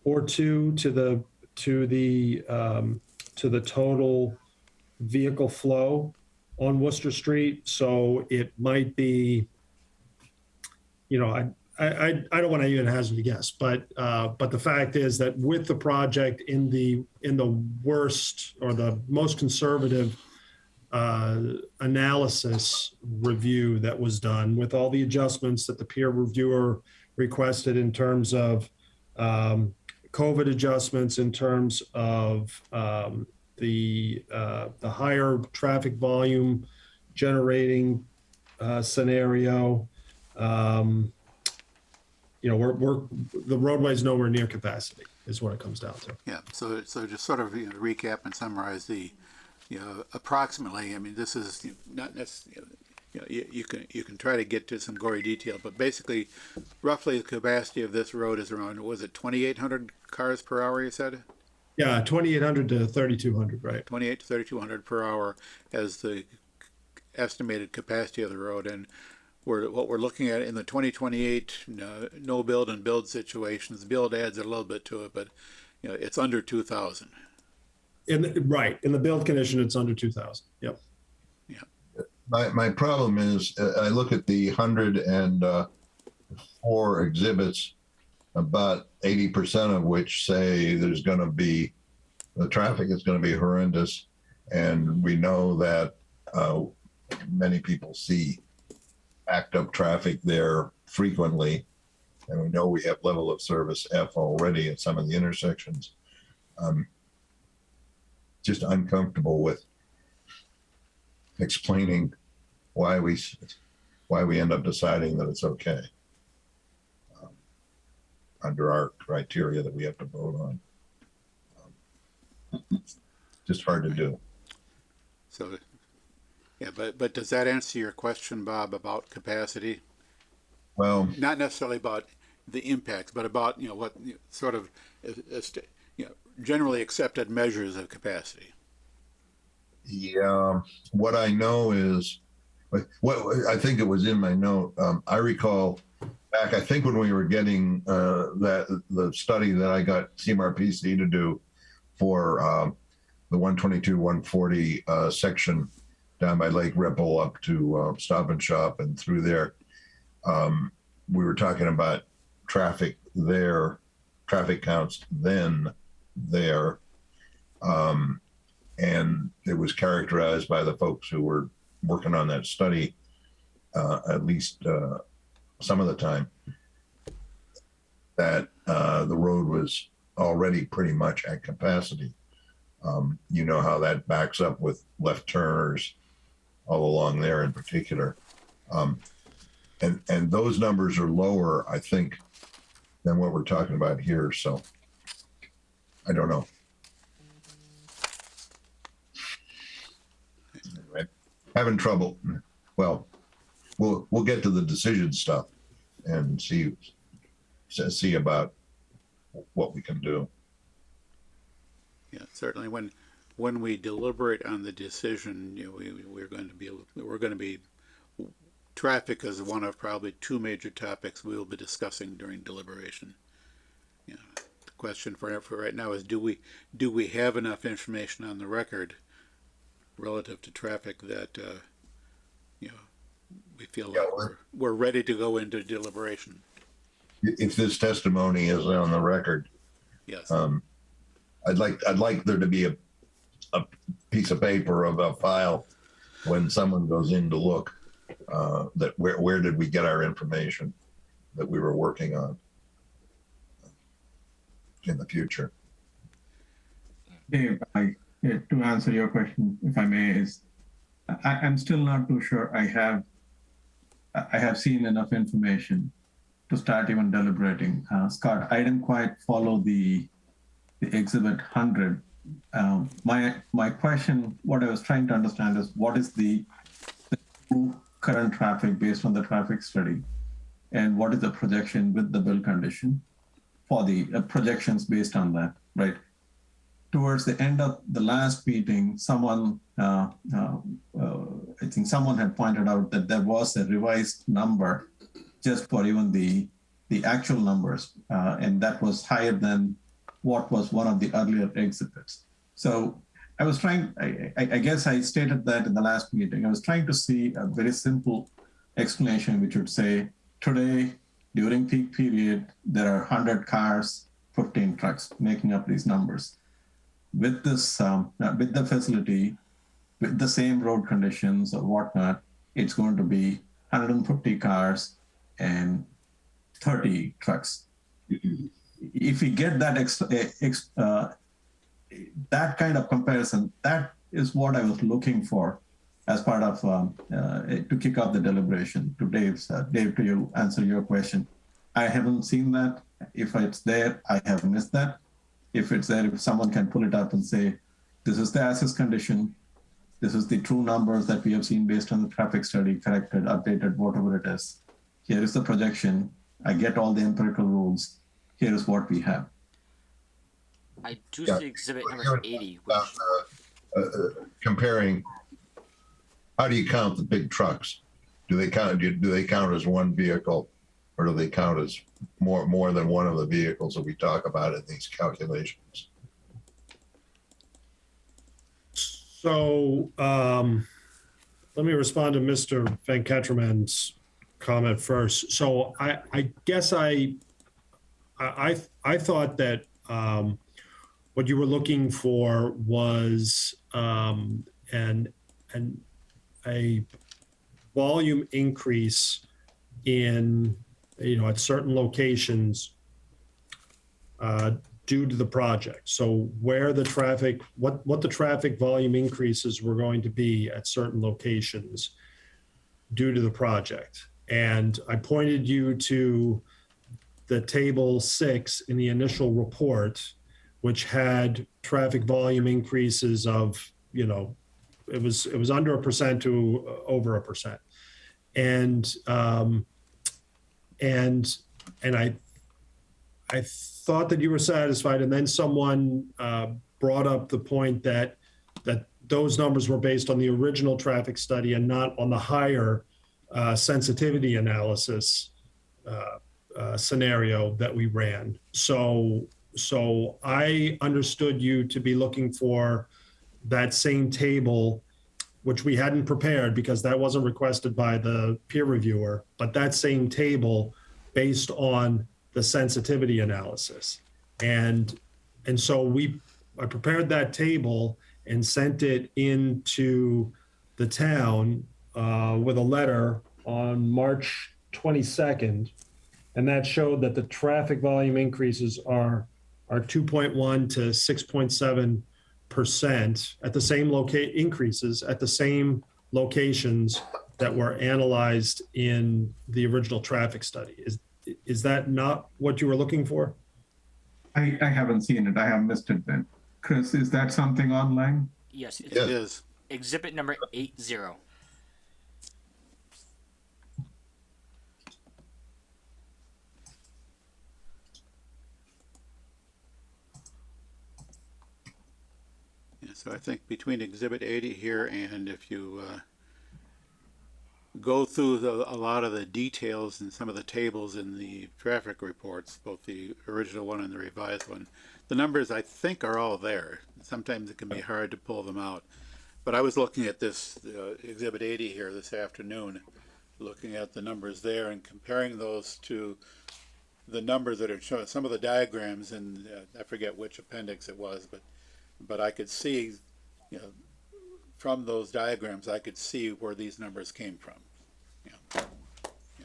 or 2% to the total vehicle flow on Worcester Street. So it might be, I don't want to even hazard a guess, but the fact is that with the project in the worst or the most conservative analysis review that was done, with all the adjustments that the peer reviewer requested in terms of COVID adjustments, in terms of the higher traffic volume generating scenario, the roadway's nowhere near capacity is what it comes down to. Yeah, so just sort of recap and summarize the, approximately, I mean, this is not necessarily, you can try to get to some gory detail, but basically, roughly the capacity of this road is around, was it 2,800 cars per hour, you said? Yeah, 2,800 to 3,200, right? 28 to 3,200 per hour as the estimated capacity of the road. And what we're looking at in the 2028 no build and build situations, build adds a little bit to it, but it's under 2,000. In the build condition, it's under 2,000. Yep. Yeah. My problem is I look at the 104 exhibits, about 80% of which say the traffic is going to be horrendous. And we know that many people see backed up traffic there frequently. And we know we have level of service F already at some of the intersections. Just uncomfortable with explaining why we end up deciding that it's okay under our criteria that we have to vote on. Just hard to do. So, yeah, but does that answer your question, Bob, about capacity? Well, not necessarily about the impacts, but about what sort of generally accepted measures of capacity. Yeah, what I know is, what I think it was in my note. I recall back, I think when we were getting the study that I got CMRPC to do for the 122, 140 section down by Lake Ripple up to Stop and Shop and through there. We were talking about traffic there, traffic counts then there. And it was characterized by the folks who were working on that study, at least some of the time, that the road was already pretty much at capacity. You know how that backs up with left turners all along there in particular. And those numbers are lower, I think, than what we're talking about here. So I don't know. Anyway, having trouble. Well, we'll get to the decision stuff and see about what we can do. Yeah, certainly. When we deliberate on the decision, we're going to be traffic is one of probably two major topics we will be discussing during deliberation. The question for right now is, do we have enough information on the record relative to traffic that we feel like we're ready to go into deliberation? if this testimony is on the record, Yes. I'd like there to be a piece of paper of a file when someone goes in to look, that where did we get our information that we were working on in the future. Dave, to answer your question, if I may, is I'm still not too sure I have seen enough information to start even deliberating. Scott, I didn't quite follow the exhibit 100. My question, what I was trying to understand is what is the current traffic based on the traffic study, and what is the projection with the build condition for the projections based on that, right? Towards the end of the last meeting, someone, I think someone had pointed out that there was a revised number just for even the actual numbers, and that was higher than what was one of the earlier exhibits. So I was trying, I guess I stated that in the last meeting, I was trying to see a very simple explanation which would say, today, during peak period, there are 100 cars, 15 trucks, making up these numbers. With this, with the facility, with the same road conditions or whatnot, it's going to be 150 cars and 30 trucks. If we get that that kind of comparison, that is what I was looking for as part of to kick off the deliberation. To Dave, to you answer your question, I haven't seen that. If it's there, I have missed that. If it's there, if someone can pull it up and say, this is the access condition, this is the true numbers that we have seen based on the traffic study, corrected, updated, whatever it is. Here is the projection. I get all the empirical rules. Here is what we have. I do see exhibit number 80. Which... Comparing, how do you count the big trucks? Do they count as one vehicle, or do they count as more than one of the vehicles that we talk about in these calculations? So let me respond to Mr. Venkatraman's comment first. So I guess I thought that what you were looking for was a volume increase in, at certain locations due to the project. So where the traffic, what the traffic volume increases were going to be at certain locations due to the project. And I pointed you to the table 6 in the initial report, which had traffic volume increases of, it was under 1% to over 1%. And I thought that you were satisfied, and then someone brought up the point that those numbers were based on the original traffic study and not on the higher sensitivity analysis scenario that we ran. So I understood you to be looking for that same table, which we hadn't prepared because that wasn't requested by the peer reviewer, but that same table based on the sensitivity analysis. And so I prepared that table and sent it into the town with a letter on March 22nd. And that showed that the traffic volume increases are 2.1 to 6.7% at the same increases at the same locations that were analyzed in the original traffic study. Is that not what you were looking for? I haven't seen it. I have missed it then. Chris, is that something online? Yes, it is. Exhibit number 80. So I think between Exhibit 80 here and if you go through a lot of the details and some of the tables in the traffic reports, both the original one and the revised one, the numbers I think are all there. Sometimes it can be hard to pull them out. But I was looking at this Exhibit 80 here this afternoon, looking at the numbers there and comparing those to the numbers that are shown, some of the diagrams, and I forget which appendix it was, but I could see, you know, from those diagrams, I could see where these numbers came from. You know,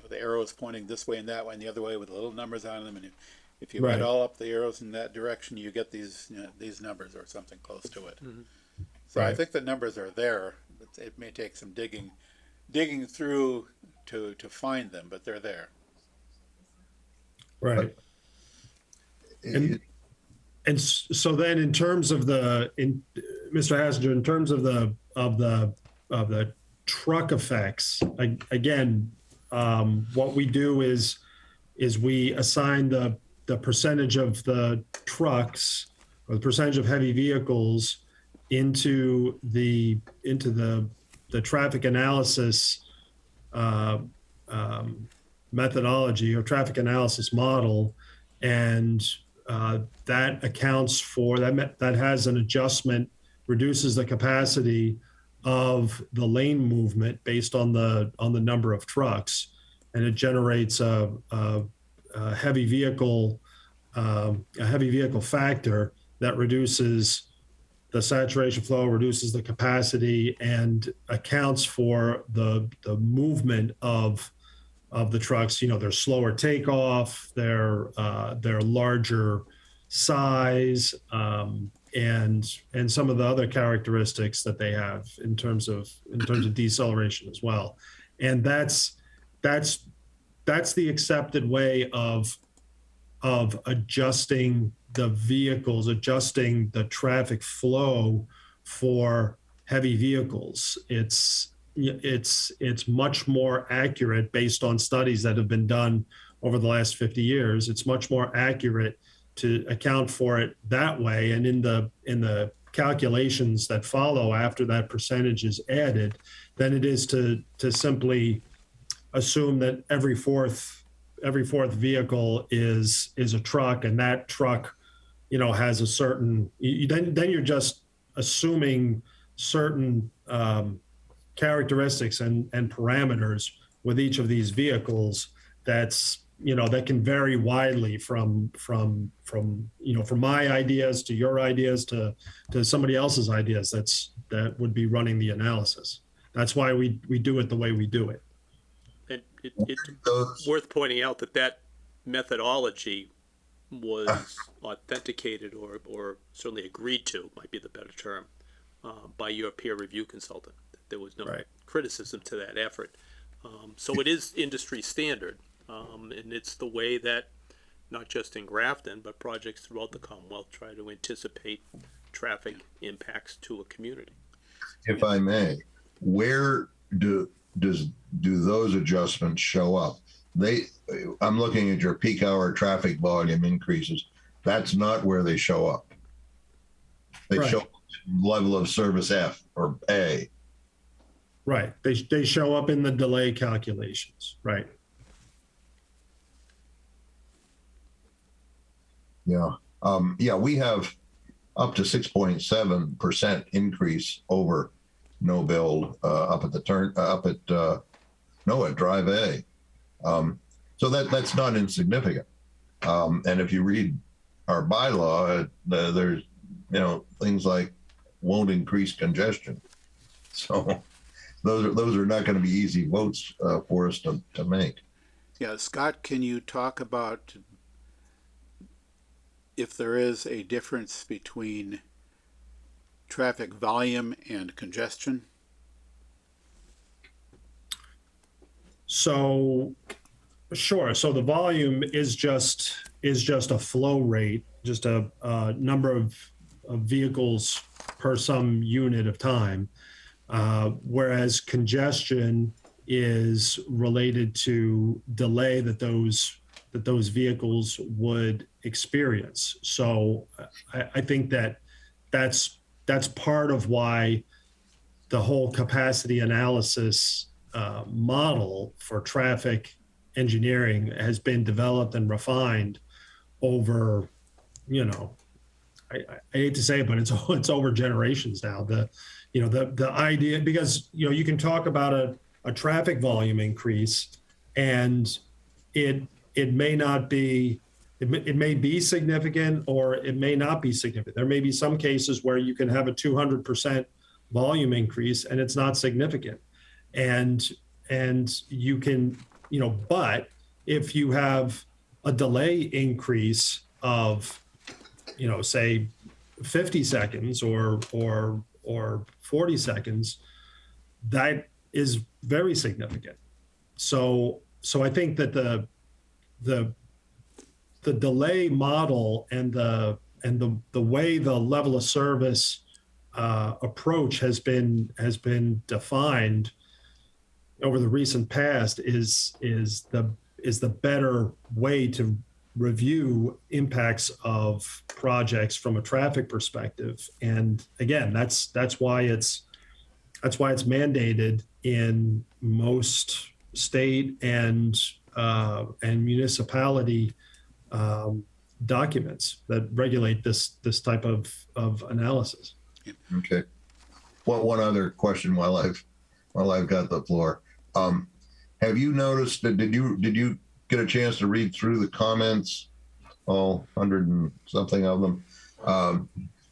the arrows pointing this way and that way and the other way with the little numbers on them, and if you add all up the arrows in that direction, you get these, you know, these numbers or something close to it. Mm-hmm. So I think the numbers are there. It may take some digging through to find them, but they're there. Right. And so then, in terms of Mr. Hassinger, in terms of the truck effects, again, what we do is we assign the percentage of the trucks or the percentage of heavy vehicles into the traffic analysis methodology or traffic analysis model, and that accounts for that has an adjustment, reduces the capacity of the lane movement based on the number of trucks, and it generates a heavy vehicle factor that reduces the saturation flow, reduces the capacity, and accounts for the movement of the trucks. You know, they're slower takeoff, they're larger size, and some of the other characteristics that they have in terms of deceleration as well. And that's the accepted way of adjusting the vehicles, adjusting the traffic flow for heavy vehicles. It's much more accurate based on studies that have been done over the last 50 years. It's much more accurate to account for it that way. And in the calculations that follow after that percentage is added, than it is to simply assume that every fourth vehicle is a truck, and that truck, you know, has a certain. Then you're just assuming certain characteristics and parameters with each of these vehicles. That's, you know, that can vary widely from my ideas to your ideas to somebody else's ideas. That would be running the analysis. That's why we do it the way we do it. And it's worth pointing out that methodology was authenticated or certainly agreed to, might be the better term, by your peer review consultant. There was no criticism to that effort. So it is industry standard, and it's the way that not just in Grafton, but projects throughout the Commonwealth try to anticipate traffic impacts to a community. If I may, where do those adjustments show up? I'm looking at your peak hour traffic volume increases. That's not where they show up. They show up level of service F or A. Right. They show up in the delay calculations. Right. Yeah. We have up to 6.7% increase over no build up at Drive A. So that's not insignificant. And if you read our bylaw, there's, you know, things like won't increase congestion. So those are not going to be easy votes for us to make. Yeah, Scott, can you talk about if there is a difference between traffic volume and congestion? So, sure. So the volume is just a flow rate, just a number of vehicles per some unit of time, whereas congestion is related to delay that those vehicles would experience. So I think that's part of why the whole capacity analysis model for traffic engineering has been developed and refined over, you know, I hate to say it, but it's over generations now. The idea, because, you know, you can talk about a traffic volume increase and it it may not be, it may be significant or it may not be significant. There may be some cases where you can have a 200% volume increase and it's not significant. And you can, but if you have a delay increase of, say 50 seconds or 40 seconds, that is very significant. So I think that the delay model and the way the level of service approach has been defined over the recent past is the better way to review impacts of projects from a traffic perspective. And again, that's why it's mandated in most state and municipality documents that regulate this type of analysis. Okay. One other question while I've got the floor. Have you noticed that did you get a chance to read through the comments, all 100 and something of them?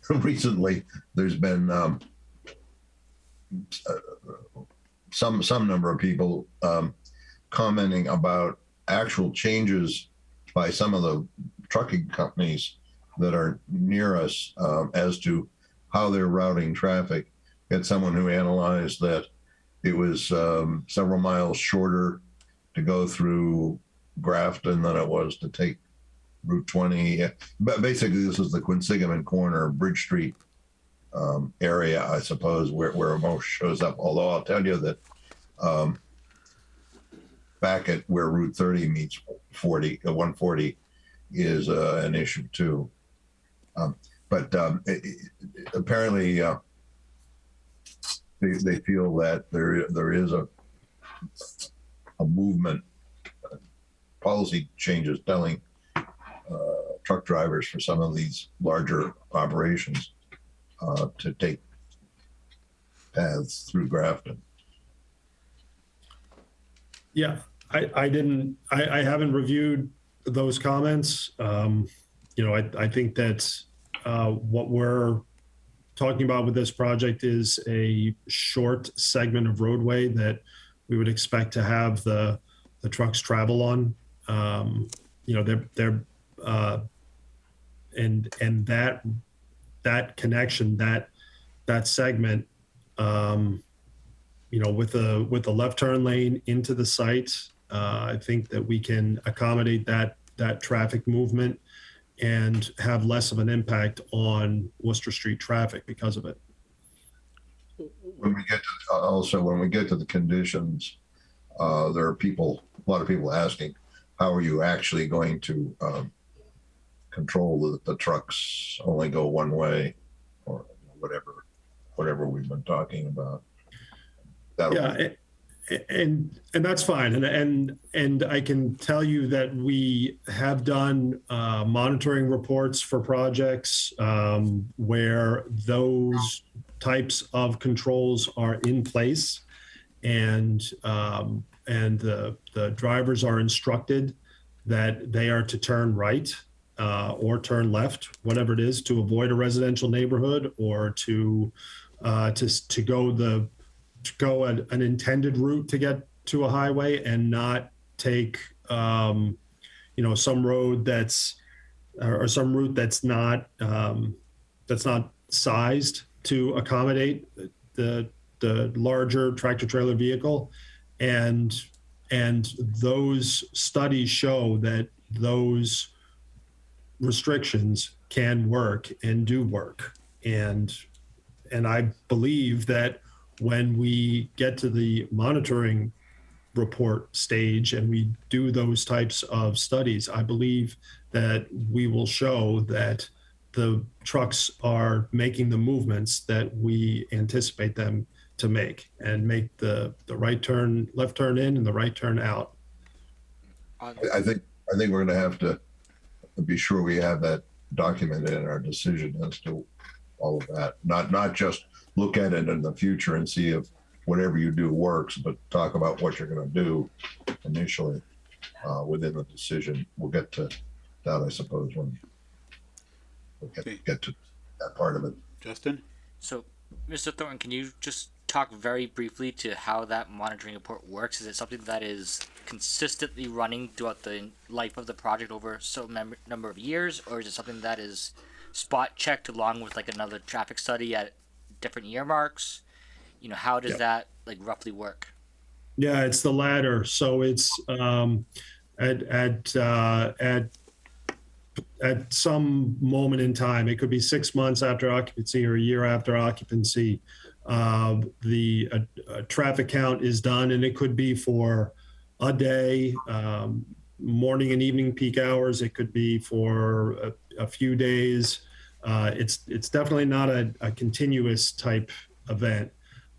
Recently, there's been some number of people commenting about actual changes by some of the trucking companies that are near us as to how they're routing traffic. Had someone who analyzed that it was several miles shorter to go through Grafton than it was to take Route 20. But basically, this is the Quinsigamond corner, Bridge Street area, I suppose, where most shows up. Although I'll tell you that back at where Route 30 meets 140 is an issue too. But apparently they feel that there is a movement, policy changes telling truck drivers for some of these larger operations to take paths through Grafton. Yeah, I haven't reviewed those comments. I think that what we're talking about with this project is a short segment of roadway that we would expect to have the trucks travel on. They're and that connection, that segment, with the left turn lane into the site, I think that we can accommodate that traffic movement and have less of an impact on Worcester Street traffic because of it. When we get to the conditions, there are a lot of people asking, how are you actually going to control that the trucks only go one way, or whatever we've been talking about? And that's fine. And I can tell you that we have done monitoring reports for projects where those types of controls are in place, and the drivers are instructed that they are to turn right or turn left, whatever it is, to avoid a residential neighborhood, or to go an intended route to get to a highway and not take some road or some route that's not sized to accommodate the larger tractor trailer vehicle. And those studies show that those restrictions can work and do work. And I believe that when we get to the monitoring report stage and we do those types of studies, I believe that we will show that the trucks are making the movements that we anticipate them to make, and make the right turn, left turn in, and the right turn out. I think we're going to have to be sure we have that documented in our decision as to all of that. Not just look at it in the future and see if whatever you do works, but talk about what you're going to do initially. within the decision. We'll get to that, I suppose, when we'll get to that part of it. Justin? So, Mr. Thornton, can you just talk very briefly to how that monitoring report works? Is it something that is consistently running throughout the life of the project over so number of years, or is it something that is spot checked along with like another traffic study at different year marks? You know, how does that like roughly work? Yeah, it's the latter. So it's at some moment in time, it could be 6 months after occupancy or a year after occupancy, the traffic count is done, and it could be for a day, morning and evening peak hours. It could be for a few days. It's definitely not a continuous type event.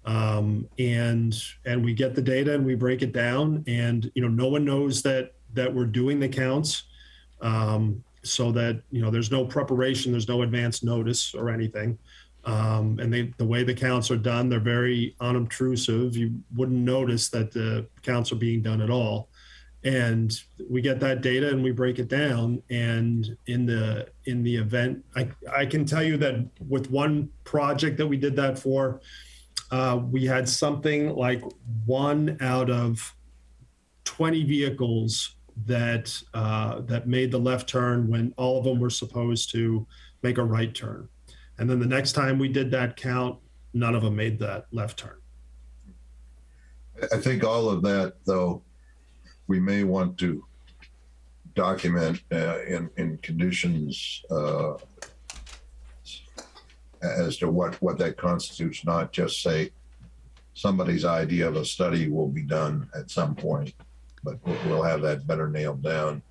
And we get the data and we break it down, and no one knows that we're doing the counts, so that there's no preparation, there's no advance notice or anything. And the way the counts are done, they're very unobtrusive. You wouldn't notice that the counts are being done at all. And we get that data and we break it down. And in the event, I can tell you that with one project that we did that for, we had something like 1 out of 20 vehicles that made the left turn when all of them were supposed to make a right turn. And then the next time we did that count, none of them made that left turn. I think all of that, though, we may want to document in conditions as to what that constitutes, not just say somebody's idea of a study will be done at some point, but we'll have that better nailed down.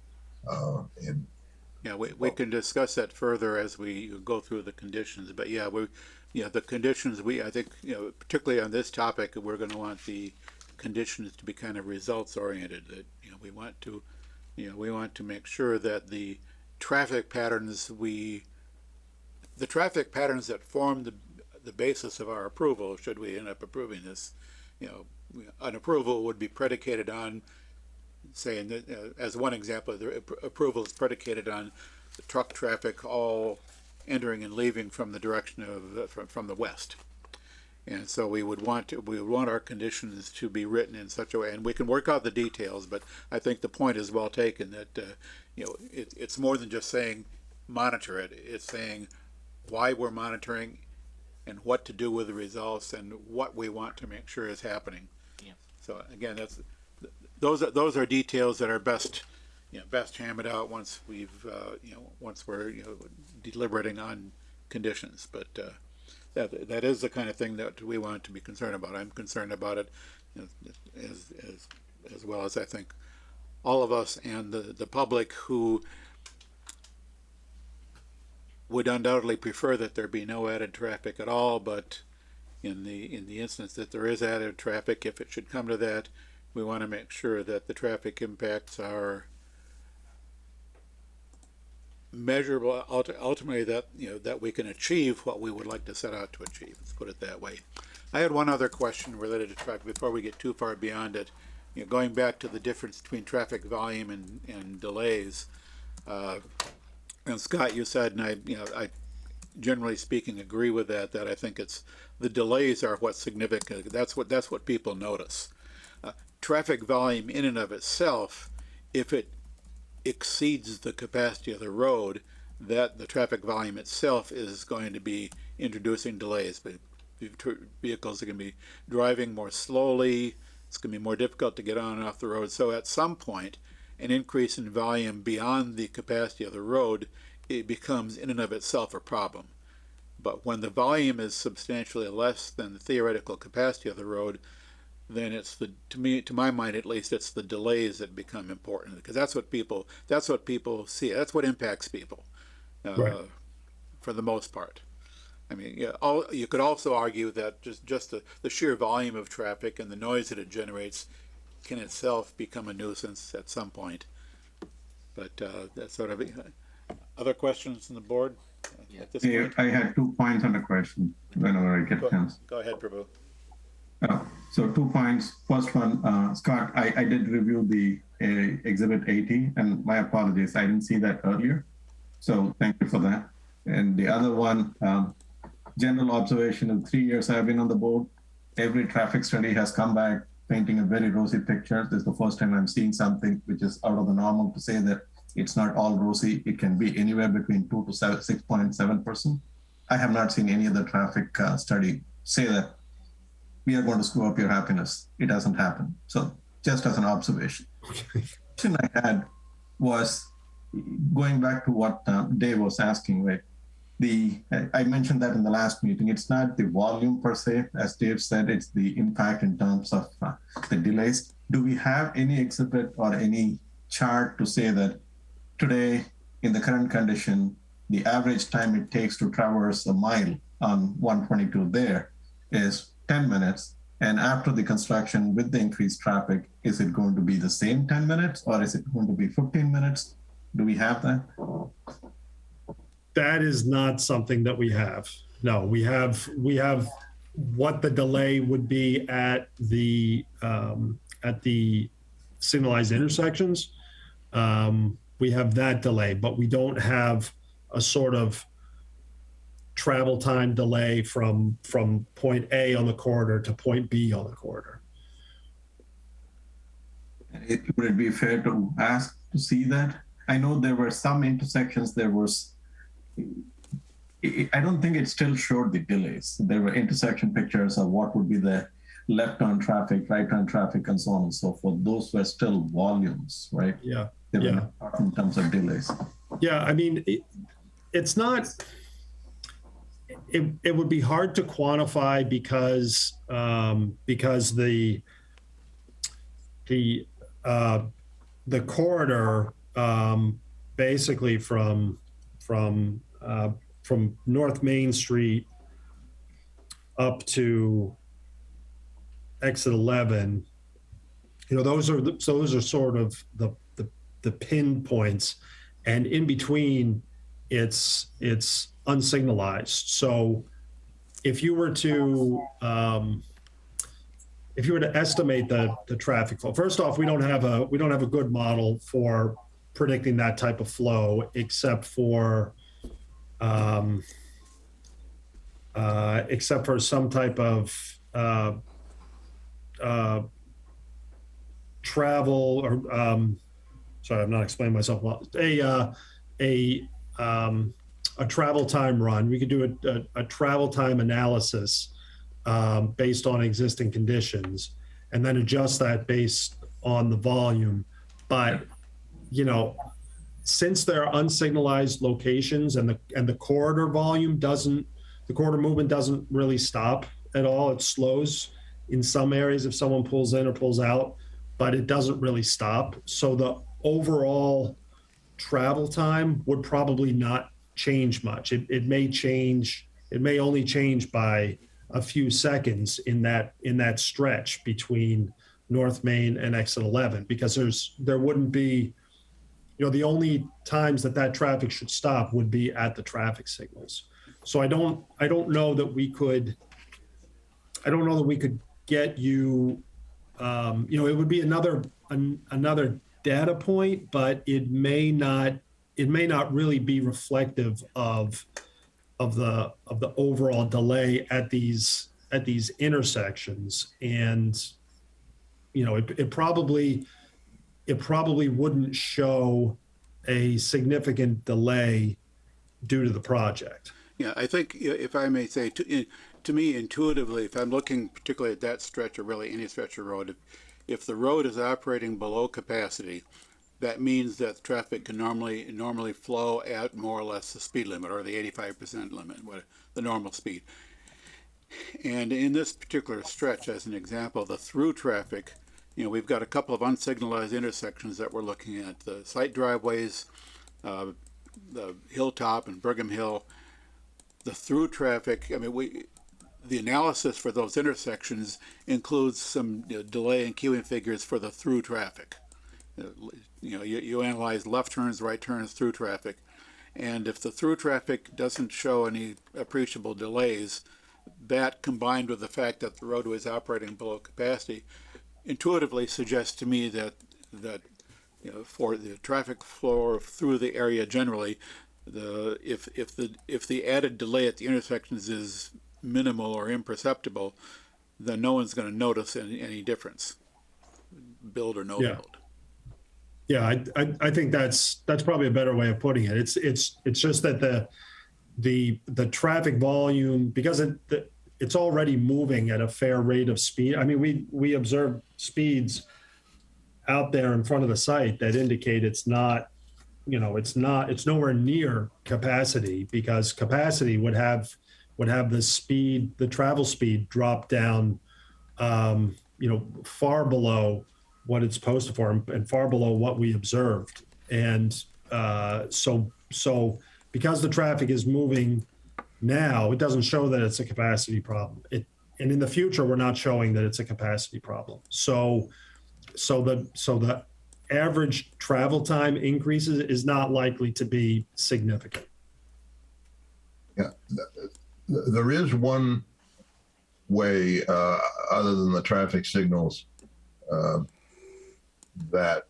Yeah, we can discuss that further as we go through the conditions. But yeah, the conditions, I think, particularly on this topic, we're going to want the conditions to be kind of results oriented. That we want to make sure that the traffic patterns that form the basis of our approval, should we end up approving this, an approval would be predicated on, saying that, as one example, the approval is predicated on the truck traffic all entering and leaving from the direction of from the west. And so we would want our conditions to be written in such a way, and we can work out the details. But I think the point is well taken that it's more than just saying monitor it. It's saying why we're monitoring and what to do with the results and what we want to make sure is happening. Yeah. So again, those are details that are best hammered out once once we're deliberating on conditions. But that is the kind of thing that we want to be concerned about. I'm concerned about it as well as I think all of us and the public, who would undoubtedly prefer that there be no added traffic at all. But in the instance that there is added traffic, if it should come to that, we want to make sure that the traffic impacts are measurable, ultimately, that we can achieve what we would like to set out to achieve. Let's put it that way. I had one other question related to traffic before we get too far beyond it. Going back to the difference between traffic volume and delays. And Scott, you said, and I generally speaking agree with that I think it's the delays are what's significant. That's what people notice. Traffic volume in and of itself, if it exceeds the capacity of the road, that the traffic volume itself is going to be introducing delays. But vehicles are going to be driving more slowly. It's going to be more difficult to get on and off the road. So at some point, an increase in volume beyond the capacity of the road, it becomes in and of itself a problem. But when the volume is substantially less than the theoretical capacity of the road, then it's to my mind at least, it's the delays that become important, because that's what people see. That's what impacts people, Right. For the most part. I mean, you could also argue that just the sheer volume of traffic and the noise that it generates can itself become a nuisance at some point. But that's sort of other questions from the board at this point? I had 2 points on the question whenever I get a chance. Go ahead, Prabhu. So 2 points. First one, Scott, I did review the Exhibit 80, and my apologies, I didn't see that earlier. So thank you for that. And the other one, general observation of 3 years I've been on the board, every traffic study has come back painting a very rosy picture. This is the first time I'm seeing something which is out of the normal to say that it's not all rosy. It can be anywhere between 2 to 6.7%. I have not seen any other traffic study say that we are going to screw up your happiness. It doesn't happen. So just as an observation. The question I had was going back to what Dave was asking, right? I mentioned that in the last meeting, it's not the volume per se, as Dave said, it's the impact in terms of the delays. Do we have any exhibit or any chart to say that today, in the current condition, the average time it takes to traverse a mile on 122 there is 10 minutes. And after the construction with the increased traffic, is it going to be the same 10 minutes or is it going to be 15 minutes? Do we have that? That is not something that we have. No, we have what the delay would be at the signalized intersections. We have that delay, but we don't have a sort of travel time delay from point A on the corridor to point B on the corridor. Would it be fair to ask to see that? I know there were some intersections, I don't think it still showed the delays. There were intersection pictures of what would be the left turn traffic, right turn traffic, and so on and so forth. Those were still volumes, right? Yeah. They were not in terms of delays. Yeah, I mean, it's not. It would be hard to quantify because the corridor basically from North Main Street up to exit 11, those are sort of the pinpoints, and in between it's unsignalized. So if you were to estimate the traffic flow, first off, we don't have a good model for predicting that type of flow, except for some type of travel or sorry, I'm not explaining myself well. A travel time run. We could do a travel time analysis based on existing conditions, and then adjust that based on the volume. But since there are unsignalized locations and the corridor movement doesn't really stop at all. It slows in some areas if someone pulls in or pulls out, but it doesn't really stop. So the overall travel time would probably not change much. It may only change by a few seconds in that stretch between North Main and exit 11, because there wouldn't be, the only times that traffic should stop would be at the traffic signals. So I don't know that we could get you, it would be another data point, but it may not really be reflective of the overall delay at these intersections. And it probably wouldn't show a significant delay due to the project. Yeah, I think if I may say, to me intuitively, if I'm looking particularly at that stretch or really any stretch of road, if the road is operating below capacity, that means that traffic can normally flow at more or less the speed limit or the 85% limit, the normal speed. And in this particular stretch, as an example, the through traffic, we've got a couple of unsignalized intersections that we're looking at. The site driveways, the Hilltop and Brigham Hill. The through traffic, the analysis for those intersections includes some delay and queuing figures for the through traffic. You analyze left turns, right turns, through traffic. And if the through traffic doesn't show any appreciable delays, that combined with the fact that the roadway is operating below capacity, intuitively suggests to me that for the traffic flow through the area generally, if the added delay at the intersections is minimal or imperceptible, then no one's going to notice any difference, build or no Yeah. build. Yeah, I think that's probably a better way of putting it. It's just that the traffic volume, because it's already moving at a fair rate of speed. I mean, we observe speeds out there in front of the site that indicate it's nowhere near capacity, because capacity would have the travel speed drop down, far below what it's posted for and far below what we observed. And so because the traffic is moving now, it doesn't show that it's a capacity problem. And in the future, we're not showing that it's a capacity problem. So the average travel time increases is not likely to be significant. Yeah, there is one way other than the traffic signals that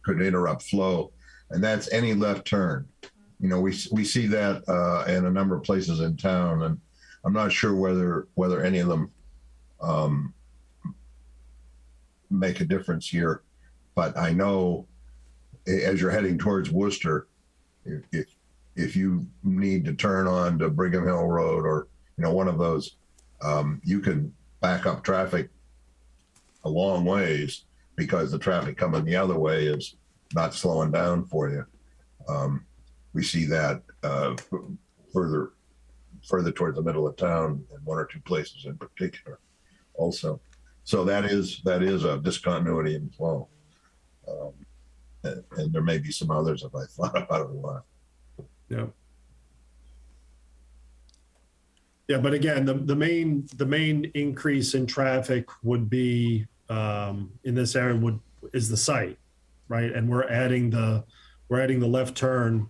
could interrupt flow, and that's any left turn. We see that in a number of places in town, and I'm not sure whether any of them make a difference here. But I know as you're heading towards Worcester, if you need to turn on to Brigham Hill Road or one of those, you can back up traffic a long ways because the traffic coming the other way is not slowing down for you. We see that further towards the middle of town in one or two places in particular also. So that is a discontinuity in flow. And there may be some others if I thought about it a lot. Yeah. Yeah, but again, the main increase in traffic would be in this area is the site, right? And we're adding the left turn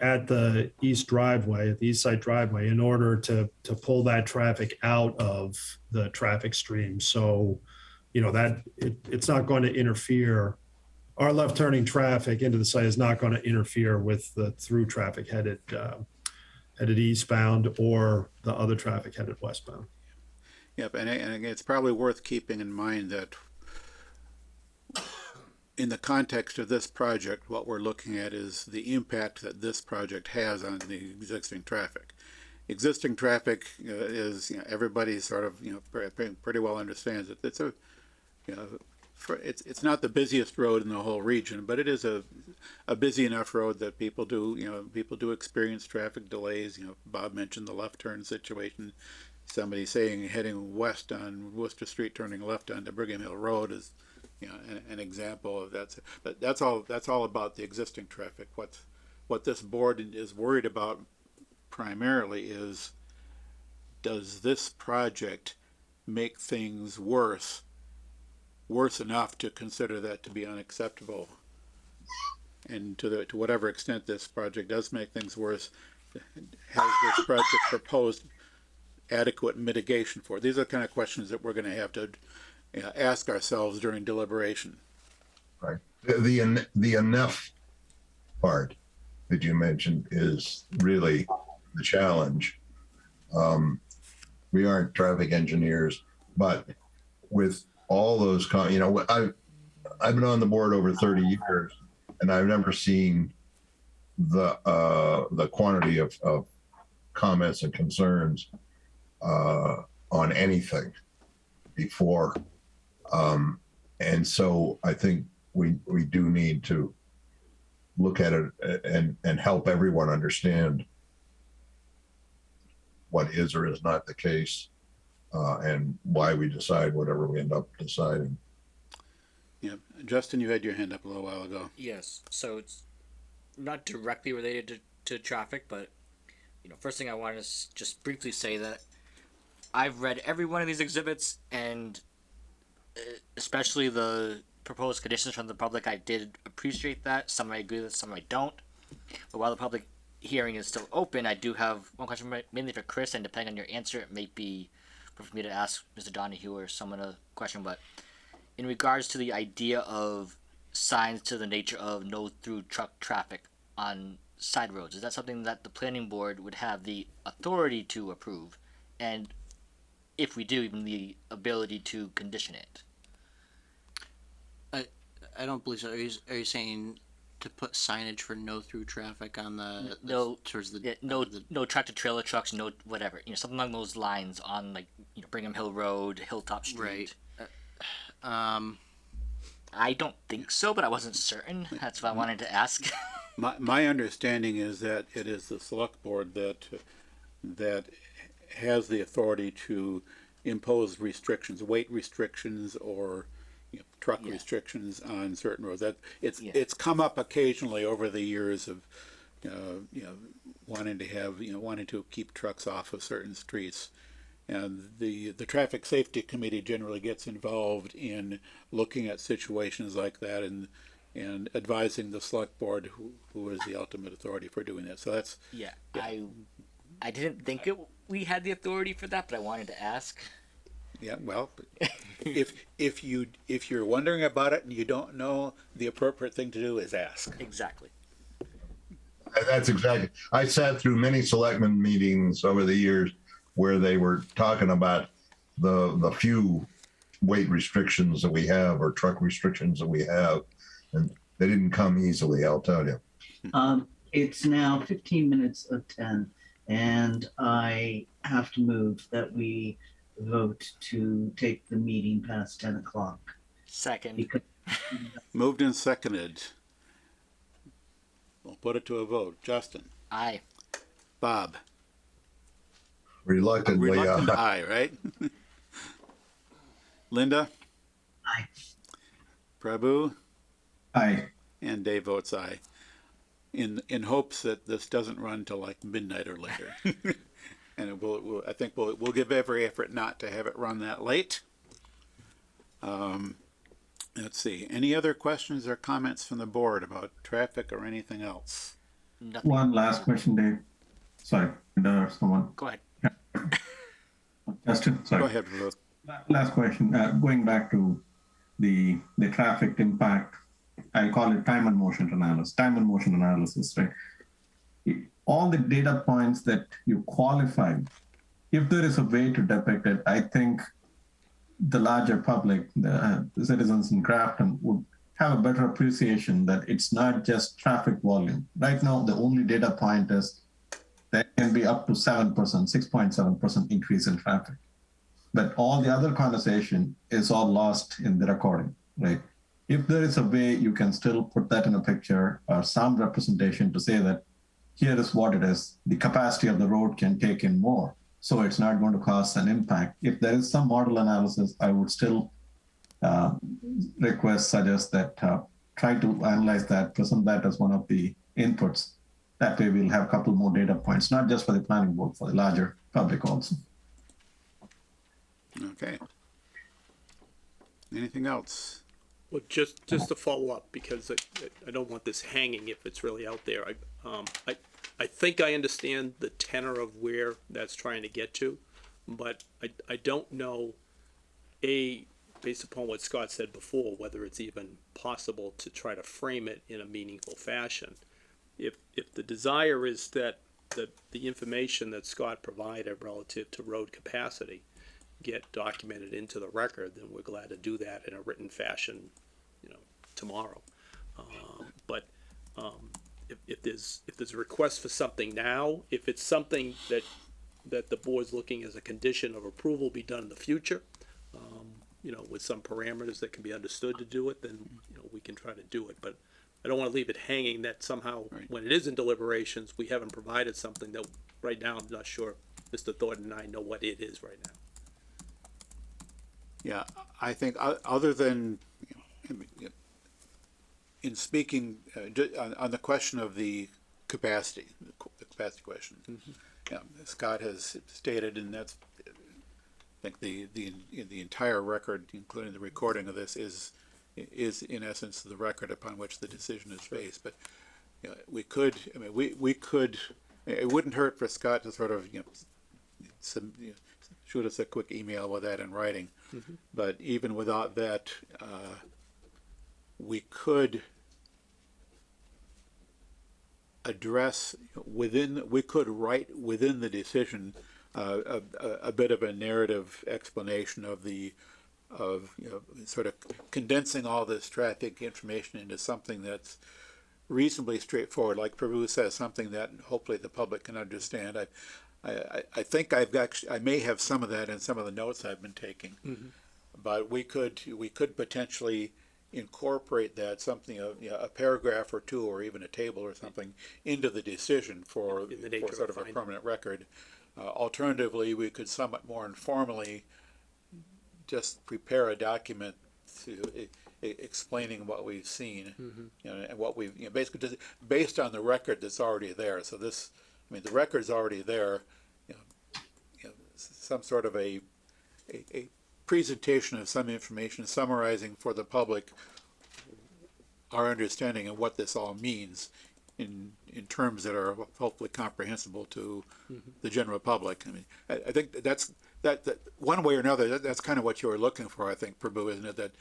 at the east side driveway in order to pull that traffic out of the traffic stream. So, that it's not going to interfere. Our left turning traffic into the site is not going to interfere with the through traffic headed eastbound or the other traffic headed westbound. Yep, and it's probably worth keeping in mind that in the context of this project, what we're looking at is the impact that this project has on the existing traffic. Existing traffic is, everybody sort of, pretty well understands it. It's it's not the busiest road in the whole region, but it is a busy enough road that people do experience traffic delays. Bob mentioned the left turn situation. Somebody saying heading west on Worcester Street, turning left onto Brigham Hill Road is, an example of that. But that's all about the existing traffic. What this board is worried about primarily is, does this project make things worse enough to consider that to be unacceptable? And to whatever extent this project does make things worse, has this project proposed adequate mitigation for? These are the kind of questions that we're going to have to ask ourselves during deliberation. Right. The enough part that you mentioned is really the challenge. We aren't traffic engineers, but with all those, I've been on the board over 30 years, and I've never seen the quantity of comments and concerns on anything before. And so I think we do need to look at it and help everyone understand what is or is not the case, and why we decide whatever we end up deciding. Yeah, Justin, you had your hand up a little while ago. Yes, so it's not directly related to traffic, but first thing I want to just briefly say that I've read every one of these exhibits, and especially the proposed conditions from the public. I did appreciate that. Some I agree with, some I don't. But while the public hearing is still open, I do have one question mainly for Chris, and depending on your answer, it may be for me to ask Mr. Donahue or someone a question. But in regards to the idea of signs to the nature of no through truck traffic on side roads? Is that something that the planning board would have the authority to approve? And if we do, even the ability to condition it? I don't believe so. Are you saying to put signage for no through traffic on the No, towards the yeah, no tractor trailer trucks, no whatever, something along those lines on like Brigham Hill Road, Hilltop Street. right? I don't think so, but I wasn't certain. That's why I wanted to ask. My understanding is that it is the select board that has the authority to impose restrictions, weight restrictions, or truck restrictions on certain roads. That it's come up occasionally over the years of wanting to keep trucks off of certain streets. And the traffic safety committee generally gets involved in looking at situations like that and advising the select board, who is the ultimate authority for doing that. So that's I didn't think we had the authority for that, but I wanted to ask. Yeah, well, if you're wondering about it and you don't know, the appropriate thing to do is ask. Exactly. That's exactly. I sat through many selectmen meetings over the years where they were talking about the few weight restrictions that we have or truck restrictions that we have, and they didn't come easily, I'll tell you. It's now 15 minutes of 10, and I have to move that we vote to take the meeting past 10 o'clock. Second. Because Moved and seconded. We'll put it to a vote. Justin. Aye. Bob. Reluctantly, Reluctant aye, right? Linda. Aye. Prabhu. Aye. And Dave votes aye. In hopes that this doesn't run till like midnight or later. And I think we'll give every effort not to have it run that late. Let's see. Any other questions or comments from the board about traffic or anything else? Nothing. One last question, Dave. Sorry, someone. Go ahead. Justin, sorry. Go ahead, Ruth. Last question. Going back to the traffic impact, I call it time and motion analysis, right? All the data points that you qualified, if there is a way to depict it, I think the larger public, the citizens in Grafton, would have a better appreciation that it's not just traffic volume. Right now, the only data point is that can be up to 7%, 6.7% increase in traffic. But all the other conversation is all lost in the recording, right? If there is a way you can still put that in a picture or some representation to say that here is what it is, the capacity of the road can take in more, so it's not going to cause an impact. If there is some model analysis, I would still suggest that try to analyze that, present that as one of the inputs. That way we'll have a couple more data points, not just for the planning board, for the larger public also. Okay. Anything else? Well, just to follow up, because I don't want this hanging if it's really out there. I think I understand the tenor of where that's trying to get to, but I don't know, based upon what Scott said before, whether it's even possible to try to frame it in a meaningful fashion. If the desire is that the information that Scott provided relative to road capacity get documented into the record, then we're glad to do that in a written fashion, tomorrow. But if there's a request for something now, if it's something that the board's looking as a condition of approval be done in the future, with some parameters that can be understood to do it, then we can try to do it. But I don't want to leave it hanging that somehow, when it is in deliberations, we haven't provided something that right now I'm not sure Mr. Thornton and I know what it is right now. Yeah, I think other than in speaking on the question of the capacity question, Scott has stated, and that's I think the entire record, including the recording of this, is in essence the record upon which the decision is based. But we could it wouldn't hurt for Scott to sort of shoot us a quick email with that in writing. Mm-hmm. But even without that, we could we could write within the decision a bit of a narrative explanation of sort of condensing all this traffic information into something that's reasonably straightforward, like Prabhu says, something that hopefully the public can understand. I think I may have some of that in some of the notes I've been taking, but we could potentially incorporate that, something a paragraph or two, or even a table or something, into the decision for sort of a permanent record. Alternatively, we could somewhat more informally just prepare a document to explaining what we've seen, and what we've basically just based on the record that's already there. So this, the record's already there. Some sort of a presentation of some information summarizing for the public our understanding of what this all means in terms that are hopefully comprehensible to the general public. I think that one way or another, that's kind of what you were looking for, I think, Prabhu, isn't it? That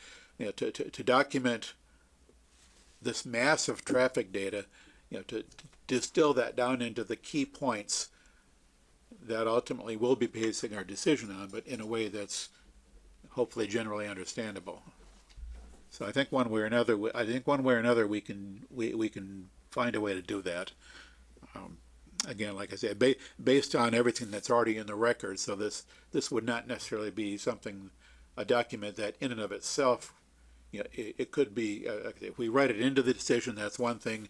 to document this massive traffic data, to distill that down into the key points that ultimately we'll be basing our decision on, but in a way that's hopefully generally understandable. So I think one way or another, we can find a way to do that. Again, like I said, based on everything that's already in the record. So this would not necessarily be a document that in and of itself, it could be, if we write it into the decision, that's one thing.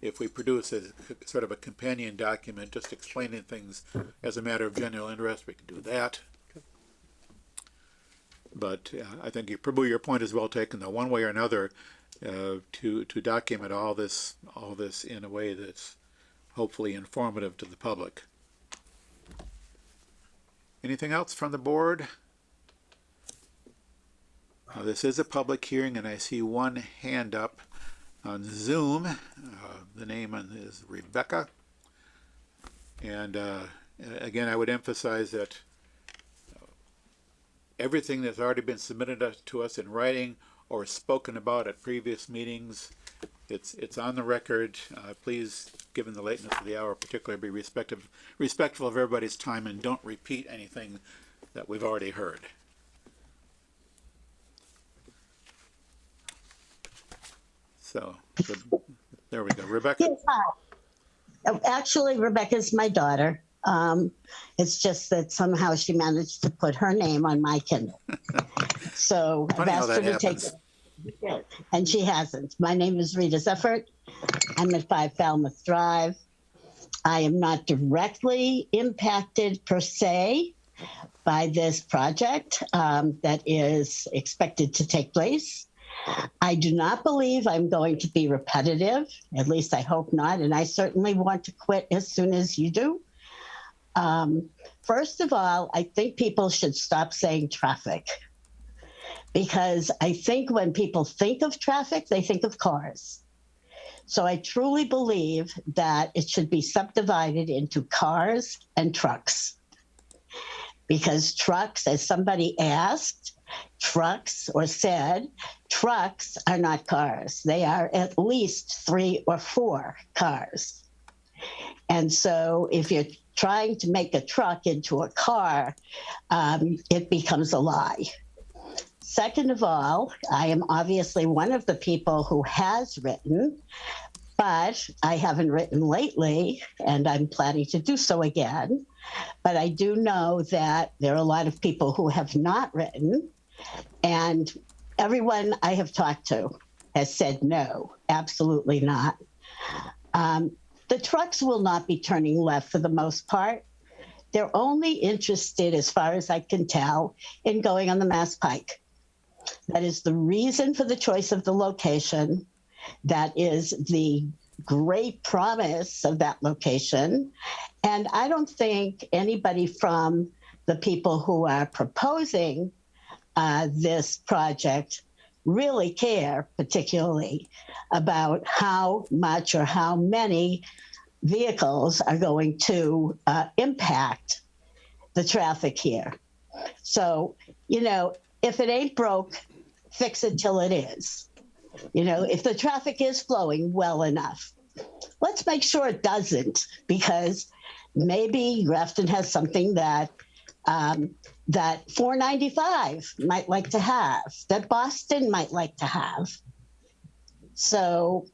If we produce a sort of a companion document just explaining things as a matter of general interest, we can do that. But I think, Prabhu, your point is well taken, though. One way or another, to document all this in a way that's hopefully informative to the public. Anything else from the board? This is a public hearing, and I see one hand up on Zoom. The name is Rebecca. And again, I would emphasize that everything that's already been submitted to us in writing or spoken about at previous meetings, it's on the record. Please, given the lateness of the hour, particularly be respectful of everybody's time, and don't repeat anything that we've already heard. So there we go. Rebecca? Yes, hi. Actually, Rebecca's my daughter. It's just that somehow she managed to put her name on my Kindle. So I've asked her to take it, and she hasn't. My name is Rita Zeffert. I'm at 5 Falmouth Drive. I am not directly impacted per se by this project that is expected to take place. I do not believe I'm going to be repetitive, at least I hope not, and I certainly want to quit as soon as you do. First of all, I think people should stop saying traffic, because I think when people think of traffic, they think of cars. So I truly believe that it should be subdivided into cars and trucks, because trucks, as somebody asked, trucks or said, trucks are not cars. They are at least 3 or 4 cars. And so if you're trying to make a truck into a car, it becomes a lie. Second of all, I am obviously one of the people who has written, but I haven't written lately, and I'm planning to do so again. But I do know that there are a lot of people who have not written, and everyone I have talked to has said no, absolutely not. The trucks will not be turning left for the most part. They're only interested, as far as I can tell, in going on the Mass Pike. That is the reason for the choice of the location. That is the great promise of that location. And I don't think anybody from the people who are proposing this project really care particularly about how much or how many vehicles are going to impact the traffic here. So, if it ain't broke, fix it till it is. If the traffic is flowing well enough, let's make sure it doesn't, because maybe Grafton has something that that 495 might like to have, that Boston might like to have. So,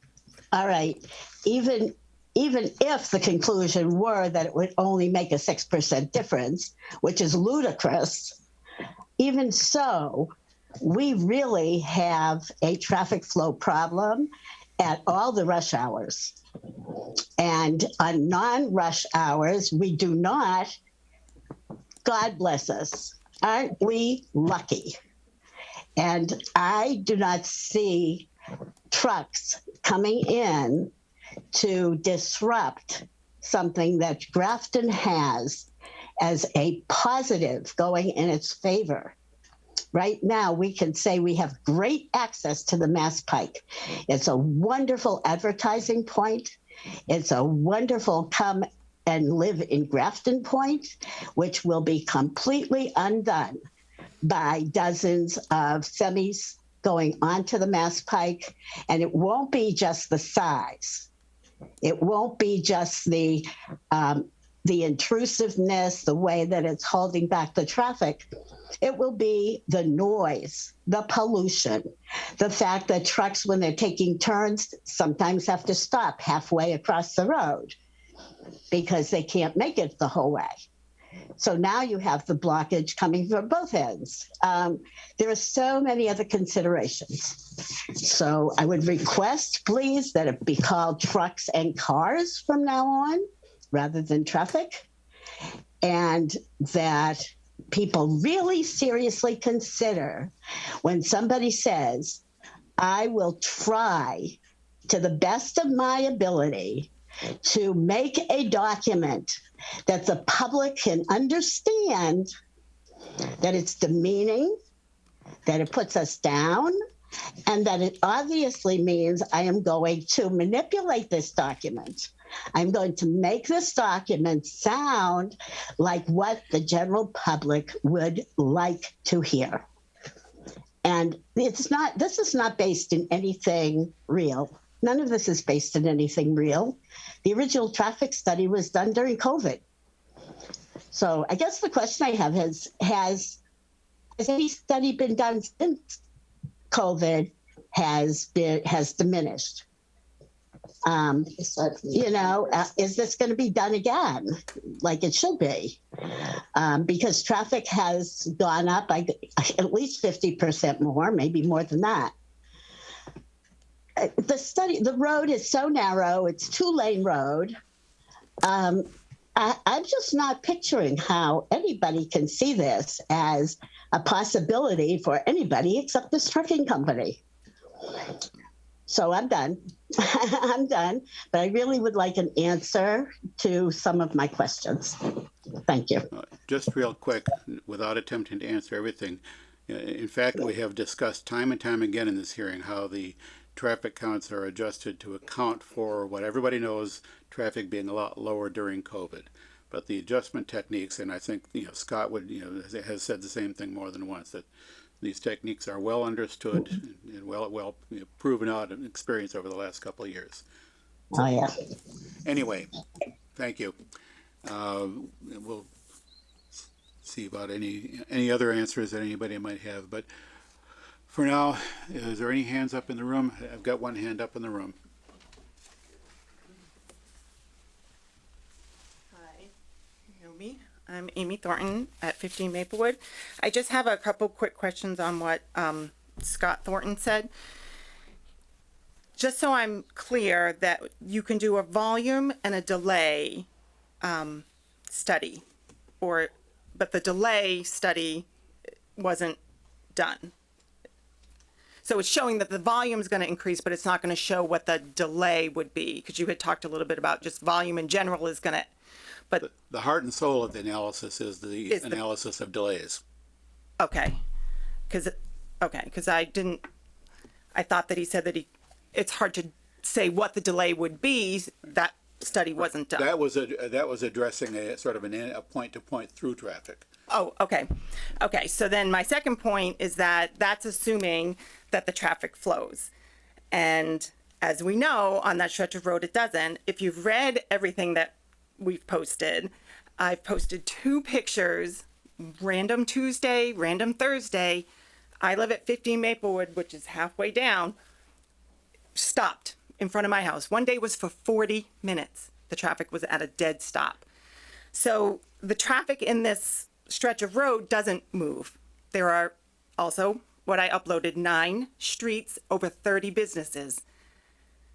all right, even if the conclusion were that it would only make a 6% difference, which is ludicrous, even so, we really have a traffic flow problem at all the rush hours. And on non-rush hours, we do not. God bless us. Aren't we lucky? And I do not see trucks coming in to disrupt something that Grafton has as a positive going in its favor. Right now, we can say we have great access to the Mass Pike. It's a wonderful advertising point. It's a wonderful come and live in Grafton point, which will be completely undone by dozens of semis going onto the Mass Pike. And it won't be just the size. It won't be just the intrusiveness, the way that it's holding back the traffic. It will be the noise, the pollution, the fact that trucks, when they're taking turns, sometimes have to stop halfway across the road because they can't make it the whole way. So now you have the blockage coming from both ends. There are so many other considerations. So I would request, please, that it be called trucks and cars from now on, rather than traffic, and that people really seriously consider when somebody says, I will try to the best of my ability to make a document that the public can understand, that it's demeaning, that it puts us down, and that it obviously means I am going to manipulate this document. I'm going to make this document sound like what the general public would like to hear. And this is not based in anything real. None of this is based in anything real. The original traffic study was done during COVID. So I guess the question I have is, has any study been done since COVID has diminished? Is this going to be done again like it should be? Because traffic has gone up by at least 50% more, maybe more than that. The road is so narrow, it's 2-lane road. I'm just not picturing how anybody can see this as a possibility for anybody except this trucking company. So I'm done. I'm done. But I really would like an answer to some of my questions. Thank you. Just real quick, without attempting to answer everything. In fact, we have discussed time and time again in this hearing how the traffic counts are adjusted to account for what everybody knows, traffic being a lot lower during COVID. But the adjustment techniques, and I think Scott has said the same thing more than once, that these techniques are well understood and well proven out and experienced over the last couple of years. Oh yeah. Anyway, thank you. We'll see about any other answers that anybody might have. But for now, is there any hands up in the room? I've got one hand up in the room. Hi, you know me. I'm Amy Thornton at 15 Maplewood. I just have a couple quick questions on what Scott Thornton said. Just so I'm clear that you can do a volume and a delay study, but the delay study wasn't done. So it's showing that the volume is going to increase, but it's not going to show what the delay would be, because you had talked a little bit about just volume in general is going to, but the heart and soul of the analysis is the analysis of delays. Okay, because I thought that he said that it's hard to say what the delay would be. That study wasn't done. That was addressing a sort of a point-to-point through traffic. Oh, okay. Okay, so then my second point is that that's assuming that the traffic flows. And as we know, on that stretch of road, it doesn't. If you've read everything that we've posted, I've posted 2 pictures, random Tuesday, random Thursday. I live at 15 Maplewood, which is halfway down, stopped in front of my house. One day was for 40 minutes. The traffic was at a dead stop. So the traffic in this stretch of road doesn't move. There are also, what I uploaded, 9 streets, over 30 businesses.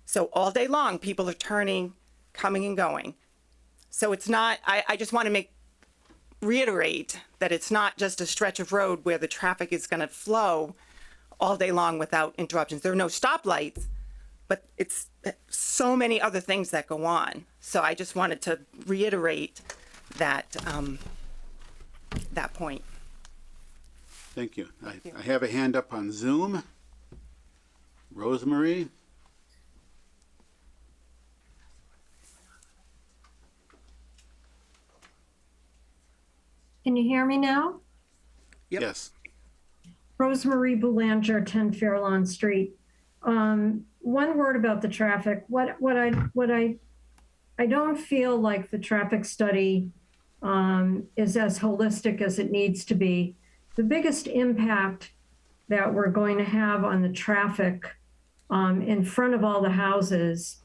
So all day long, people are turning, coming and going. So it's not, I just want to reiterate that it's not just a stretch of road where the traffic is going to flow all day long without interruptions. There are no stoplights, but it's so many other things that go on. So I just wanted to reiterate that, that point. Thank you. I have a hand up on Zoom. Rosemary? Can you hear me now? Yep. Yes. Rosemary Boulanger, 10 Fairlawn Street. One word about the traffic. I don't feel like the traffic study is as holistic as it needs to be. The biggest impact that we're going to have on the traffic in front of all the houses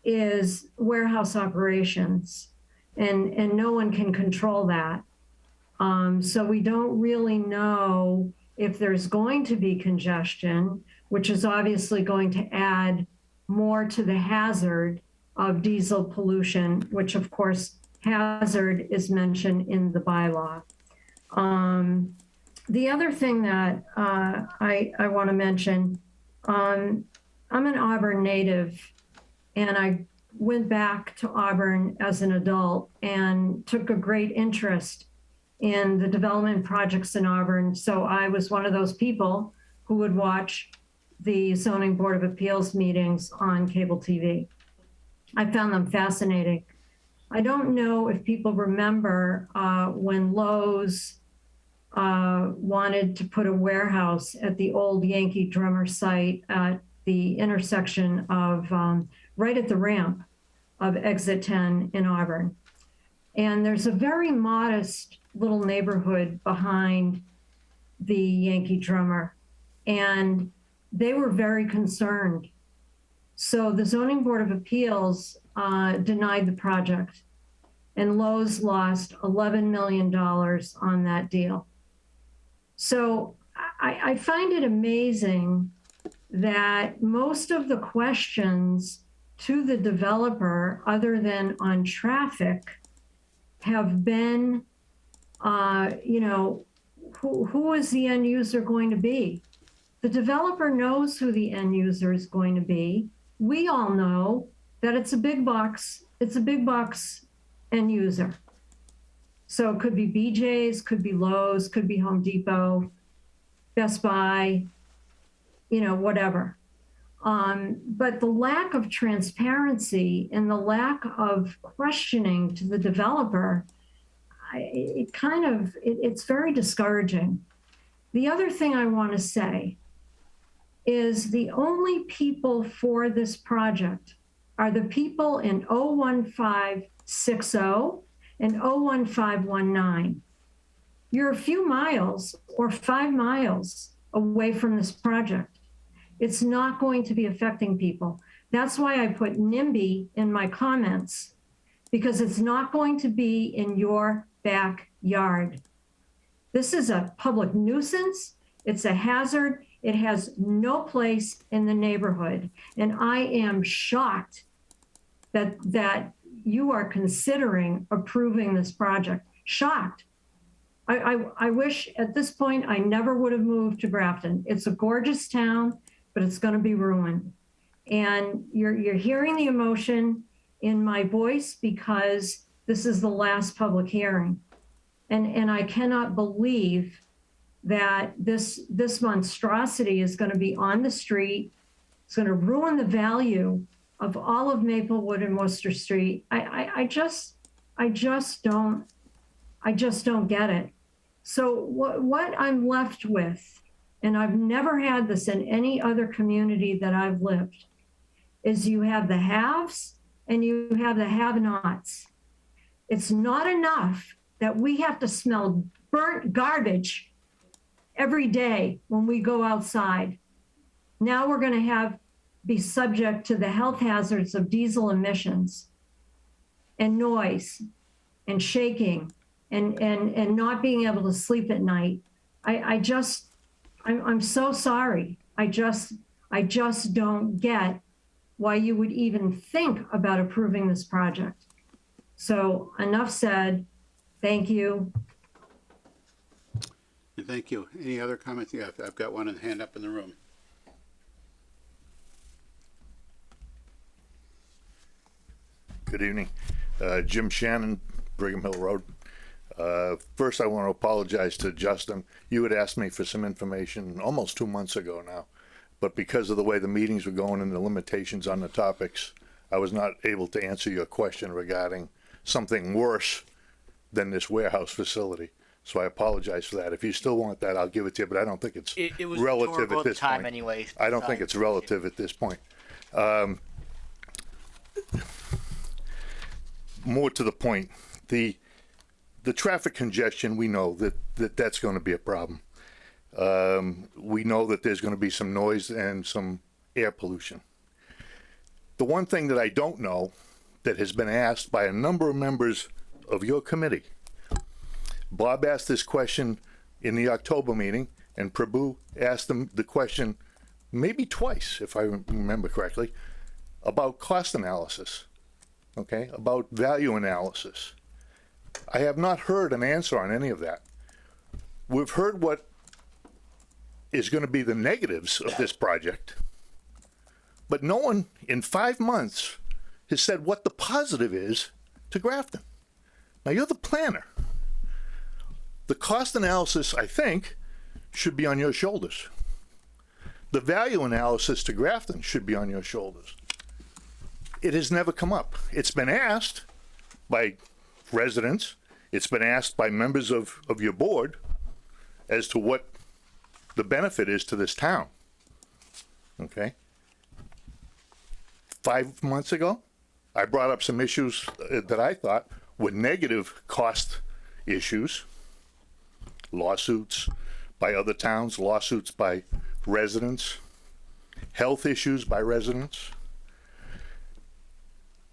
is warehouse operations, and no one can control that. So we don't really know if there's going to be congestion, which is obviously going to add more to the hazard of diesel pollution, which of course hazard is mentioned in the bylaw. The other thing that I want to mention, I'm an Auburn native, and I went back to Auburn as an adult and took a great interest in the development projects in Auburn. So I was one of those people who would watch the Zoning Board of Appeals meetings on cable TV. I found them fascinating. I don't know if people remember when Lowe's wanted to put a warehouse at the old Yankee Drummer site at the intersection of, right at the ramp of Exit 10 in Auburn. And there's a very modest little neighborhood behind the Yankee Drummer, and they were very concerned. So the Zoning Board of Appeals denied the project, and Lowe's lost $11 million on that deal. So I find it amazing that most of the questions to the developer, other than on traffic, have been, who is the end user going to be? The developer knows who the end user is going to be. We all know that it's a big box end user. So it could be BJ's, could be Lowe's, could be Home Depot, Best Buy, whatever. But the lack of transparency and the lack of questioning to the developer, it's very discouraging. The other thing I want to say is the only people for this project are the people in 01560 and 01519. You're a few miles or 5 miles away from this project. It's not going to be affecting people. That's why I put NIMBY in my comments, because it's not going to be in your backyard. This is a public nuisance. It's a hazard. It has no place in the neighborhood. And I am shocked that you are considering approving this project. Shocked. I wish at this point I never would have moved to Grafton. It's a gorgeous town, but it's going to be ruined. And you're hearing the emotion in my voice because this is the last public hearing. And I cannot believe that this monstrosity is going to be on the street. It's going to ruin the value of all of Maplewood and Worcester Street. I just don't get it. So what I'm left with, and I've never had this in any other community that I've lived, is you have the haves and you have the have-nots. It's not enough that we have to smell burnt garbage every day when we go outside. Now we're going to be subject to the health hazards of diesel emissions and noise and shaking and not being able to sleep at night. I'm so sorry. I just don't get why you would even think about approving this project. So enough said. Thank you. Thank you. Any other comments? Yeah, I've got one hand up in the room. Good evening. Jim Shannon, Brigham Hill Road. First, I want to apologize to Justin. You had asked me for some information almost 2 months ago now, but because of the way the meetings were going and the limitations on the topics, I was not able to answer your question regarding something worse than this warehouse facility. So I apologize for that. If you still want that, I'll give it to you, but I don't think it's It was relative rhetorical at at the this time point. anyway. I don't think it's relative at this point. More to the point, the traffic congestion, we know that's going to be a problem. We know that there's going to be some noise and some air pollution. The one thing that I don't know that has been asked by a number of members of your committee, Bob asked this question in the October meeting, and Prabhu asked them the question maybe twice, if I remember correctly, about cost analysis, okay, about value analysis. I have not heard an answer on any of that. We've heard what is going to be the negatives of this project, but no one in 5 months has said what the positive is to Grafton. Now, you're the planner. The cost analysis, I think, should be on your shoulders. The value analysis to Grafton should be on your shoulders. It has never come up. It's been asked by residents. It's been asked by members of your board as to what the benefit is to this town. Okay? 5 months ago, I brought up some issues that I thought were negative cost issues. Lawsuits by other towns, lawsuits by residents, health issues by residents.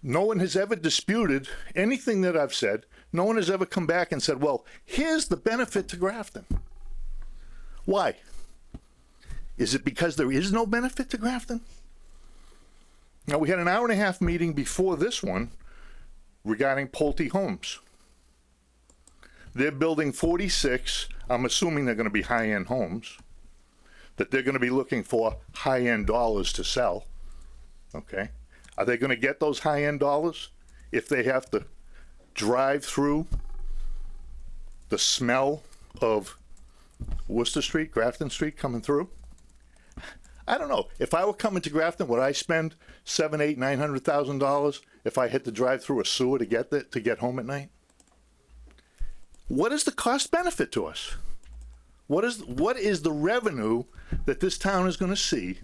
No one has ever disputed anything that I've said. No one has ever come back and said, well, here's the benefit to Grafton. Why? Is it because there is no benefit to Grafton? Now, we had an hour-and-a-half meeting before this one regarding Pulte Homes. They're building 46, I'm assuming they're going to be high-end homes, that they're going to be looking for high-end dollars to sell, okay? Are they going to get those high-end dollars if they have to drive through the smell of Worcester Street, Grafton Street coming through? I don't know. If I were coming to Grafton, would I spend $700,000, $800,000, $900,000 if I had to drive through a sewer to get home at night? What is the cost benefit to us? What is the revenue that this town is going to see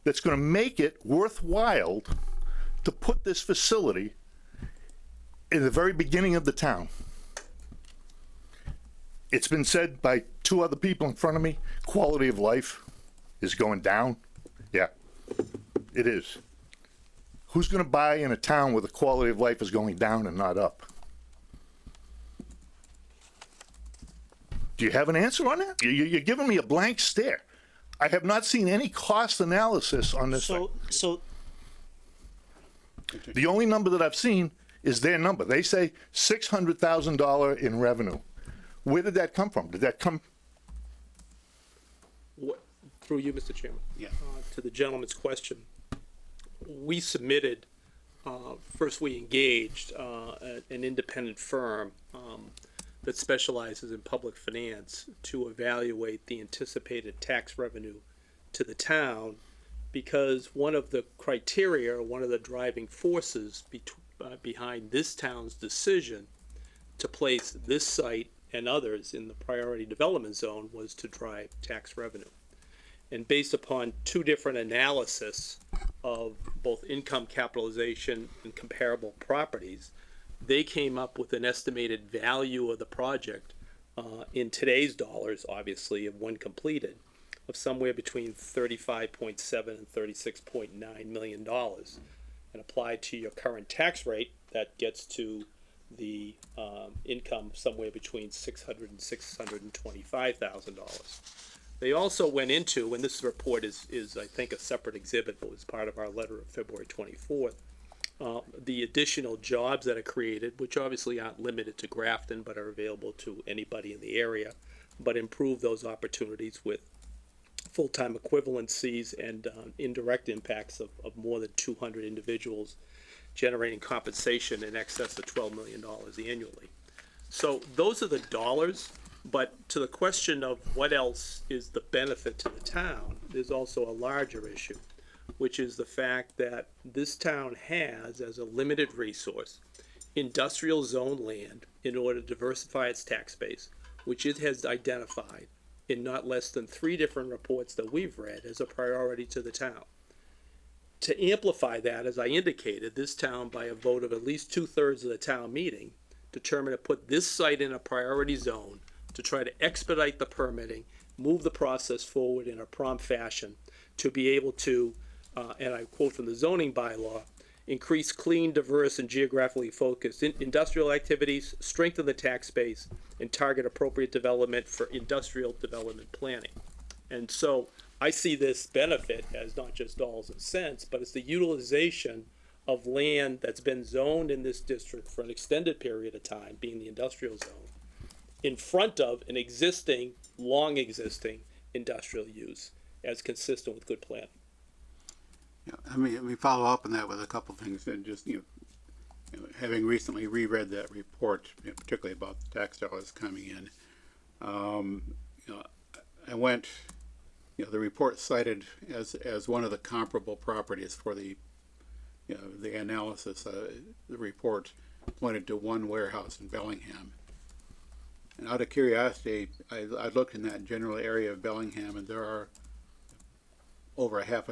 that's going to make it worthwhile to put this facility in the very beginning of the town? It's been said by 2 other people in front of me, quality of life is going down. Yeah, it is. Who's going to buy in a town where the quality of life is going down and not up? Do you have an answer on that? You're giving me a blank stare. I have not seen any cost analysis on this thing. So The only number that I've seen is their number. They say $600,000 in revenue. Where did that come from? Did that come? through you, Mr. Chairman. Yeah. To the gentleman's question, we submitted, first we engaged an independent firm that specializes in public finance to evaluate the anticipated tax revenue to the town, because one of the criteria, one of the driving forces behind this town's decision to place this site and others in the priority development zone was to drive tax revenue. And based upon two different analysis of both income capitalization and comparable properties, they came up with an estimated value of the project in today's dollars, obviously, of when completed, of somewhere between $35.7 and $36.9 million. And applied to your current tax rate, that gets to the income somewhere between $600,000 and $625,000. They also went into, and this report is I think a separate exhibit, but was part of our letter of February 24th, the additional jobs that are created, which obviously aren't limited to Grafton, but are available to anybody in the area, but improve those opportunities with full-time equivalencies and indirect impacts of more than 200 individuals, generating compensation in excess of $12 million annually. So those are the dollars, but to the question of what else is the benefit to the town, there's also a larger issue, which is the fact that this town has, as a limited resource, industrial zone land in order to diversify its tax base, which it has identified in not less than 3 different reports that we've read as a priority to the town. To amplify that, as I indicated, this town, by a vote of at least 2/3 of the town meeting, determined to put this site in a priority zone to try to expedite the permitting, move the process forward in a prompt fashion, to be able to, and I quote from the zoning bylaw, increase clean, diverse, and geographically focused industrial activities, strengthen the tax base, and target appropriate development for industrial development planning. And so I see this benefit as not just dollars and cents, but it's the utilization of land that's been zoned in this district for an extended period of time, being the industrial zone, in front of an existing, long existing industrial use as consistent with good planning. Yeah, let me follow up on that with a couple of things, and just, having recently reread that report, particularly about the tax dollars coming in, I went, the report cited as one of the comparable properties for the analysis. The report pointed to one warehouse in Bellingham. And out of curiosity, I looked in that general area of Bellingham, and there are over 6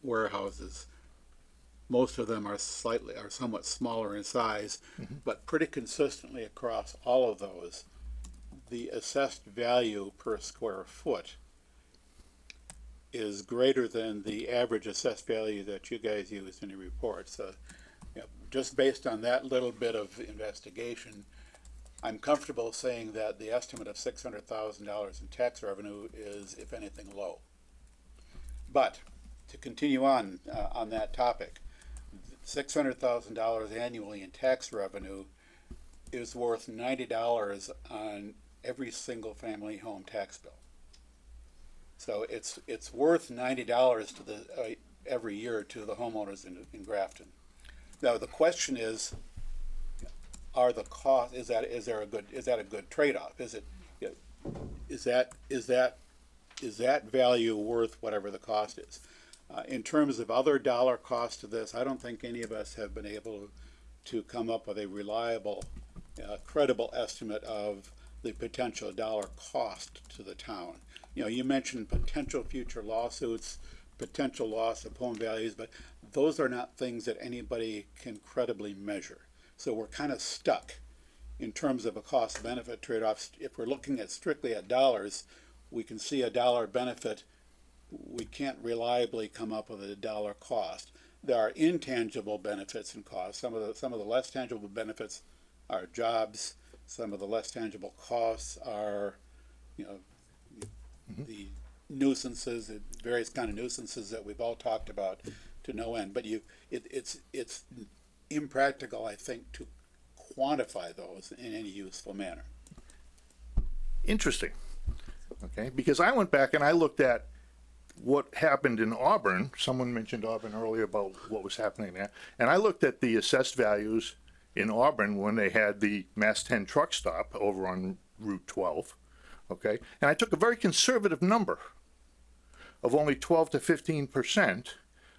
warehouses. Most of them are somewhat smaller in size, but pretty consistently across all of those, the assessed value per square foot is greater than the average assessed value that you guys use in your report. So, just based on that little bit of investigation, I'm comfortable saying that the estimate of $600,000 in tax revenue is, if anything, low. But to continue on that topic, $600,000 annually in tax revenue is worth $90 on every single family home tax bill. So it's worth $90 to the every year to the homeowners in Grafton. Now the question is, are the cost is that a good trade-off? Is that value worth whatever the cost is? In terms of other dollar costs to this, I don't think any of us have been able to come up with a reliable, credible estimate of the potential dollar cost to the town. You mentioned potential future lawsuits, potential loss of home values, but those are not things that anybody can credibly measure. So we're kind of stuck in terms of a cost-benefit trade-off. If we're looking at strictly at dollars, we can see a dollar benefit. We can't reliably come up with a dollar cost. There are intangible benefits and costs. Some of the less tangible benefits are jobs. Some of the less tangible costs are, the nuisances, various kind of nuisances that we've all talked about to no end. But it's impractical, I think, to quantify those in any useful manner. Interesting. Okay, because I went back and I looked at what happened in Auburn. Someone mentioned Auburn earlier about what was happening there. And I looked at the assessed values in Auburn when they had the Mass 10 truck stop over on Route 12. Okay, and I took a very conservative number of only 12 to 15%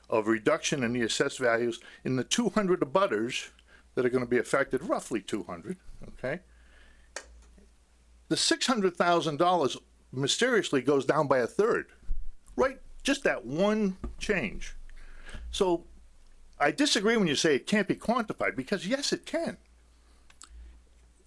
of reduction in the assessed values in the 200 abutters that are going to be affected, roughly 200. Okay, the $600,000 mysteriously goes down by 1/3, right? Just that one change. So I disagree when you say it can't be quantified, because yes, it can.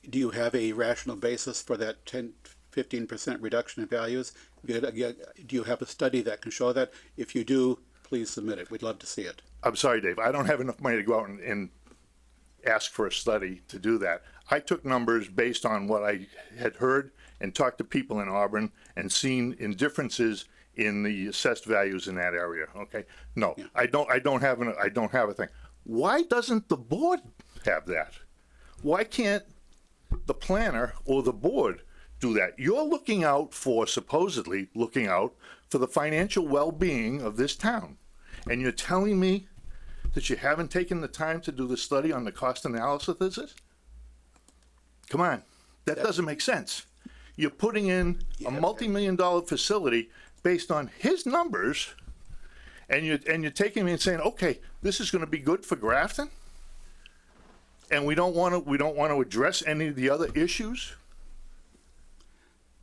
Do you have a rational basis for that 15% reduction in values? Do you have a study that can show that? If you do, please submit it. We'd love to see it. I'm sorry, Dave, I don't have enough money to go out and ask for a study to do that. I took numbers based on what I had heard and talked to people in Auburn and seen in differences in the assessed values in that area. Okay, no, Yeah. I don't have a thing. Why doesn't the board have that? Why can't the planner or the board do that? You're supposedly looking out for the financial well-being of this town, and you're telling me that you haven't taken the time to do the study on the cost analysis of this? Come on, that doesn't make sense. You're putting in a multi-million-dollar facility based on his numbers, and you're taking me and saying, okay, this is going to be good for Grafton, and we don't want to address any of the other issues.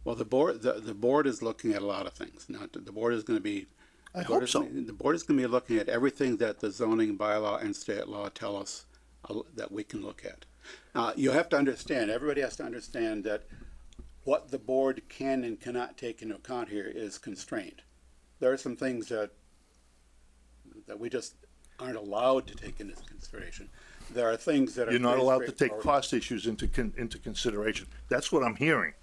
Well, the board is looking at a lot of things. The board is going to be. I hope so. The board is going to be looking at everything that the zoning bylaw and state law tell us that we can look at. You have to understand. Everybody has to understand that what the board can and cannot take into account here is constrained. There are some things that we just aren't allowed to take into consideration. There are things that are. You're not very allowed to take straightforward. cost issues into consideration. That's what I'm hearing.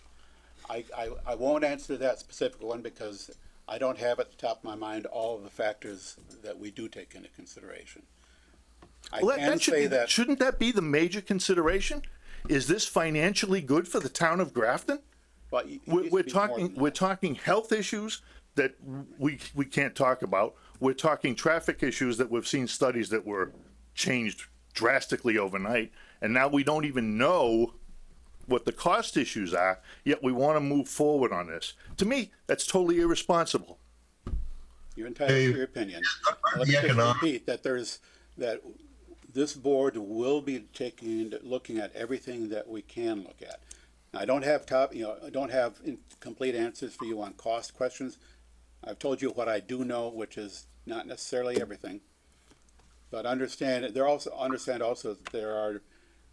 I won't answer that specific one because I don't have at the top of my mind all of the factors that we do take into consideration. Well, shouldn't that be the major consideration? Is this financially good for the town of Grafton? Well, it We're needs to be more than that. talking health issues that we can't talk about. We're talking traffic issues that we've seen studies that were changed drastically overnight, and now we don't even know what the cost issues are, yet we want to move forward on this. To me, that's totally irresponsible. You're entitled to your opinion. Let me just repeat that that this board will be looking at everything that we can look at. I don't have complete answers for you on cost questions. I've told you what I do know, which is not necessarily everything. But understand also that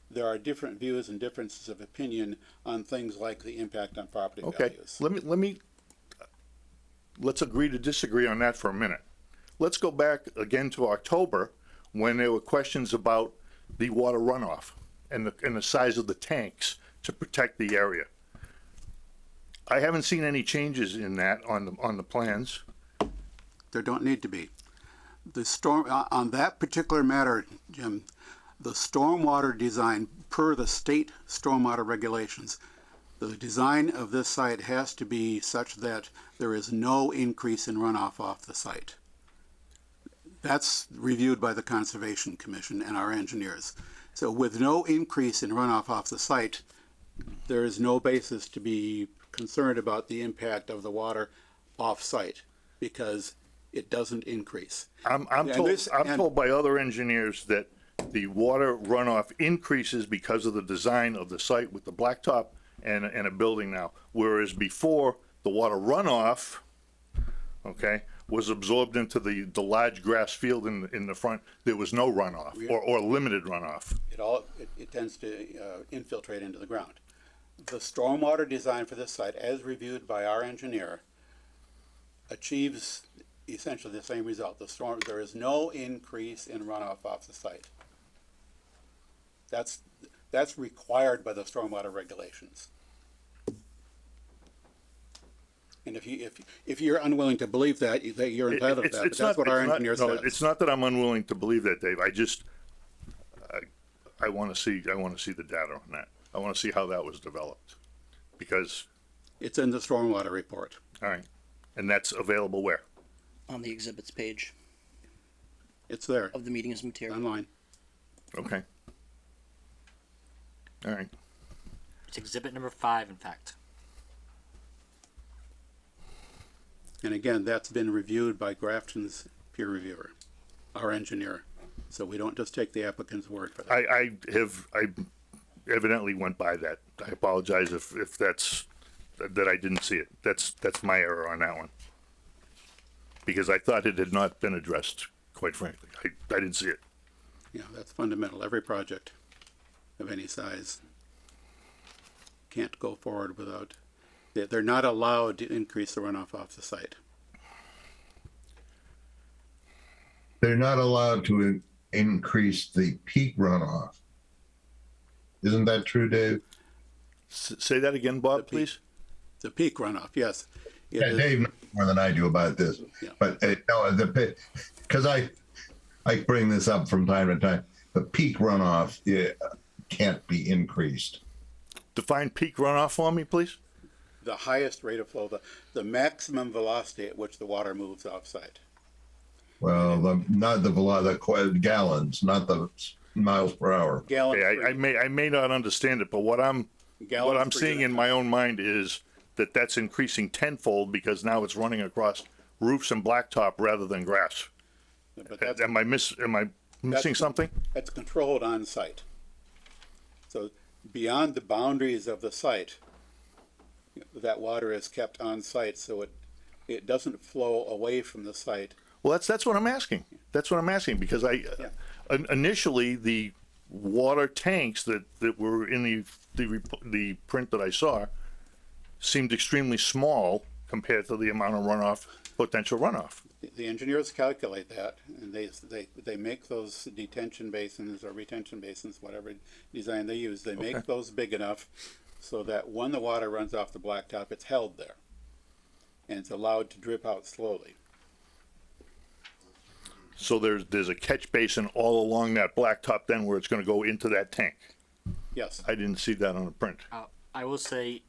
there are different views and differences of opinion on things like the impact on property values. Let's agree to disagree on that for a minute. Let's go back again to October when there were questions about the water runoff and the size of the tanks to protect the area. I haven't seen any changes in that on the plans. There don't need to be. The storm on that particular matter, Jim, the stormwater design per the state stormwater regulations, the design of this site has to be such that there is no increase in runoff off the site. That's reviewed by the Conservation Commission and our engineers. So with no increase in runoff off the site, there is no basis to be concerned about the impact of the water off site because it doesn't increase. I'm told by other engineers that the water runoff increases because of the design of the site with the blacktop and a building now, whereas before the water runoff, was absorbed into the large grass field in the front. There was no runoff or limited runoff. It tends to infiltrate into the ground. The stormwater design for this site, as reviewed by our engineer, achieves essentially the same result. There is no increase in runoff off the site. That's required by the stormwater regulations. And if you're unwilling to believe that you're entitled to that, but that's what our engineer says. It's not that I'm unwilling to believe that, Dave. I want to see the data on that. I want to see how that was developed, because it's in the stormwater report. All right, and that's available where? On the exhibits page It's there of the meeting's material. online. Okay. All right. It's exhibit number 5, in fact. And again, that's been reviewed by Grafton's peer reviewer, our engineer. So we don't just take the applicant's word for that. I evidently went by that. I apologize if that I didn't see it. That's my error on that one. because I thought it had not been addressed, quite frankly. I didn't see it. Yeah, that's fundamental. Every project of any size can't go forward without, they're not allowed to increase the runoff off the site. They're not allowed to increase the peak runoff. Isn't that true, Dave? Say that again, Bob, please. The peak runoff, yes. It Yeah, is- Dave knows more than I do about this, Yeah. but no, because I bring this up from time to time. The peak runoff can't be increased. Define peak runoff for me, please. The highest rate of flow, the maximum velocity at which the water moves off-site. Well, not the gallons, not the miles per hour. Gallons Okay, per- I may not understand it, but what I'm gallons per seeing unit in my own mind is that's increasing tenfold because now it's running across roofs and blacktop rather than grass. But that's, Am I missing That's- something? that's controlled on-site. So beyond the boundaries of the site, that water is kept on-site, so it doesn't flow away from the site. Well, that's what I'm asking. That's what I'm asking because initially the water tanks that were in the print that I saw seemed extremely small compared to the amount of potential runoff. The engineers calculate that, and they make those detention basins or retention basins, whatever design they use, they make those big enough so that when the water runs off the blacktop, it's held there. And it's allowed to drip out slowly. So there's a catch basin all along that blacktop then where it's going to go into that tank. Yes. I didn't see that on the print. I will say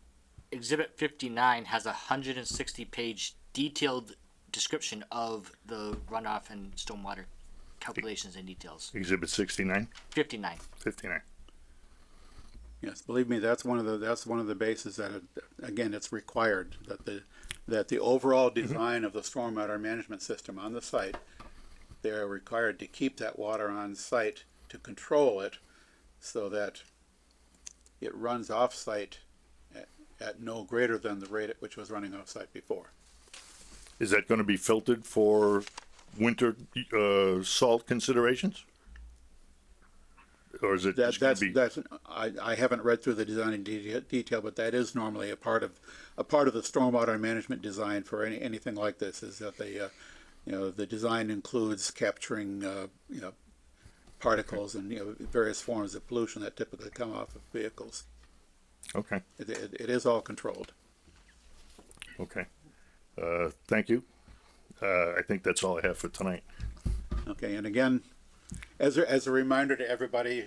Exhibit 59 has a 160-page detailed description of the runoff and stormwater calculations and details. Exhibit 69? 59. 59. Yes, believe me, that's one of the bases that, again, it's required that the overall design of the stormwater management system on the site, they are required to keep that water on site to control it so that it runs off site at no greater than the rate at which it was running off site before. Is that going to be filtered for winter salt considerations? Or is it just going to be? I haven't read through the design in detail, but that is normally a part of the stormwater management design for anything like this. Is that the design includes capturing particles and various forms of pollution that typically come off of vehicles. Okay. It is all controlled. Okay. Thank you. I think that's all I have for tonight. Okay, and again, as a reminder to everybody,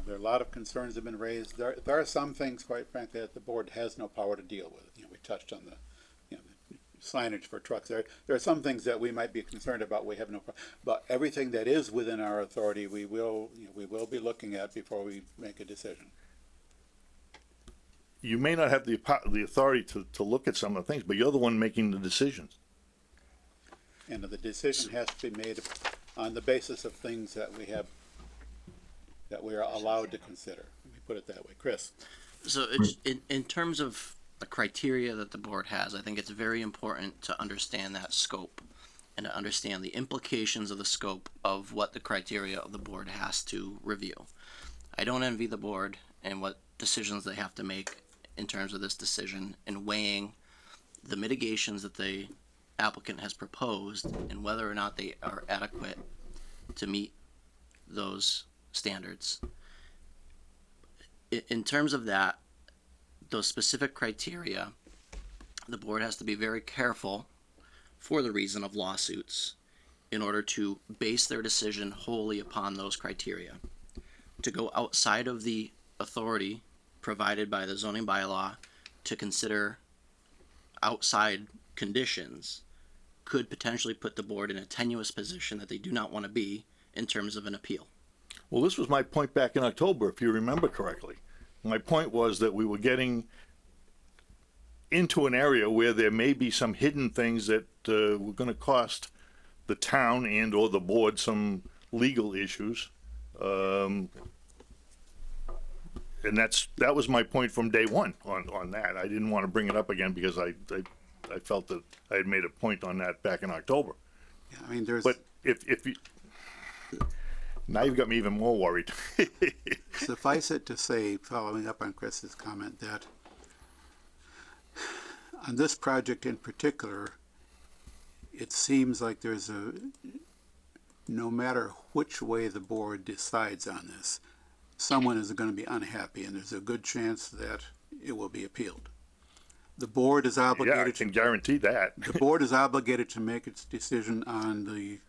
there are a lot of concerns have been raised. There are some things, quite frankly, that the board has no power to deal with. We touched on the signage for trucks. There are some things that we might be concerned about. We have no, but everything that is within our authority, we will be looking at before we make a decision. You may not have the authority to look at some of the things, but you're the one making the decisions. And the decision has to be made on the basis of things that we are allowed to consider. Let me put it that way. Chris. So in terms of the criteria that the board has, I think it's very important to understand that scope and to understand the implications of the scope of what the criteria of the board has to review. I don't envy the board and what decisions they have to make in terms of this decision and weighing the mitigations that the applicant has proposed and whether or not they are adequate to meet those standards. In terms of that, those specific criteria, the board has to be very careful for the reason of lawsuits in order to base their decision wholly upon those criteria. To go outside of the authority provided by the zoning bylaw to consider outside conditions could potentially put the board in a tenuous position that they do not want to be in terms of an appeal. Well, this was my point back in October, if you remember correctly. My point was that we were getting into an area where there may be some hidden things that were going to cost the town and or the board some legal issues. And that was my point from day one on that. I didn't want to bring it up again because I I felt that I had made a point on that back in October. Yeah, I mean, there's. But if you, now you've got me even more worried. Suffice it to say, following up on Chris's comment, that on this project in particular, it seems like there's no matter which way the board decides on this, someone is going to be unhappy, and there's a good chance that it will be appealed. The board is obligated. Yeah, I can guarantee that. The board is obligated to make its decision on the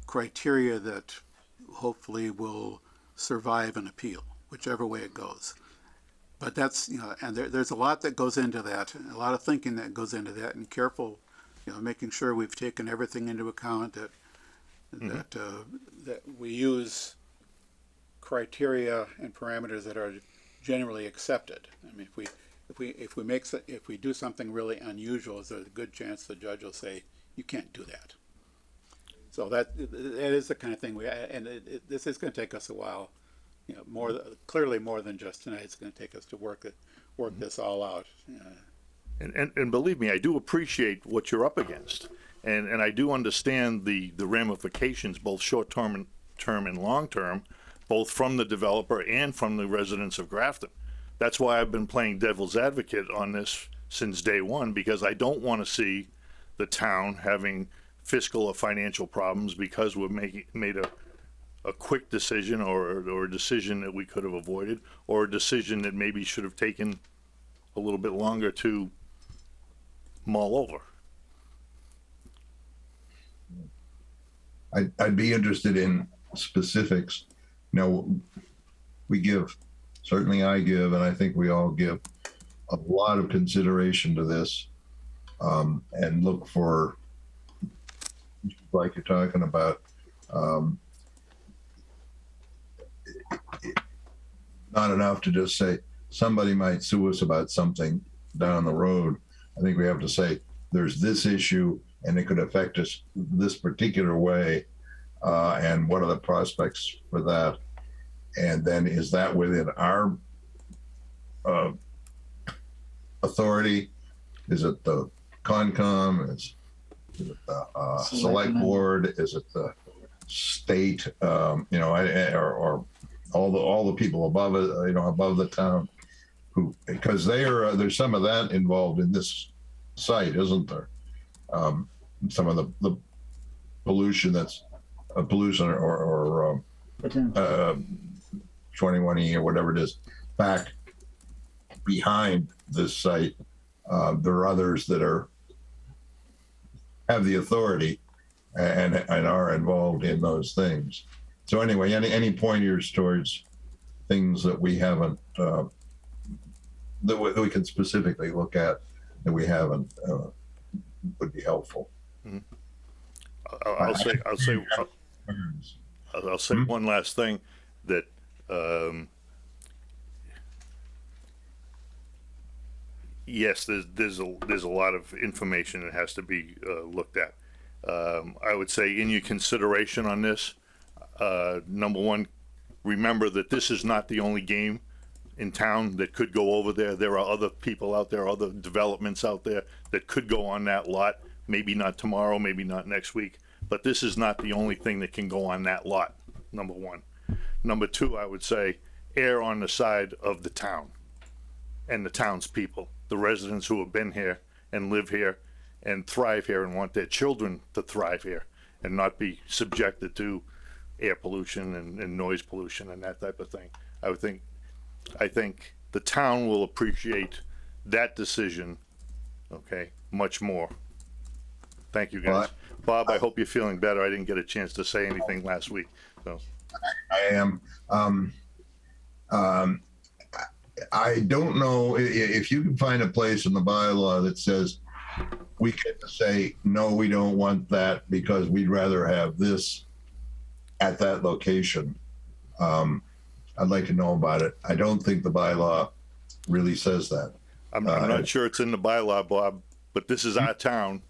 criteria that hopefully will survive an appeal, whichever way it goes. But that's, and there's a lot that goes into that, a lot of thinking that goes into that, and careful, making sure we've taken everything into account, that that we use criteria and parameters that are generally accepted. I mean, if we do something really unusual, there's a good chance the judge will say you can't do that. So that is the kind of thing this is going to take us a while, clearly more than just tonight. It's going to take us to work this all out. And believe me, I do appreciate what you're up against, and I do understand the ramifications, both short term and long term, both from the developer and from the residents of Grafton. That's why I've been playing devil's advocate on this since day one, because I don't want to see the town having fiscal or financial problems because we've made a quick decision or a decision that we could have avoided, or a decision that maybe should have taken a little bit longer to mull over. I'd be interested in specifics. Certainly I give, and I think we all give a lot of consideration to this, and look for, like you're talking about, not enough to just say somebody might sue us about something down the road. I think we have to say there's this issue and it could affect us this particular way, and what are the prospects for that? And then is that within our authority? Is it the Concom? Is it the select board? Is it the state? Or all the people above it, above the town, because there's some of that involved in this site, isn't there? Some of the pollution that's pollution or 21E or whatever it is back behind this site. There are others that have the authority and are involved in those things. So anyway, any pointers towards things that we haven't, that we can specifically look at that we haven't, would be helpful. Mm-hmm. I'll say one last thing, that yes, there's a lot of information that has to be looked at. I would say in your consideration on this, number one, remember that this is not the only game in town that could go over there. There are other people out there, other developments out there that could go on that lot. Maybe not tomorrow, maybe not next week, but this is not the only thing that can go on that lot, number one. Number two, I would say err on the side of the town and the townspeople, the residents who have been here and live here and thrive here and want their children to thrive here and not be subjected to air pollution and noise pollution and that type of thing. I think the town will appreciate that decision, okay, much more. Thank you, guys. Bob, I hope you're feeling better. I didn't get a chance to say anything last week, so. I am. I don't know if you can find a place in the bylaw that says we get to say, no, we don't want that because we'd rather have this at that location. I'd like to know about it. I don't think the bylaw really says that. I'm not sure it's in the bylaw, Bob, but this is our town.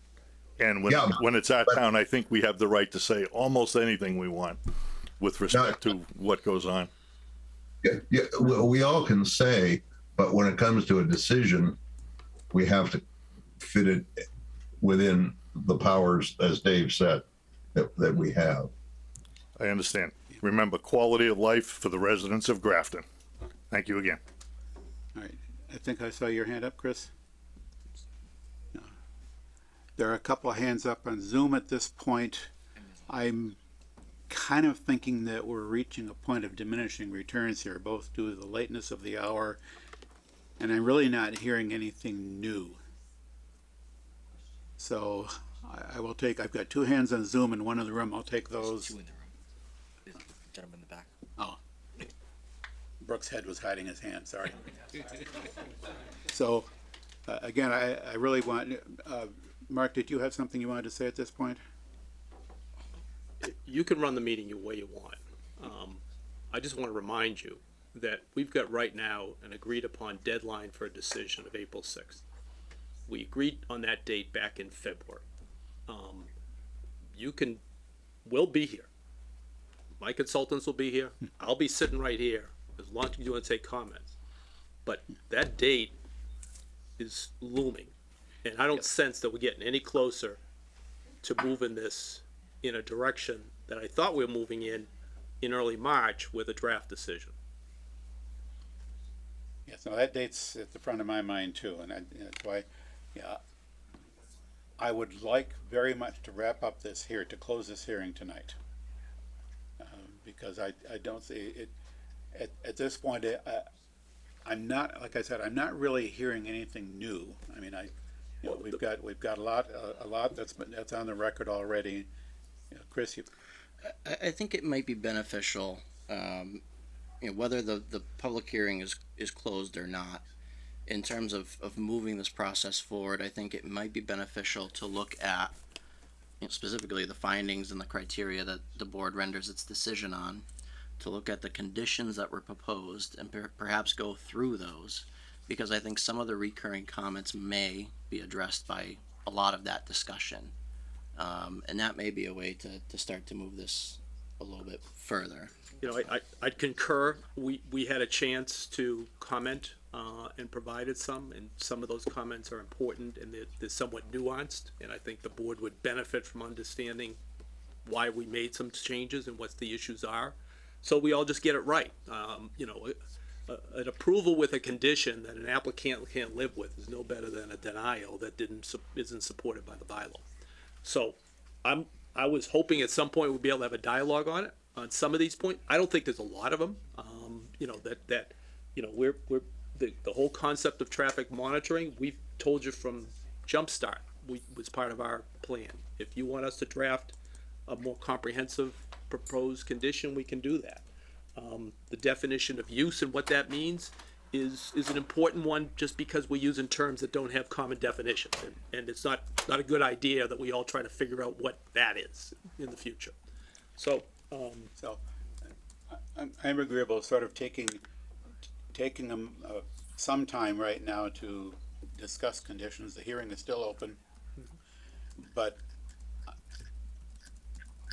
And when it's our town, I think we have the right to say almost anything we want with respect to what goes on. Yeah, we all can say, but when it comes to a decision, we have to fit it within the powers, as Dave said, that we have. I understand. Remember, quality of life for the residents of Grafton. Thank you again. All right, I think I saw your hand up, Chris. No. There are a couple of hands up on Zoom at this point. I'm kind of thinking that we're reaching a point of diminishing returns here, both due to the lateness of the hour, and I'm really not hearing anything new. So I will take, I've got two hands on Zoom and one in the room. I'll take those. Two in the room. There's a gentleman in the back. Oh, Brooks' head was hiding his hand, sorry. So, again, I really want, Mark, did you have something you wanted to say at this point? You can run the meeting the way you want. I just want to remind you that we've got right now an agreed upon deadline for a decision of April 6th. We agreed on that date back in February. We'll be here. My consultants will be here. I'll be sitting right here as long as you want to take comments. But that date is looming. And I don't sense that we're getting any closer to moving this in a direction that I thought we were moving in early March with a draft decision. Yes, no, that date's at the front of my mind too, and that's why, yeah, I would like very much to wrap up this here, to close this hearing tonight. Because I don't see it, at this point, I'm not, like I said, I'm not really hearing anything new. I mean, we've got a lot that's on the record already. Chris, I think it might be beneficial, whether the public hearing is closed or not, in terms of moving this process forward. I think it might be beneficial to look at specifically the findings and the criteria that the board renders its decision on, to look at the conditions that were proposed and perhaps go through those, because I think some of the recurring comments may be addressed by a lot of that discussion. And that may be a way to start to move this a little bit further. I'd concur. We had a chance to comment and provided some, and some of those comments are important and they're somewhat nuanced, and I think the board would benefit from understanding why we made some changes and what the issues are, so we all just get it right. An approval with a condition that an applicant can't live with is no better than a denial that isn't supported by the bylaw. So I was hoping at some point we'd be able to have a dialogue on it, on some of these points. I don't think there's a lot of them. The whole concept of traffic monitoring, we've told you from Jumpstart, was part of our plan. If you want us to draft a more comprehensive proposed condition, we can do that. The definition of use and what that means is an important one, just because we're using terms that don't have common definitions, and it's not a good idea that we all try to figure out what that is in the future. So I'm agreeable sort of taking some time right now to discuss conditions. The hearing is still open, but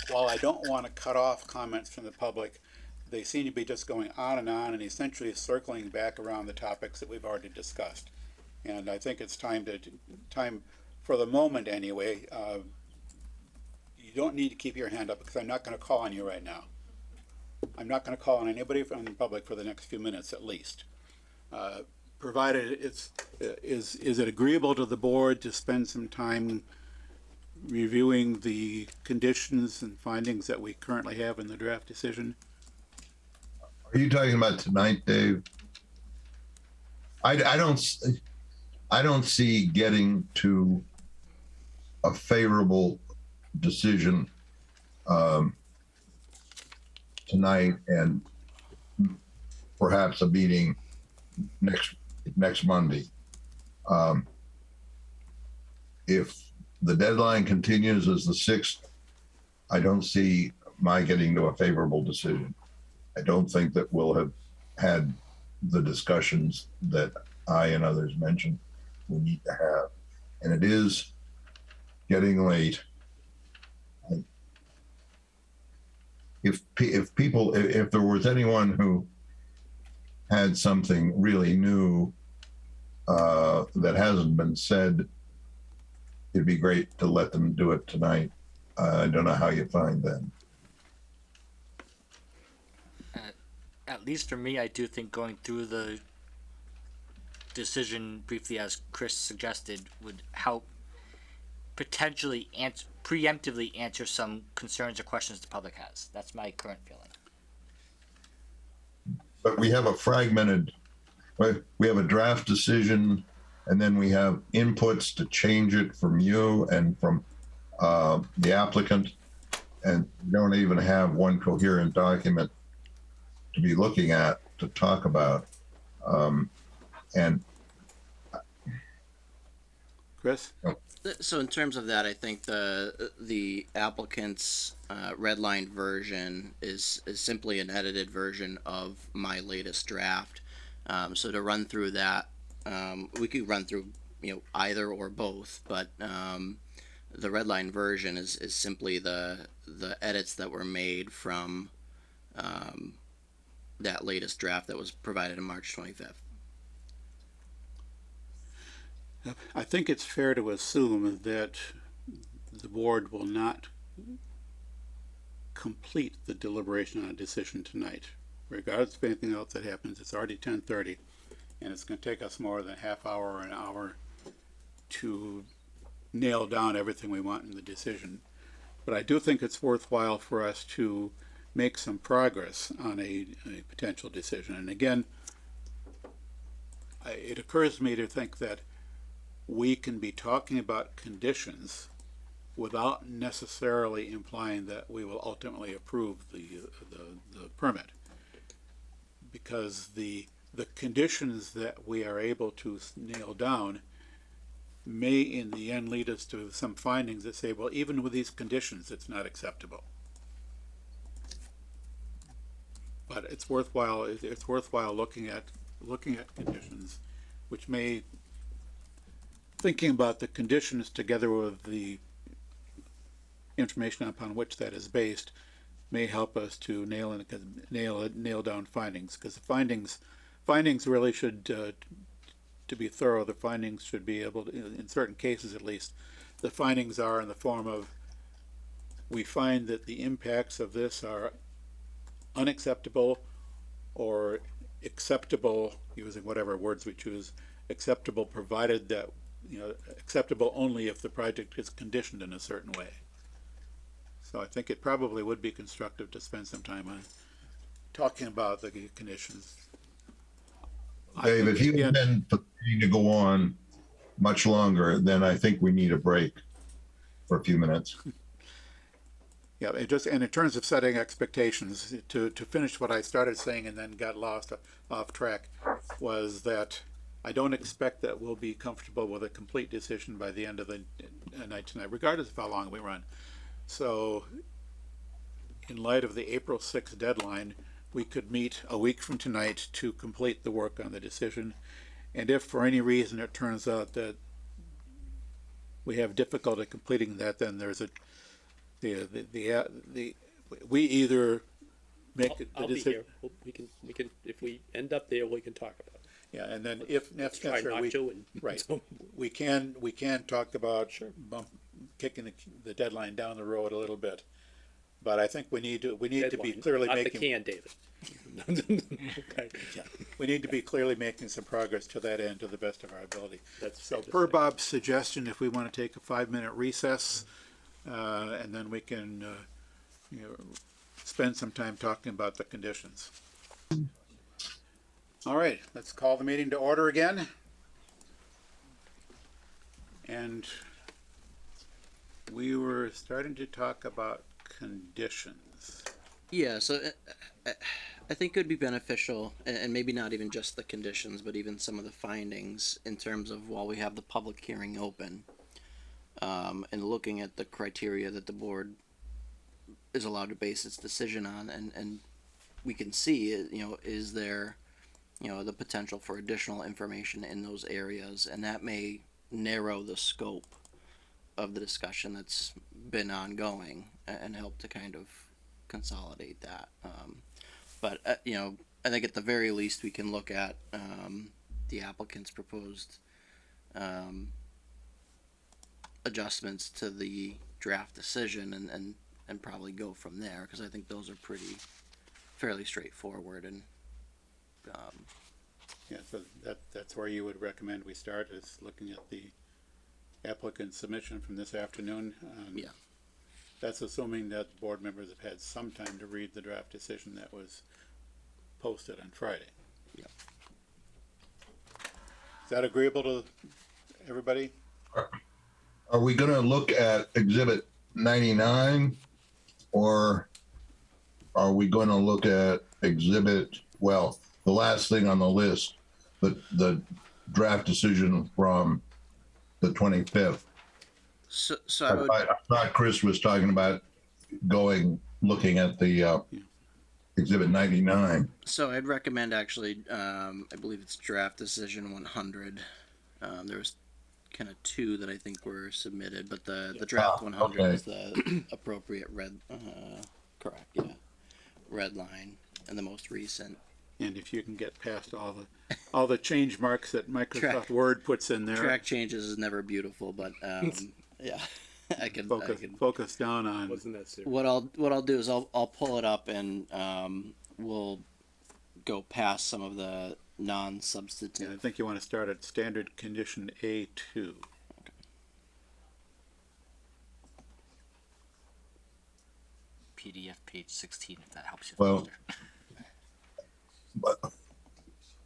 while I don't want to cut off comments from the public, they seem to be just going on and essentially circling back around the topics that we've already discussed. And I think it's time for the moment anyway. You don't need to keep your hand up, because I'm not going to call on you right now. I'm not going to call on anybody from the public for the next few minutes at least. Provided is it agreeable to the board to spend some time reviewing the conditions and findings that we currently have in the draft decision? Are you talking about tonight, Dave? I don't see getting to a favorable decision tonight, and perhaps a meeting next Monday. If the deadline continues as the 6th, I don't see my getting to a favorable decision. I don't think that we'll have had the discussions that I and others mentioned we need to have. And it is getting late. If there was anyone who had something really new that hasn't been said it'd be great to let them do it tonight. I don't know how you find that. At least for me, I do think going through the decision briefly as Chris suggested would help potentially preemptively answer some concerns or questions the public has. That's my current feeling. But we have a fragmented, right? We have a draft decision, and then we have inputs to change it from you and from the applicant, and we don't even have one coherent document to be looking at to talk about. And Chris? So in terms of that, I think the applicant's redlined version is simply an edited version of my latest draft. So to run through that, we could run through either or both, but the redline version is simply the edits that were made from that latest draft that was provided on March 25th. I think it's fair to assume that the board will not complete the deliberation on a decision tonight. Regardless of anything else that happens, it's already 10:30, and it's going to take us more than a half hour or an hour to nail down everything we want in the decision. But I do think it's worthwhile for us to make some progress on a potential decision. And again, it occurs to me to think that we can be talking about conditions without necessarily implying that we will ultimately approve the permit, because the conditions that we are able to nail down may in the end lead us to some findings that say, well, even with these conditions, it's not acceptable. But it's worthwhile looking at conditions, which may, thinking about the conditions together with the information upon which that is based, may help us to nail down findings, because the findings really should, to be thorough, the findings should be able to, in certain cases at least, the findings are in the form of, we find that the impacts of this are unacceptable or acceptable, using whatever words we choose, acceptable provided that, acceptable only if the project is conditioned in a certain way. So I think it probably would be constructive to spend some time on talking about the conditions. Dave, if you intend for the meeting to go on much longer, then I think we need a break for a few minutes. Yeah, and in terms of setting expectations, to finish what I started saying and then got lost off track, was that I don't expect that we'll be comfortable with a complete decision by the end of the night tonight, regardless of how long we run. So in light of the April 6th deadline, we could meet a week from tonight to complete the work on the decision. And if for any reason it turns out that we have difficulty completing that, then there's we either make I'll the be decision. here. We can if we end up there, we can talk about it. Yeah, and then if Try necessary, not to, and right, so- we can talk about kicking the deadline down the road a little bit. But I think we need to be Deadline, clearly not making. the can, David. Okay. Yeah, we need to be clearly making some progress to that end to the best of our ability. That's So fair to per say. Bob's suggestion, if we want to take a 5-minute recess, and then we can, spend some time talking about the conditions. All right, let's call the meeting to order again. And we were starting to talk about conditions. Yeah, so I think it would be beneficial, and maybe not even just the conditions, but even some of the findings in terms of while we have the public hearing open, and looking at the criteria that the board is allowed to base its decision on, and we can see, is there, the potential for additional information in those areas, and that may narrow the scope of the discussion that's been ongoing and help to kind of consolidate that. But I think at the very least we can look at the applicant's proposed adjustments to the draft decision and probably go from there, because I think those are fairly straightforward and Yeah, so that's where you would recommend we start, is looking at the applicant submission from this afternoon. Yeah. That's assuming that board members have had some time to read the draft decision that was posted on Friday. Yeah. Is that agreeable to everybody? Are we gonna look at Exhibit 99, or are we gonna look at the last thing on the list, the draft decision from the 25th? so I would I thought Chris was talking about looking at the Exhibit 99. So I'd recommend actually, I believe it's draft decision 100. There was kind of two that I think were submitted, but the draft 100 okay. is the appropriate red, correct, yeah, red line, and the most recent. And if you can get past all the change marks that Microsoft Word puts in there. Track changes is never beautiful, but yeah, I can focus down on. Wasn't that serious? What I'll do is I'll pull it up and we'll go past some of the non-substantive. I think you want to start at standard condition A2. PDF page 16, if that helps you. Well,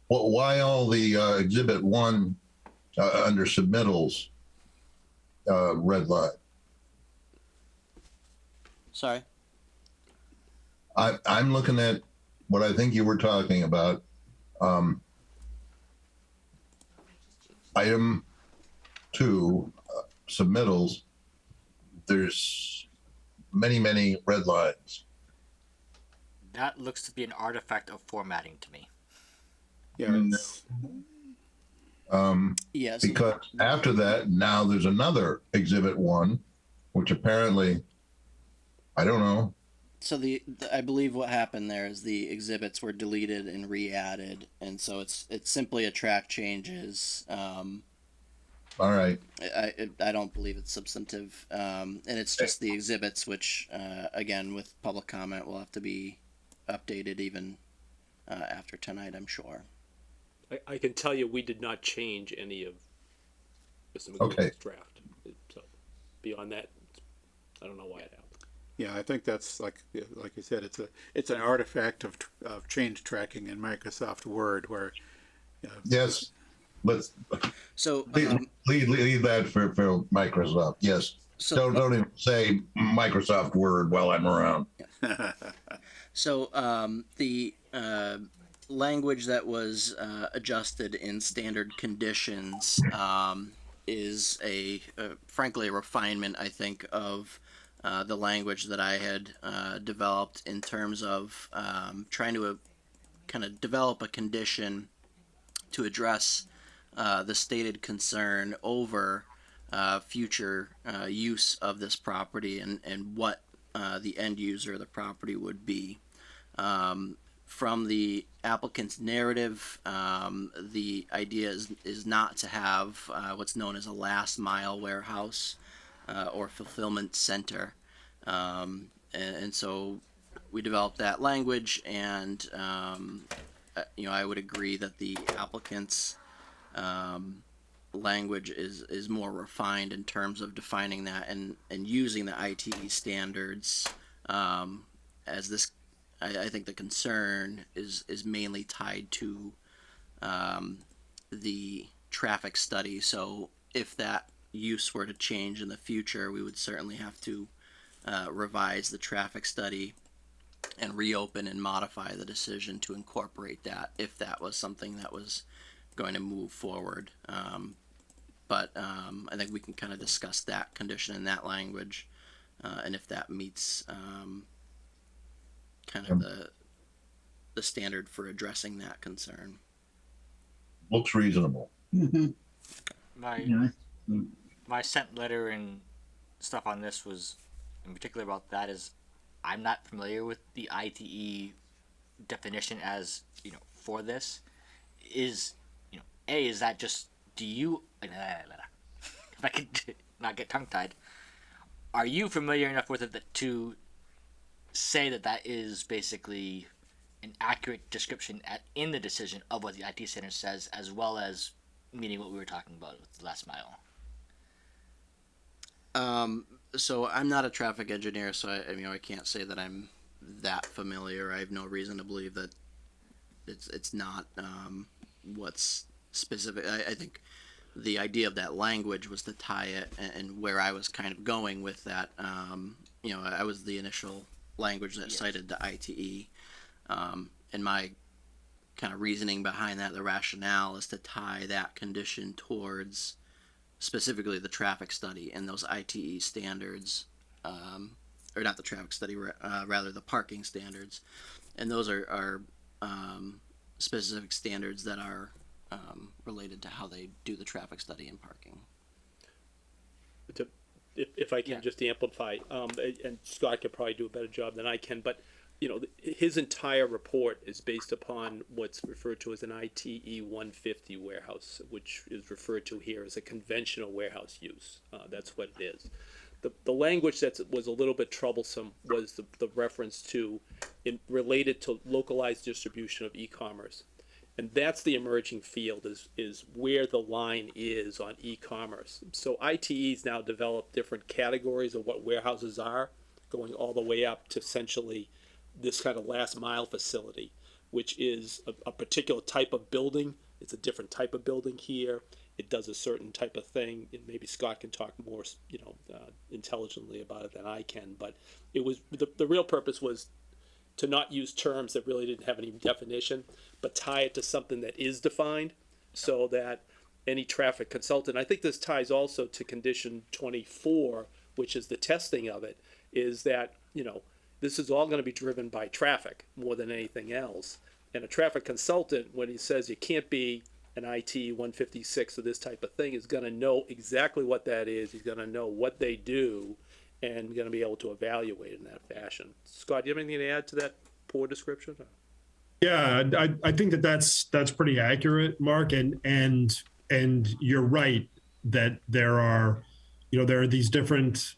why all the Exhibit 1 under submittals red line? Sorry. I'm looking at what I think you were talking about. Item 2, submittals. There's many red lines. That looks to be an artifact of formatting to me. Yeah. Yes. Because after that, now there's another Exhibit 1, which apparently, I don't know. So I believe what happened there is the exhibits were deleted and re-added, and so it's simply a track changes. All right. I don't believe it's substantive, and it's just the exhibits, which again with public comment will have to be updated even after tonight, I'm sure. I can tell you we did not change any of Mr. Okay. McGuire's draft. So beyond that, I don't know why it happened. Yeah, I think that's like you said, it's an artifact of change tracking in Microsoft Word where. Yes. Let's So leave that for Microsoft. Yes. So Don't even say Microsoft Word while I'm around. So the language that was adjusted in standard conditions is frankly a refinement, I think, of the language that I had developed in terms of trying to kind of develop a condition to address the stated concern over future use of this property and what the end user of the property would be. From the applicant's narrative, the idea is not to have what's known as a last mile warehouse or fulfillment center. And so we developed that language, and I would agree that the applicant's language is more refined in terms of defining that and using the ITE standards as this. I think the concern is mainly tied to the traffic study. So if that use were to change in the future, we would certainly have to revise the traffic study and reopen and modify the decision to incorporate that if that was something that was going to move forward. But I think we can kind of discuss that condition in that language and if that meets kind of the standard for addressing that concern. Looks reasonable. My sent letter and stuff on this was in particular about that is I'm not familiar with the ITE definition as for this. Is is that just do you if I could not get tongue tied. Are you familiar enough with it to say that that is basically an accurate description in the decision of what the IT standard says, as well as meaning what we were talking about with the last mile? So I'm not a traffic engineer, so I can't say that I'm that familiar. I have no reason to believe that it's not what's specific. I think the idea of that language was to tie it, and where I was kind of going with that, I was the initial language that cited the ITE, and my kind of reasoning behind that, the rationale, is to tie that condition towards specifically the traffic study and those ITE standards, or not the traffic study, rather the parking standards, and those are specific standards that are related to how they do the traffic study and parking. If I can just amplify, and Scott could probably do a better job than I can, but his entire report is based upon what's referred to as an ITE 150 warehouse, which is referred to here as a conventional warehouse use. That's what it is. The language that was a little bit troublesome was the reference to related to localized distribution of e-commerce. And that's the emerging field, is where the line is on e-commerce. So ITE's now developed different categories of what warehouses are, going all the way up to essentially this kind of last mile facility, which is a particular type of building. It's a different type of building here. It does a certain type of thing, and maybe Scott can talk more, intelligently about it than I can. But it was the real purpose was to not use terms that really didn't have any definition, but tie it to something that is defined, so that any traffic consultant, I think this ties also to condition 24, which is the testing of it, is that, this is all going to be driven by traffic more than anything else. And a traffic consultant, when he says you can't be an IT 156 or this type of thing, is going to know exactly what that is. He's going to know what they do, and going to be able to evaluate in that fashion. Scott, do you have anything to add to that poor description? Yeah, I think that's pretty accurate, Mark, and you're right that there are these different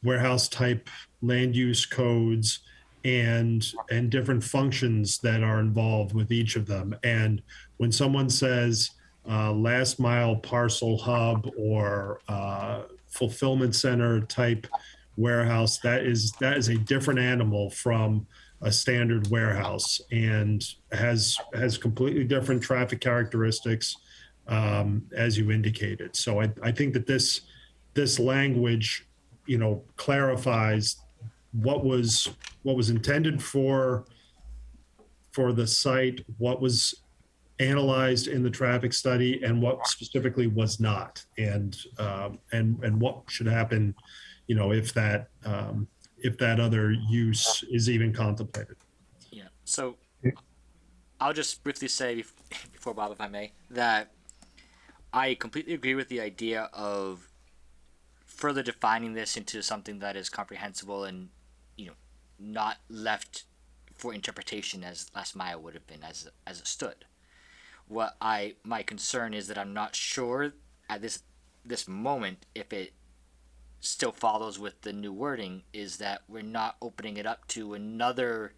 warehouse type land use codes and different functions that are involved with each of them. And when someone says last mile parcel hub or fulfillment center type warehouse, that is a different animal from a standard warehouse, and has completely different traffic characteristics, as you indicated. So I think that this language, clarifies what was intended for the site, what was analyzed in the traffic study, and what specifically was not, and what should happen, if that other use is even contemplated. Yeah. So I'll just briefly say before Bob, if I may, that I completely agree with the idea of further defining this into something that is comprehensible and not left for interpretation as last mile would have been as it stood. My concern is that I'm not sure at this moment if it still follows with the new wording, is that we're not opening it up to another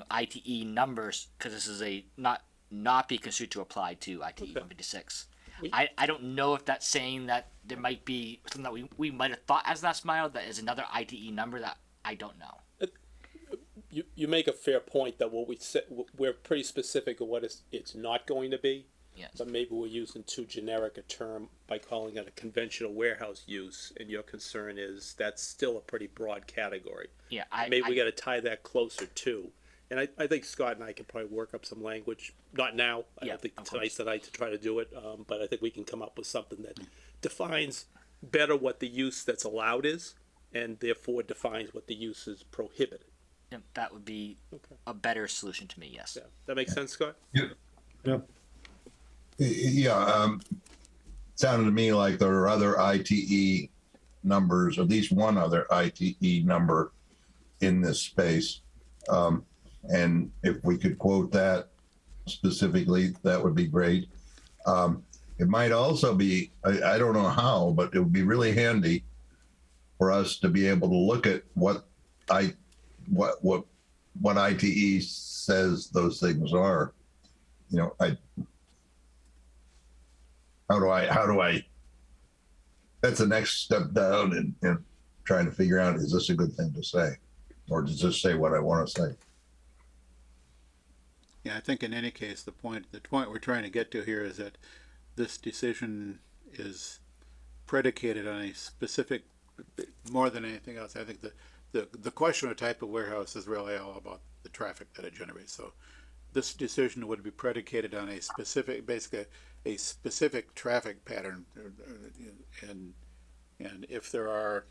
ITE numbers, because this is a not be construed to apply to ITE 156. I don't know if that's saying that there might be something that we might have thought as last mile that is another ITE number that I don't know. You make a fair point that what we said, we're pretty specific of what it's not going to be. Yes. But maybe we're using too generic a term by calling it a conventional warehouse use, and your concern is that's still a pretty broad category. Yeah, maybe we got to tie that closer too. And I think Scott and I can probably work up some language. Not now. I don't think tonight's the night to try to do it. But I think we can come up with something that defines better what the use that's allowed is, and therefore defines what the use is prohibited. Yeah, that would be a better solution to me. Yes. Yeah. That makes sense, Scott? Yep. Yeah. Sounded to me like there are other ITE numbers, at least one other ITE number in this space. And if we could quote that specifically, that would be great. it might also be, I don't know how, but it would be really handy for us to be able to look at what ITE says those things are. You know, how do I, that's the next step down in trying to figure out, is this a good thing to say? Or does this say what I want to say? Yeah, I think in any case, the point we're trying to get to here is that this decision is predicated on a specific, more than anything else. I think the question of type of warehouse is really all about the traffic that it generates. So this decision would be predicated on a specific, basically a specific traffic pattern. And if there are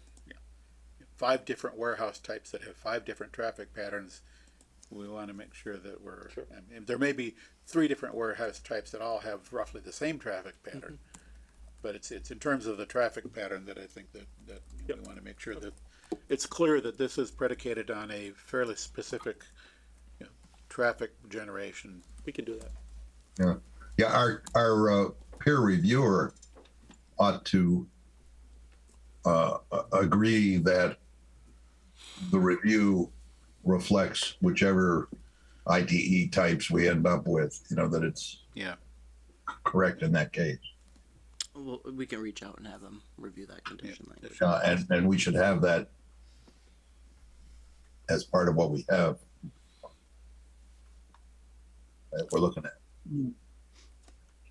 5 different warehouse types that have 5 different traffic patterns, we want to make sure that we're, sure. I mean, there may be 3 different warehouse types that all have roughly the same traffic pattern, but it's in terms of the traffic pattern that I think that we want to make sure that it's clear that this is predicated on a fairly specific, traffic generation. We can do that. Yeah. Our peer reviewer ought to agree that the review reflects whichever ITE types we end up with, that it's correct in that case. Well, we can reach out and have them review that condition language. And we should have that as part of what we have that we're looking at.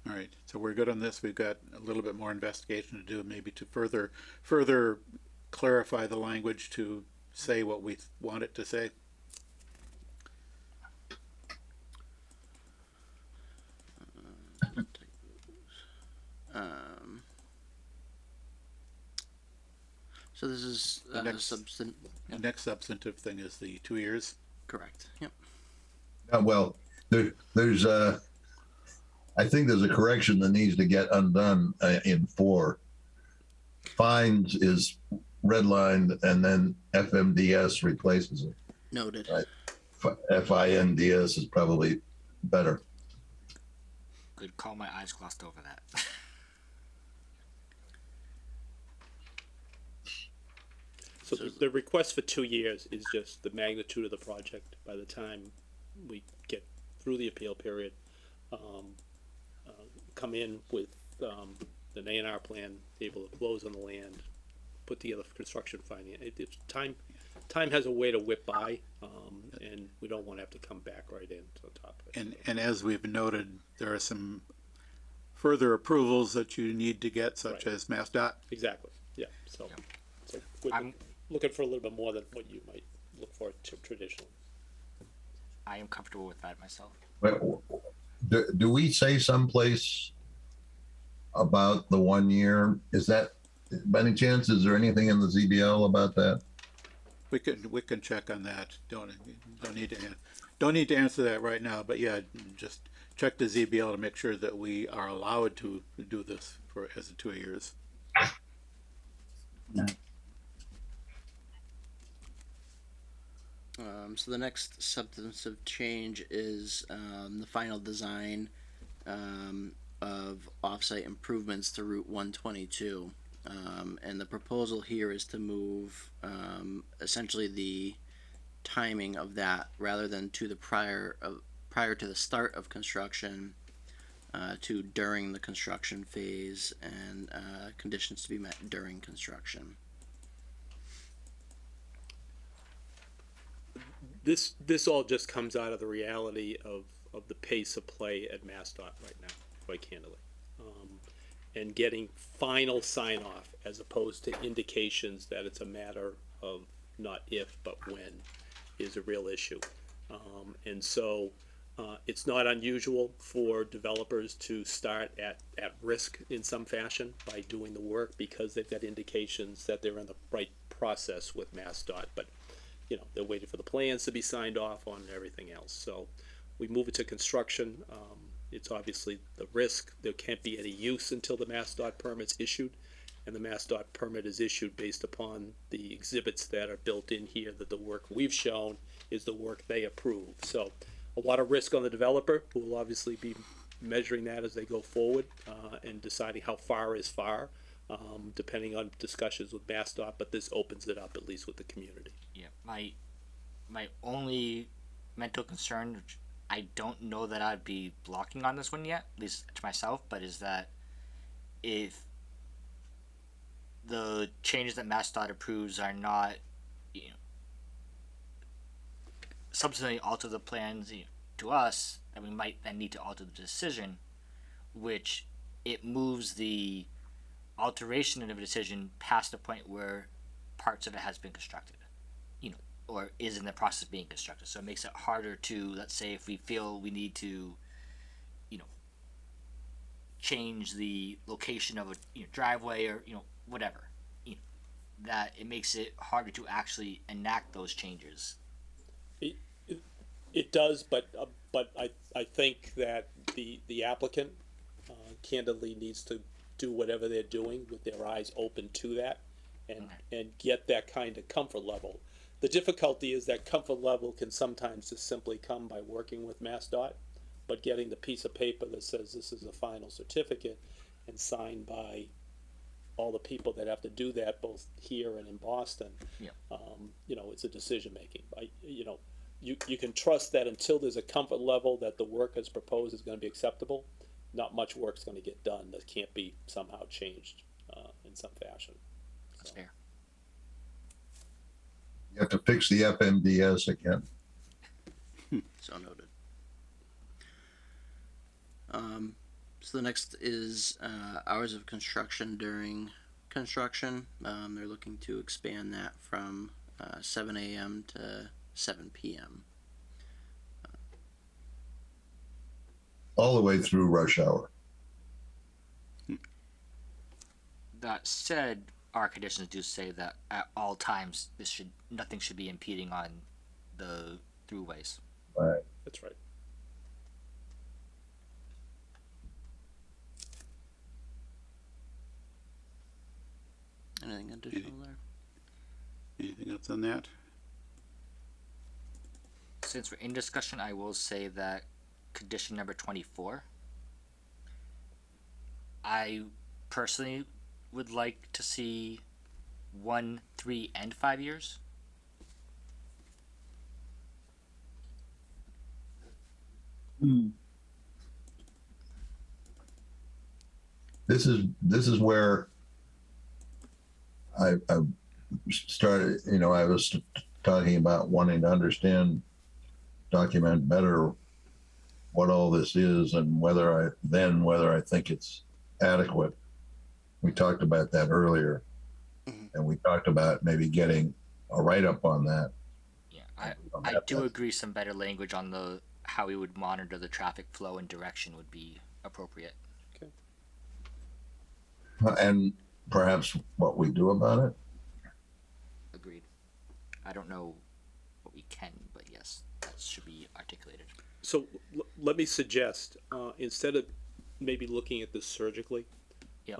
All right, so we're good on this. We've got a little bit more investigation to do, maybe to further clarify the language to say what we want it to say. So this is The next substantive thing is the 2 years. Correct. Yep. Well, there's I think there's a correction that needs to get undone in 4. Fines is redlined and then FMDS replaces it. Noted. Right? FINDS is probably better. Good call. My eyes glossed over that. So the request for 2 years is just the magnitude of the project. By the time we get through the appeal period, come in with an A&R plan, able to close on the land, put together construction finance. Time has a way to whip by, and we don't want to have to come back right in on top of it. And as we've noted, there are some further approvals that you need to get, such as MassDOT. Exactly. Yeah. So I'm looking for a little bit more than what you might look for traditionally. I am comfortable with that myself. Well, do we say someplace about the 1 year? Is that, by any chance, is there anything in the ZBL about that? We can check on that. Don't need to answer that right now. But yeah, just check the ZBL to make sure that we are allowed to do this as 2 years. So the next substantive change is the final design of offsite improvements to Route 122. And the proposal here is to move essentially the timing of that rather than to the prior to the start of construction to during the construction phase and conditions to be met during construction. This all just comes out of the reality of the pace of play at MassDOT right now, quite candidly. And getting final sign off as opposed to indications that it's a matter of not if but when is a real issue. And so it's not unusual for developers to start at risk in some fashion by doing the work because they've got indications that they're in the right process with MassDOT, but they're waiting for the plans to be signed off on and everything else. So we move it to construction. It's obviously the risk. There can't be any use until the MassDOT permit's issued, and the MassDOT permit is issued based upon the exhibits that are built in here that the work we've shown is the work they approve. So a lot of risk on the developer, who will obviously be measuring that as they go forward, and deciding how far is far, depending on discussions with MassDOT, but this opens it up at least with the community. Yeah, my only mental concern, which I don't know that I'd be blocking on this one yet, at least to myself, but is that if the changes that MassDOT approves are not, subsequently alter the plans to us, then we might then need to alter the decision, which it moves the alteration of a decision past the point where parts of it has been constructed, or is in the process of being constructed. So it makes it harder to, let's say, if we feel we need to, change the location of a driveway or whatever, that it makes it harder to actually enact those changes. It does, but I think that the applicant candidly needs to do whatever they're doing with their eyes open to that, and get that kind of comfort level. The difficulty is that comfort level can sometimes just simply come by working with MassDOT, but getting the piece of paper that says this is a final certificate and signed by all the people that have to do that, both here and in Boston. Yeah. It's a decision making. You can trust that until there's a comfort level that the work as proposed is going to be acceptable, not much work's going to get done that can't be somehow changed in some fashion. That's fair. You have to fix the FMDS again. So noted. So the next is hours of construction during construction. They're looking to expand that from 7 a.m. to 7 p.m. All the way through rush hour. That said, our conditions do say that at all times nothing should be impeding on the throughways. Right. That's right. Anything additional there? Anything else on that? Since we're in discussion, I will say that condition number 24, I personally would like to see 1, 3, and 5 years. This is where I started, I was talking about wanting to understand, document better what all this is and whether I think it's adequate. We talked about that earlier, and we talked about maybe getting a write-up on that. Yeah, I do agree some better language on how we would monitor the traffic flow and direction would be appropriate. And perhaps what we do about it. Agreed. I don't know what we can, but yes, that should be articulated. So let me suggest, instead of maybe looking at this surgically, Yep.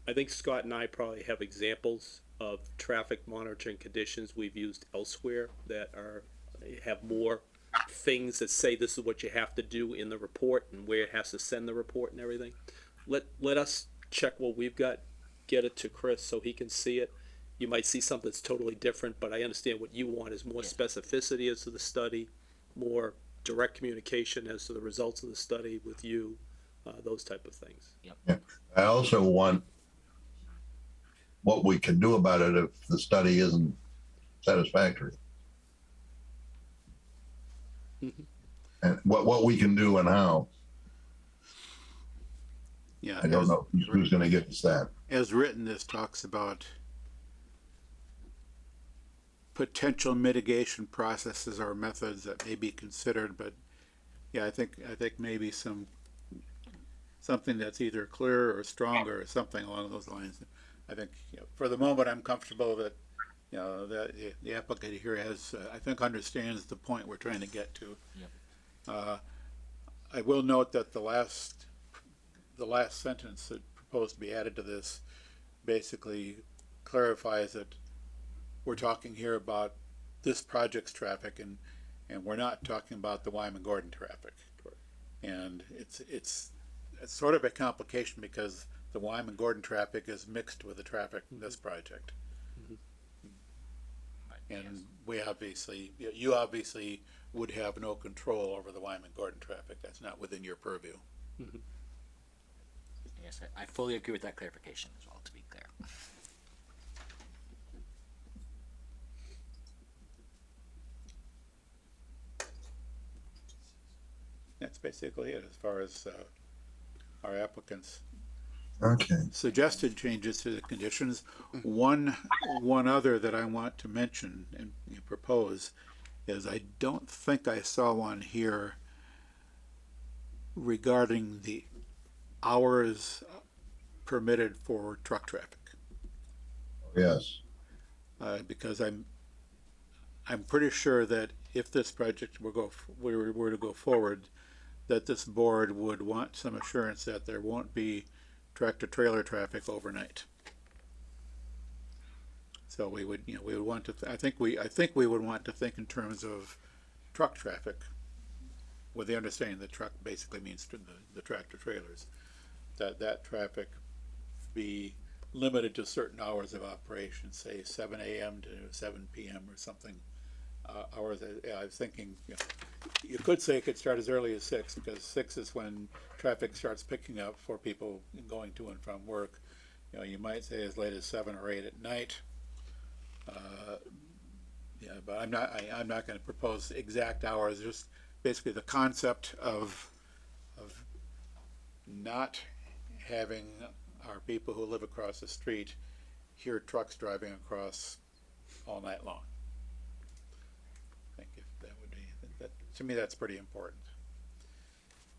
I think Scott and I probably have examples of traffic monitoring conditions we've used elsewhere that have more things that say this is what you have to do in the report and where it has to send the report and everything. Let us check what we've got, get it to Chris so he can see it. You might see something that's totally different, but I understand what you want is more specificity as to the study, more direct communication as to the results of the study with you, those type of things. Yep. I also want what we can do about it if the study isn't satisfactory. And what we can do and how. Yeah. I don't know who's going to get us that. As written, this talks about potential mitigation processes or methods that may be considered, but yeah, I think maybe something that's either clearer or stronger or something along those lines. I think for the moment I'm comfortable that that the applicant here has I think understands the point we're trying to get to. Yep. I will note that the last sentence that proposed to be added to this basically clarifies that we're talking here about this project's traffic and we're not talking about the Wyman Gordon traffic. And it's sort of a complication because the Wyman Gordon traffic is mixed with the traffic in this project. And we obviously, you obviously would have no control over the Wyman Gordon traffic. That's not within your purview. Yes, I fully agree with that clarification as well, to be clear. That's basically it as far as our applicants' Okay. suggested changes to the conditions. One other that I want to mention and propose is I don't think I saw one here regarding the hours permitted for truck traffic. Yes. Because I'm pretty sure that if this project were to go forward, that this board would want some assurance that there won't be tractor trailer traffic overnight. So we would want to. I think we would want to think in terms of truck traffic, with the understanding that truck basically means the tractor trailers. That traffic be limited to certain hours of operation, say 7 a.m. to 7 p.m. or something. Hours. I was thinking, you could say it could start as early as 6, because 6 is when traffic starts picking up for people going to and from work. You might say as late as 7 or 8 at night. But I'm not going to propose exact hours. Just basically the concept of not having our people who live across the street hear trucks driving across all night long. I think if that would be, to me, that's pretty important.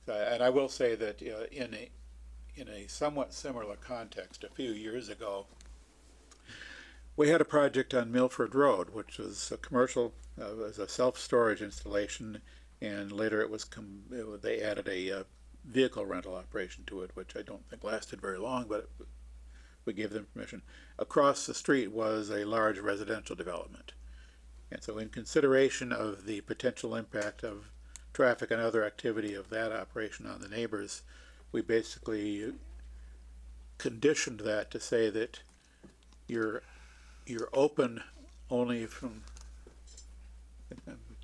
And I will say that in a somewhat similar context, a few years ago, we had a project on Milford Road, which was a commercial, was a self-storage installation, and later it was they added a vehicle rental operation to it, which I don't think lasted very long, but we gave them permission. Across the street was a large residential development. And so in consideration of the potential impact of traffic and other activity of that operation on the neighbors, we basically conditioned that to say that you're open only from,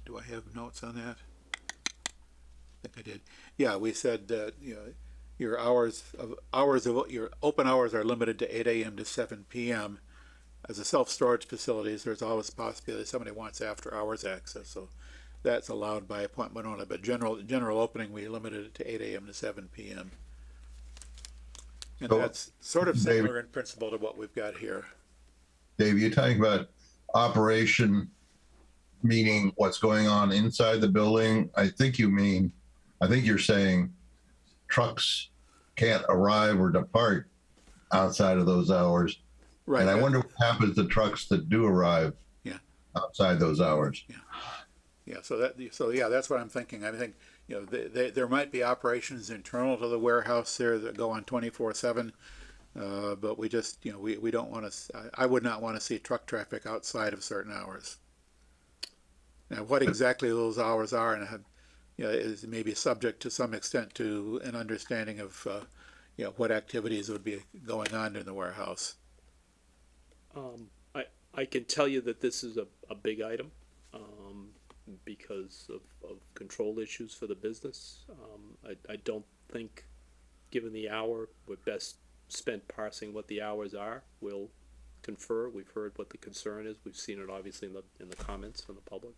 do I have notes on that? I think I did. Yeah, we said that your your open hours are limited to 8 a.m. to 7 p.m. As a self-storage facilities, there's always a possibility somebody wants after-hours access, so that's allowed by appointment only. But general opening, we limited it to 8 a.m. to 7 p.m. And So, that's sort of similar David, in principle to what we've got here. Dave, you're talking about operation, meaning what's going on inside the building. I think you're saying trucks can't arrive or depart outside of those hours. Right. And I wonder what happens to trucks that do arrive outside those hours. Yeah. So that's what I'm thinking. I think there might be operations internal to the warehouse there that go on 24/7, but we just we don't want to. I would not want to see truck traffic outside of certain hours. Now, what exactly those hours are, and is maybe subject to some extent to an understanding of what activities would be going on in the warehouse. I can tell you that this is a big item because of control issues for the business. I don't think, given the hour, we're best spent parsing what the hours are. We'll confer. We've heard what the concern is. We've seen it obviously in the comments from the public,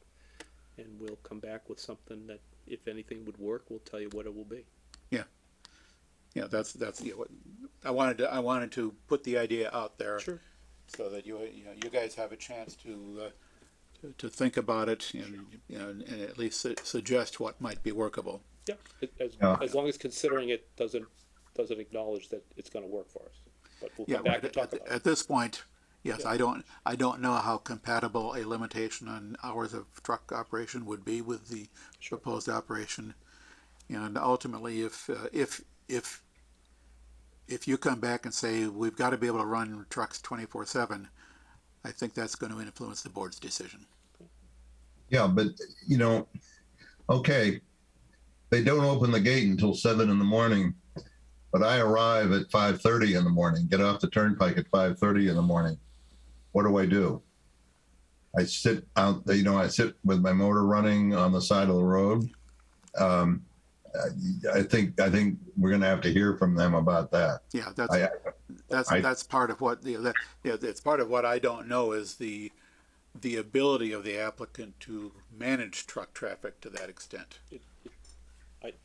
and we'll come back with something that, if anything would work, we'll tell you what it will be. Yeah, that's what I wanted to put the idea out there. Sure. So that you guys have a chance to think about it and at least suggest what might be workable. Yeah, as long as considering it doesn't acknowledge that it's going to work for us. But we'll come back and talk about it. At this point, yes, I don't know how compatible a limitation on hours of truck operation would be with the proposed operation, and ultimately, if you come back and say we've got to be able to run trucks 24/7, I think that's going to influence the board's decision. Yeah, but okay, they don't open the gate until 7 in the morning, but I arrive at 5:30 in the morning, get off the turnpike at 5:30 in the morning. What do? I sit out, I sit with my motor running on the side of the road. I think we're going to have to hear from them about that. Yeah, I- that's part of what it's part of what I don't know is the ability of the applicant to manage truck traffic to that extent.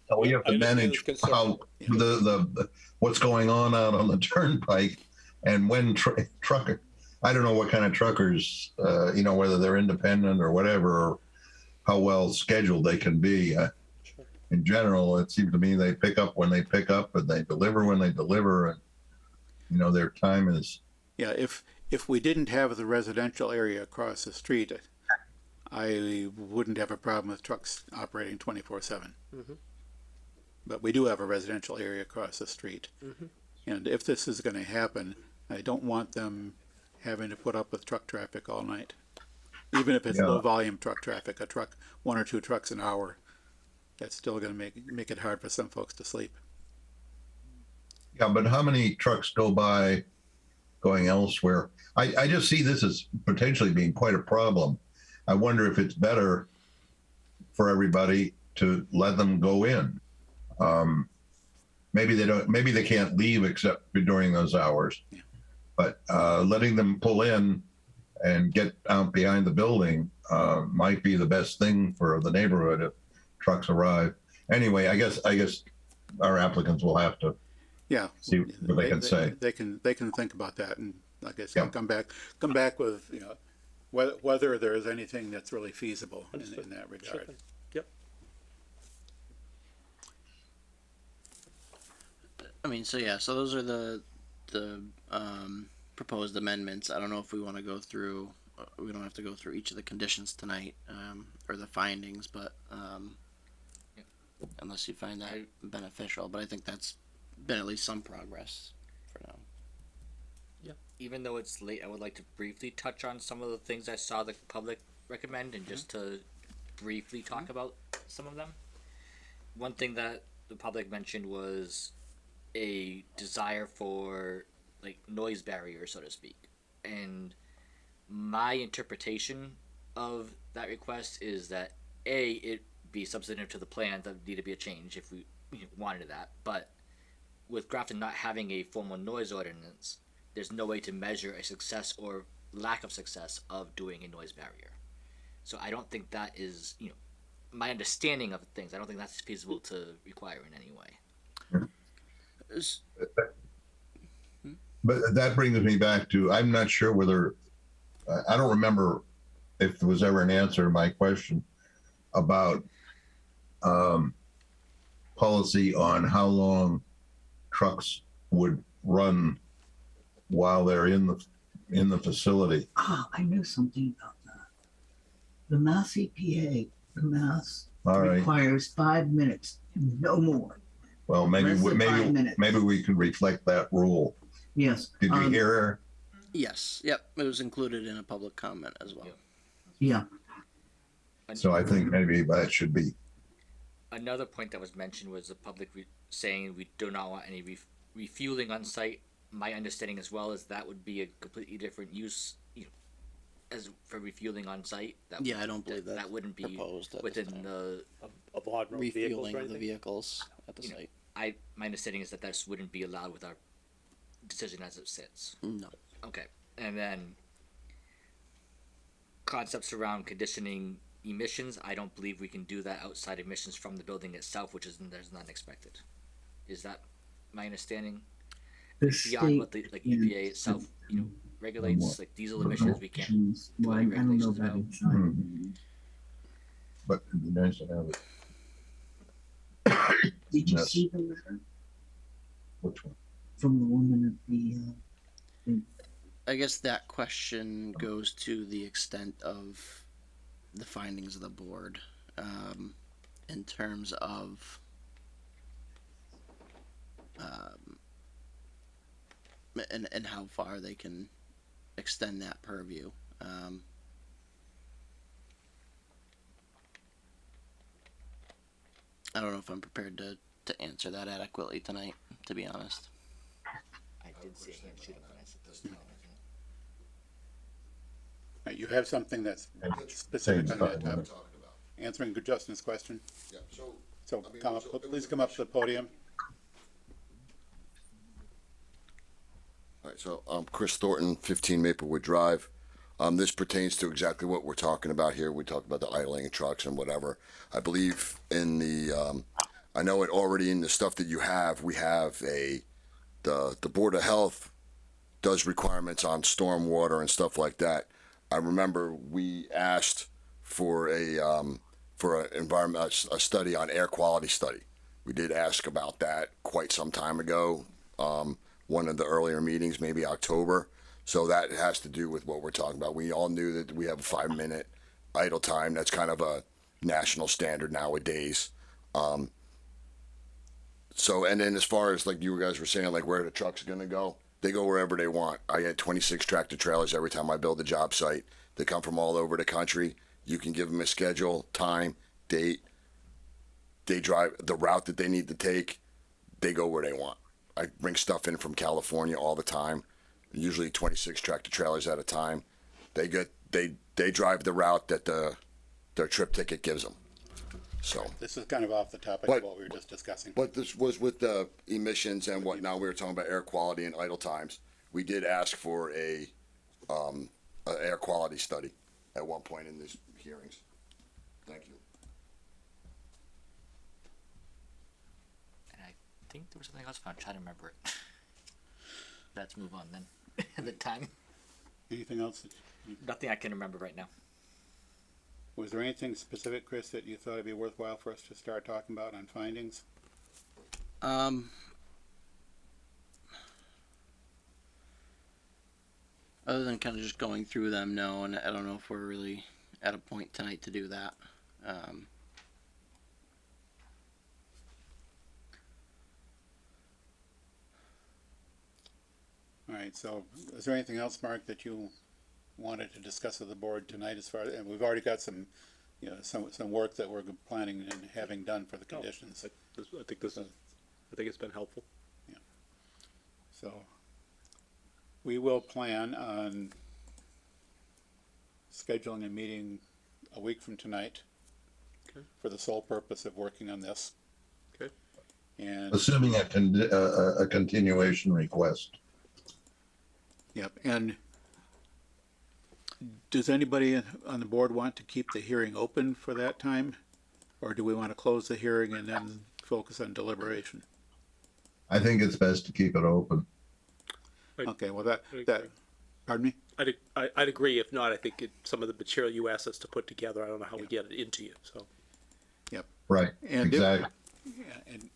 So we have to manage how the what's going on out on the turnpike, and when trucker. I don't know what kind of truckers, whether they're independent or whatever, or how well scheduled they can be. In general, it seems to me they pick up when they pick up and they deliver when they deliver, and their time is. Yeah, if we didn't have the residential area across the street, I wouldn't have a problem with trucks operating 24/7. Mm-hmm. But we do have a residential area across the street. Mm-hmm. And if this is going to happen, I don't want them having to put up with truck traffic all night. Even if it's low volume truck traffic, a truck, 1 or 2 trucks an hour, that's still going to make it hard for some folks to sleep. Yeah, but how many trucks go by going elsewhere? I just see this as potentially being quite a problem. I wonder if it's better for everybody to let them go in. Maybe they can't leave except during those hours, but letting them pull in and get out behind the building might be the best thing for the neighborhood if trucks arrive. Anyway, I guess our applicants will have to see what they can say. They can think about that, and like I said, come back with whether there is anything that's really feasible in that regard. Sure. Yep. I mean, so those are the proposed amendments. I don't know if we want to go through. We don't have to go through each of the conditions tonight, or the findings, but unless you find that beneficial. But I think that's been at least some progress for now. Even though it's late, I would like to briefly touch on some of the things I saw the public recommend, and just to briefly talk about some of them. One thing that the public mentioned was a desire for noise barrier, so to speak. And my interpretation of that request is that it be substantive to the plan, that would need to be a change if we wanted that. But with Grafton not having a formal noise ordinance, there's no way to measure a success or lack of success of doing a noise barrier. So I don't think that is, my understanding of things. I don't think that's feasible to require in any way. But that brings me back to, I'm not sure whether, I don't remember if there was ever an answer to my question about policy on how long trucks would run while they're in the facility. I knew something about that. The Mass EPA, requires 5 minutes, no more. Well, maybe Less than 5 minutes. maybe we could reflect that rule. Yes. Did you hear her? Yes. Yep. It was included in a public comment as well. Yeah. So I think maybe that should be. Another point that was mentioned was the public saying we do not want any refueling on site. My understanding as well is that would be a completely different use, as for refueling on site. I don't believe that wouldn't be proposed within the of on-road vehicles, refueling right? of the vehicles at the site. My understanding is that this wouldn't be allowed with our decision as it sits. No. Okay, and then concepts around conditioning emissions. I don't believe we can do that outside emissions from the building itself, which there's none expected. Is that my understanding? Beyond what the EPA itself regulates, like diesel emissions, we can't. Well, I don't know about inside. But it'd be nice to have it. Did you Yes. see the letter Which one? from the woman at the? I guess that question goes to the extent of the findings of the board, in terms of and how far they can extend that purview. I don't know if I'm prepared to answer that adequately tonight, to be honest. I did see a hand shoot up when I said this. Right, you have something that's specific on that topic. Answering Justin's question. Yeah, So please come up to the podium. all right, so I'm Chris Thornton, 15 Maplewood Drive. This pertains to exactly what we're talking about here. We talked about the idling of trucks and whatever. I believe in the, I know it already in the stuff that you have, we have the Board of Health does requirements on stormwater and stuff like that. I remember we asked for a study on air quality study. We did ask about that quite some time ago. One of the earlier meetings, maybe October. So that has to do with what we're talking about. We all knew that we have a 5-minute idle time. That's kind of a national standard nowadays. So, and then as far as like you guys were saying, like where the trucks are going to go, they go wherever they want. I had 26 tractor trailers every time I build a job site. They come from all over the country. You can give them a schedule, time, date. They drive the route that they need to take. They go where they want. I bring stuff in from California all the time. Usually 26 tractor trailers at a time. They drive the route that their trip ticket gives them. So This is kind of off the topic of what we were just discussing. but this was with the emissions and whatnot. We were talking about air quality and idle times. We did ask for a air quality study at one point in these hearings. Thank you. And I think there was something else, but I'm trying to remember it. Let's move on then. The time. Anything else? Nothing I can remember right now. Was there anything specific, Chris, that you thought it'd be worthwhile for us to start talking about on findings? Other than kind of just going through them, no, and I don't know if we're really at a point tonight to do that. All right, so is there anything else, Mark, that you wanted to discuss with the board tonight as far as, and we've already got some, some work that we're planning and having done for the conditions. I think it's been helpful. So we will plan on scheduling a meeting a week from tonight for the sole purpose of working on this. Okay. And Assuming a continuation request. Yep, and does anybody on the board want to keep the hearing open for that time? Or do we want to close the hearing and then focus on deliberation? I think it's best to keep it open. Okay, well pardon me? I'd agree. If not, I think some of the material you asked us to put together, I don't know how we get it into you, so. Yep. Right, And exactly. And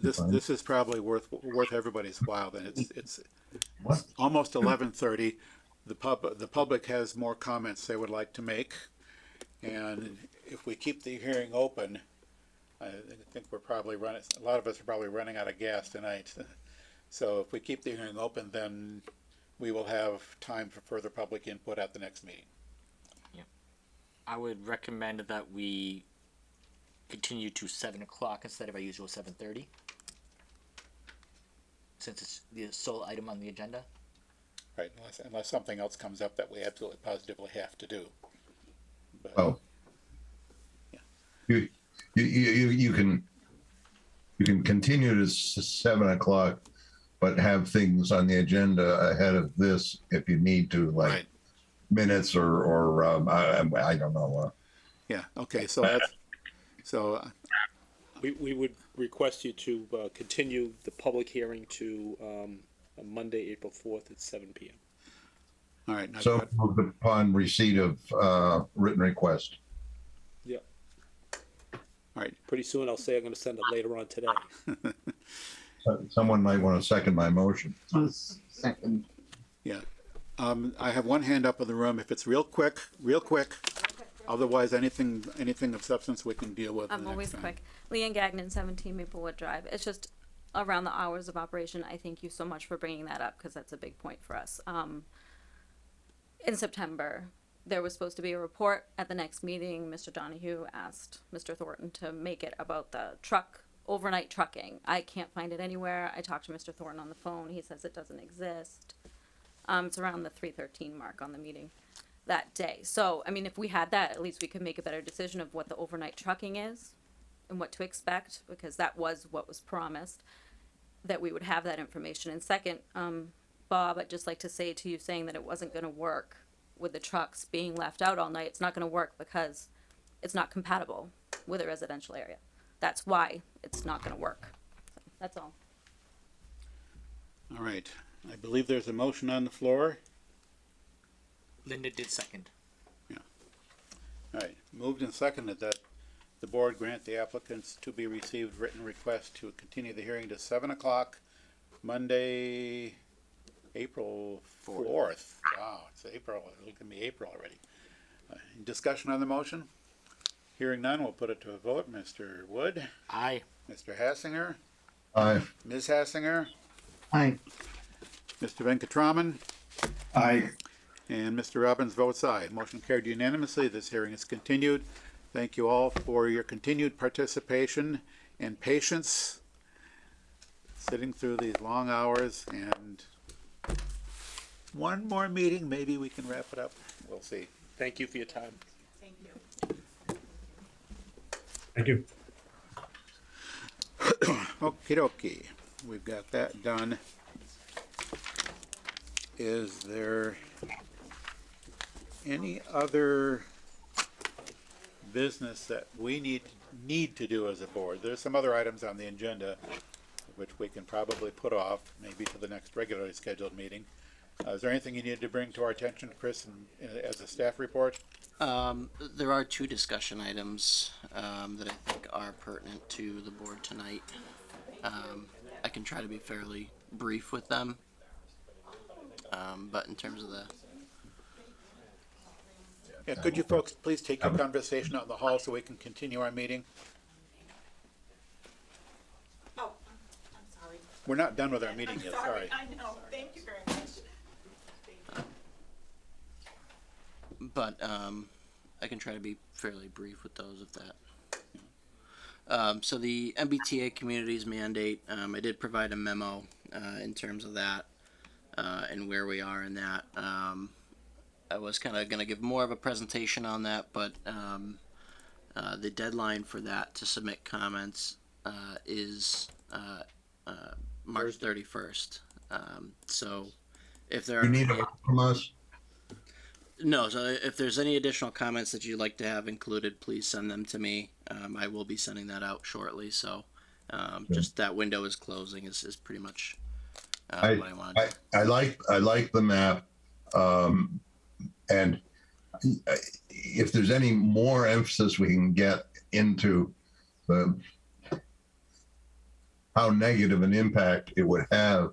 this is probably worth everybody's while. Then it's almost 11:30. The public has more comments they would like to make, and if we keep the hearing open, I think we're probably running. A lot of us are probably running out of gas tonight. So if we keep the hearing open, then we will have time for further public input at the next meeting. Yep. I would recommend that we continue to 7 o'clock instead of our usual 7:30. Since it's the sole item on the agenda. Right, unless something else comes up that we absolutely positively have to do. But, Oh. You can continue to 7 o'clock, but have things on the agenda ahead of this if you need to, like Right. minutes or I don't know. Yeah, okay, so We would request you to continue the public hearing to Monday, April 4th at 7 p.m. all right. Now, So moved upon receipt of written request. Yeah. all right, Pretty soon I'll say I'm going to send it later on today. Someone might want to second my motion. Second. yeah. I have one hand up in the room. If it's real quick. Otherwise, anything of substance we can deal with. I'm always quick. Leanne Gagnon, 17 Maplewood Drive. It's just around the hours of operation. I thank you so much for bringing that up because that's a big point for us. In September, there was supposed to be a report at the next meeting. Mr. Donahue asked Mr. Thornton to make it about the overnight trucking. I can't find it anywhere. I talked to Mr. Thornton on the phone. He says it doesn't exist. It's around the 3:13 mark on the meeting that day. So, I mean, if we had that, at least we could make a better decision of what the overnight trucking is and what to expect, because that was what was promised, that we would have that information. And second, Bob, I'd just like to say to you, saying that it wasn't going to work with the trucks being left out all night. It's not going to work because it's not compatible with a residential area. That's why it's not going to work. So, that's all. All right. I believe there's a motion on the floor. Linda did second. All right. Moved and seconded that the board grant the applicants to be received written request to continue the hearing to 7 o'clock Monday, April 4th. Wow, it's April. It can be April already. Discussion on the motion? Hearing none, we'll put it to a vote. Mr. Wood? Aye. Mr. Hassinger? Aye. Ms. Hassinger? Aye. Mr. Venkatraman? Aye. And Mr. Robbins votes aye. Motion carried unanimously. This hearing is continued. Thank you all for your continued participation and patience sitting through these long hours, and one more meeting, maybe we can wrap it up. We'll see. Thank you for your time. Thank you. Thank you. Okie dokie. We've got that done. Is there any other business that we need to do as a board? There's some other items on the agenda which we can probably put off, maybe to the next regularly scheduled meeting. Is there anything you need to bring to our attention, Chris, as a staff report? There are two discussion items that I think are pertinent to the board tonight. I can try to be fairly brief with them, but in terms of the Yeah, could you folks please take your conversation out in the hall so we can continue our meeting? Oh, I'm sorry. We're not done with our meeting yet, sorry. I know. Thank you very much. but I can try to be fairly brief with those if that. So the MBTA communities mandate, I did provide a memo in terms of that and where we are in that. I was kind of going to give more of a presentation on that, but the deadline for that to submit comments is March 31st. So if there are... You need a from us? No, so if there's any additional comments that you'd like to have included, please send them to me. I will be sending that out shortly, so just that window is closing is pretty much what I wanted to do. I like the map, and if there's any more emphasis we can get into the how negative an impact it would have,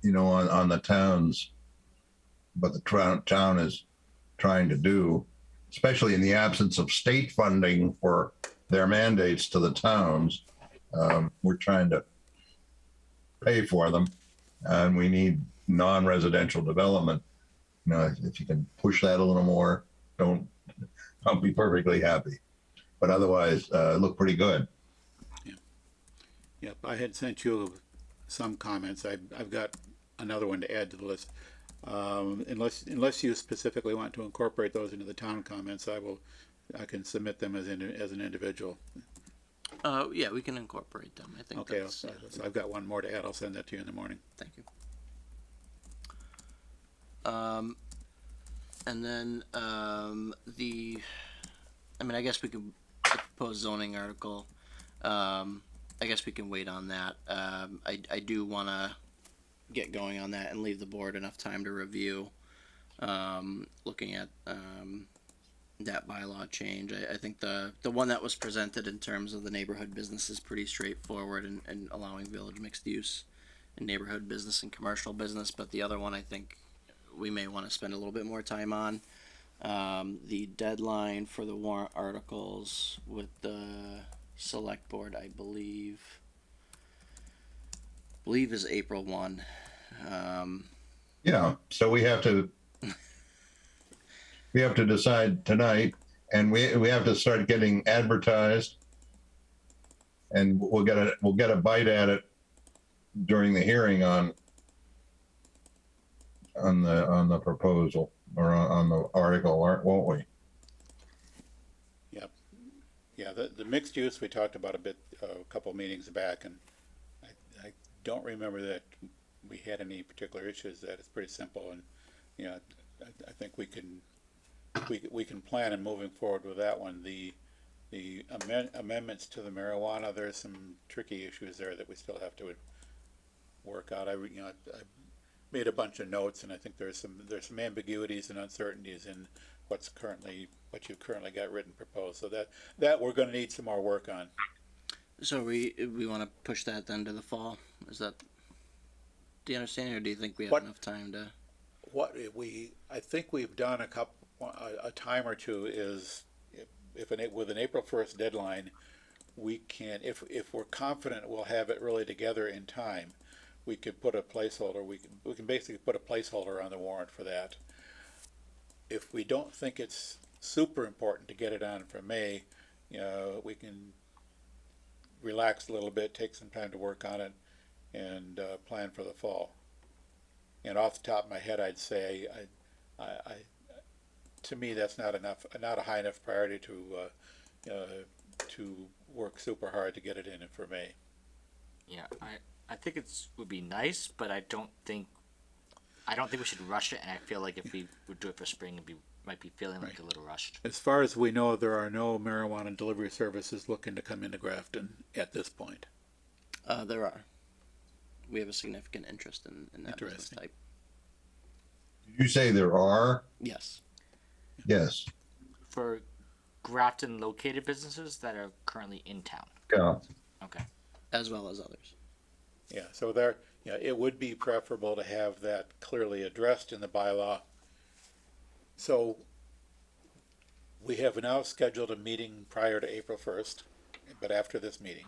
on the towns, what the town is trying to do, especially in the absence of state funding for their mandates to the towns. We're trying to pay for them, and we need non-residential development. If you can push that a little more, I'll be perfectly happy. But otherwise, look pretty good. Yep, I had sent you some comments. I've got another one to add to the list. Unless you specifically want to incorporate those into the town comments, I can submit them as an individual. Yeah, we can incorporate them. I think. Okay, so I've got one more to add. I'll send that to you in the morning. Thank you. And then I guess we could propose zoning article. I guess we can wait on that. I do want to get going on that and leave the board enough time to review, looking at that bylaw change. I think the one that was presented in terms of the neighborhood business is pretty straightforward and allowing village mixed use in neighborhood business and commercial business, but the other one I think we may want to spend a little bit more time on. The deadline for the warrant articles with the select board, I believe is April 1. Yeah, so we have to we have to decide tonight, and we have to start getting advertised, and we'll get a bite at it during the hearing on the proposal or on the article, won't we? Yep. Yeah, the mixed use we talked about a bit, a couple meetings back, and I don't remember that we had any particular issues. That it's pretty simple, and you know, I think we can plan on moving forward with that one. The amendments to the marijuana, there's some tricky issues there that we still have to work out. I made a bunch of notes, and I think there's some ambiguities and uncertainties in what you've currently got written proposed. So that we're going to need some more work on. So we want to push that then to the fall. Is that? Do you understand, or do you think we have enough time to? I think we've done a time or two is with an April 1st deadline, we can, if we're confident we'll have it really together in time, we could put a placeholder. We can basically put a placeholder on the warrant for that. If we don't think it's super important to get it on for May, we can relax a little bit, take some time to work on it, and plan for the fall. And off the top of my head, I'd say, to me, that's not a high enough priority to work super hard to get it in for May. Yeah, I think would be nice, but I don't think we should rush it. And I feel like if we would do it for spring, might be feeling like a little rushed. As far as we know, there are no marijuana delivery services looking to come into Grafton at this point. There are. We have a significant interest in that business type. Did you say there are? Yes. Yes. For Grafton located businesses that are currently in town. Yeah. Okay. As well as others. Yeah, so it would be preferable to have that clearly addressed in the bylaw. So we have now scheduled a meeting prior to April 1st, but after this meeting.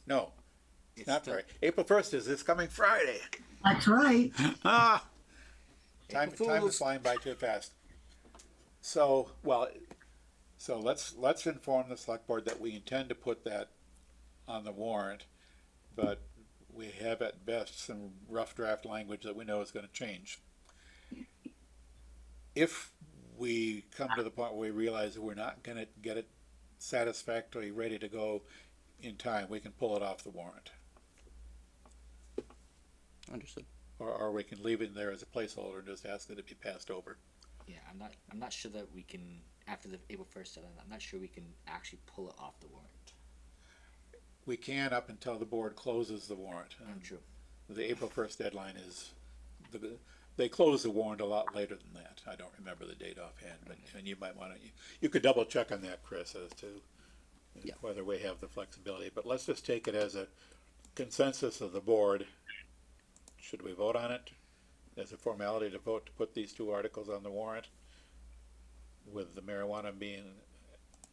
No, it's not prior. April 1st is this coming Friday. That's right. Time is flying by too fast. So let's inform the select board that we intend to put that on the warrant, but we have at best some rough draft language that we know is going to change. If we come to the point where we realize that we're not going to get it satisfactorily ready to go in time, we can pull it off the warrant. Understood. Or we can leave it there as a placeholder and just ask it to be passed over. Yeah, I'm not sure that we can, after the April 1st deadline, I'm not sure we can actually pull it off the warrant. We can up until the board closes the warrant. True. The April 1st deadline is, they close the warrant a lot later than that. I don't remember the date offhand, but and you might want to, you could double check on that, Chris, as to whether we have the flexibility. But let's just take it as a consensus of the board. Should we vote on it as a formality to vote to put these two articles on the warrant, with the marijuana being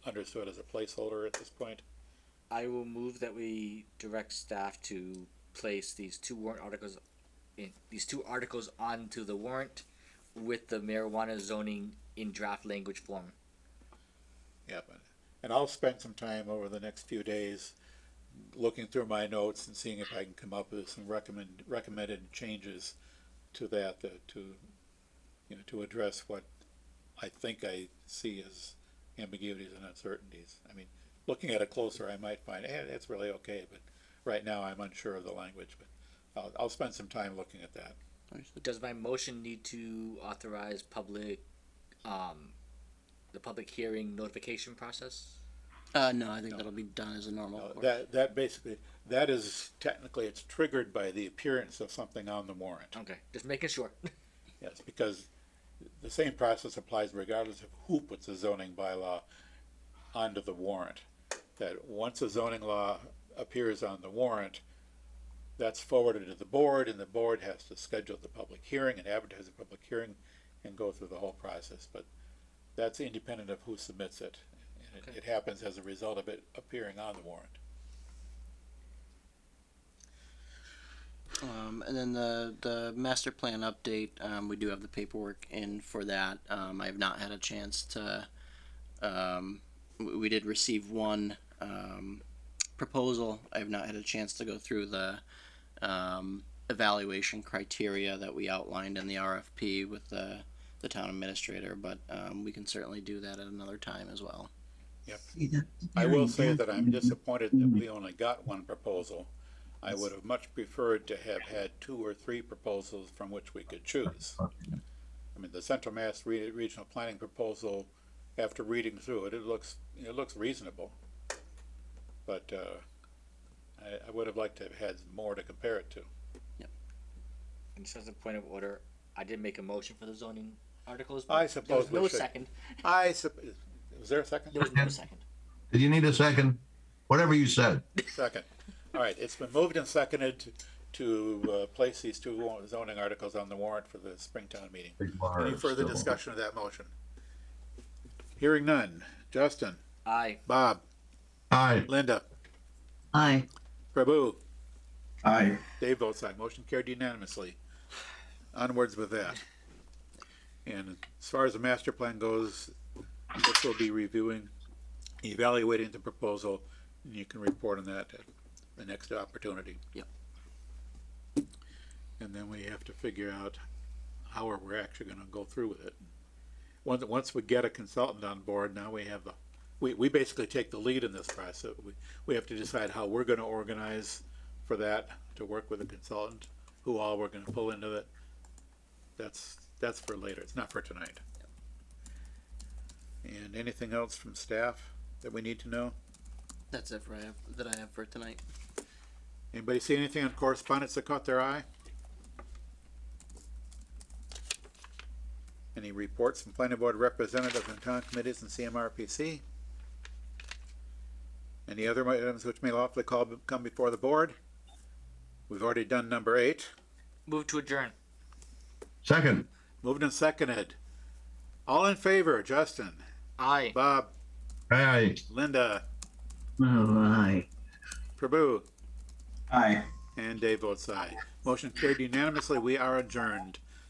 understood as a placeholder at this point? I will move that we direct staff to place these two articles onto the warrant with the marijuana zoning in draft language form. Yeah, and I'll spend some time over the next few days looking through my notes and seeing if I can come up with some recommended changes to that to address what I think I see as ambiguities and uncertainties. I mean, looking at it closer, I might find it's really okay, but right now I'm unsure of the language. But I'll spend some time looking at that. Does my motion need to authorize the public hearing notification process? No, I think that'll be done as a normal. That basically, that is technically, it's triggered by the appearance of something on the warrant. Okay, just making sure. Yes, because the same process applies regardless of who puts a zoning bylaw onto the warrant. That once a zoning law appears on the warrant, that's forwarded to the board, and the board has to schedule the public hearing and advertise the public hearing and go through the whole process. But that's independent of who submits it. And it happens as a result of it appearing on the warrant. And then the master plan update, we do have the paperwork in for that. I have not had a chance to, we did receive one proposal. I have not had a chance to go through the evaluation criteria that we outlined in the RFP with the town administrator, but we can certainly do that at another time as well. Yep. I will say that I'm disappointed that we only got one proposal. I would have much preferred to have had 2 or 3 proposals from which we could choose. I mean, the Central Mass Regional Planning proposal, after reading through it, it looks reasonable. But I would have liked to have had more to compare it to. And just as a point of order, I did make a motion for the zoning articles. I but suppose there we was no should. second. Was there a second? There was no second. Did you need a second? Whatever you said. Second. All right, it's been moved and seconded to place these 2 zoning articles on the warrant for the Springtown meeting. Any further discussion of that motion? Hearing none. Justin? Aye. Bob? Aye. Linda? Aye. Prabhu? Aye. Dave votes aye. Motion carried unanimously. Onwards with that. And as far as the master plan goes, this will be reviewing, evaluating the proposal, and you can report on that at the next opportunity. Yep. And then we have to figure out how we're actually gonna go through with it. Once we get a consultant on board, now we have we basically take the lead in this process. We have to decide how we're gonna organize for that, to work with a consultant, who all we're gonna pull into it. That's for later, it's not for tonight. And anything else from staff that we need to know? That's it that I have for tonight. Anybody see anything on correspondence that caught their eye? Any reports from planning board representatives and town committees and CMRPC? Any other items which may lawfully come before the board? We've already done number 8. Move to adjourn. Second. Moved and seconded. All in favor, Justin? Aye. Bob? Aye. Linda? Oh, aye. Prabhu? Aye. And Dave votes aye. Motion carried unanimously. We are adjourned.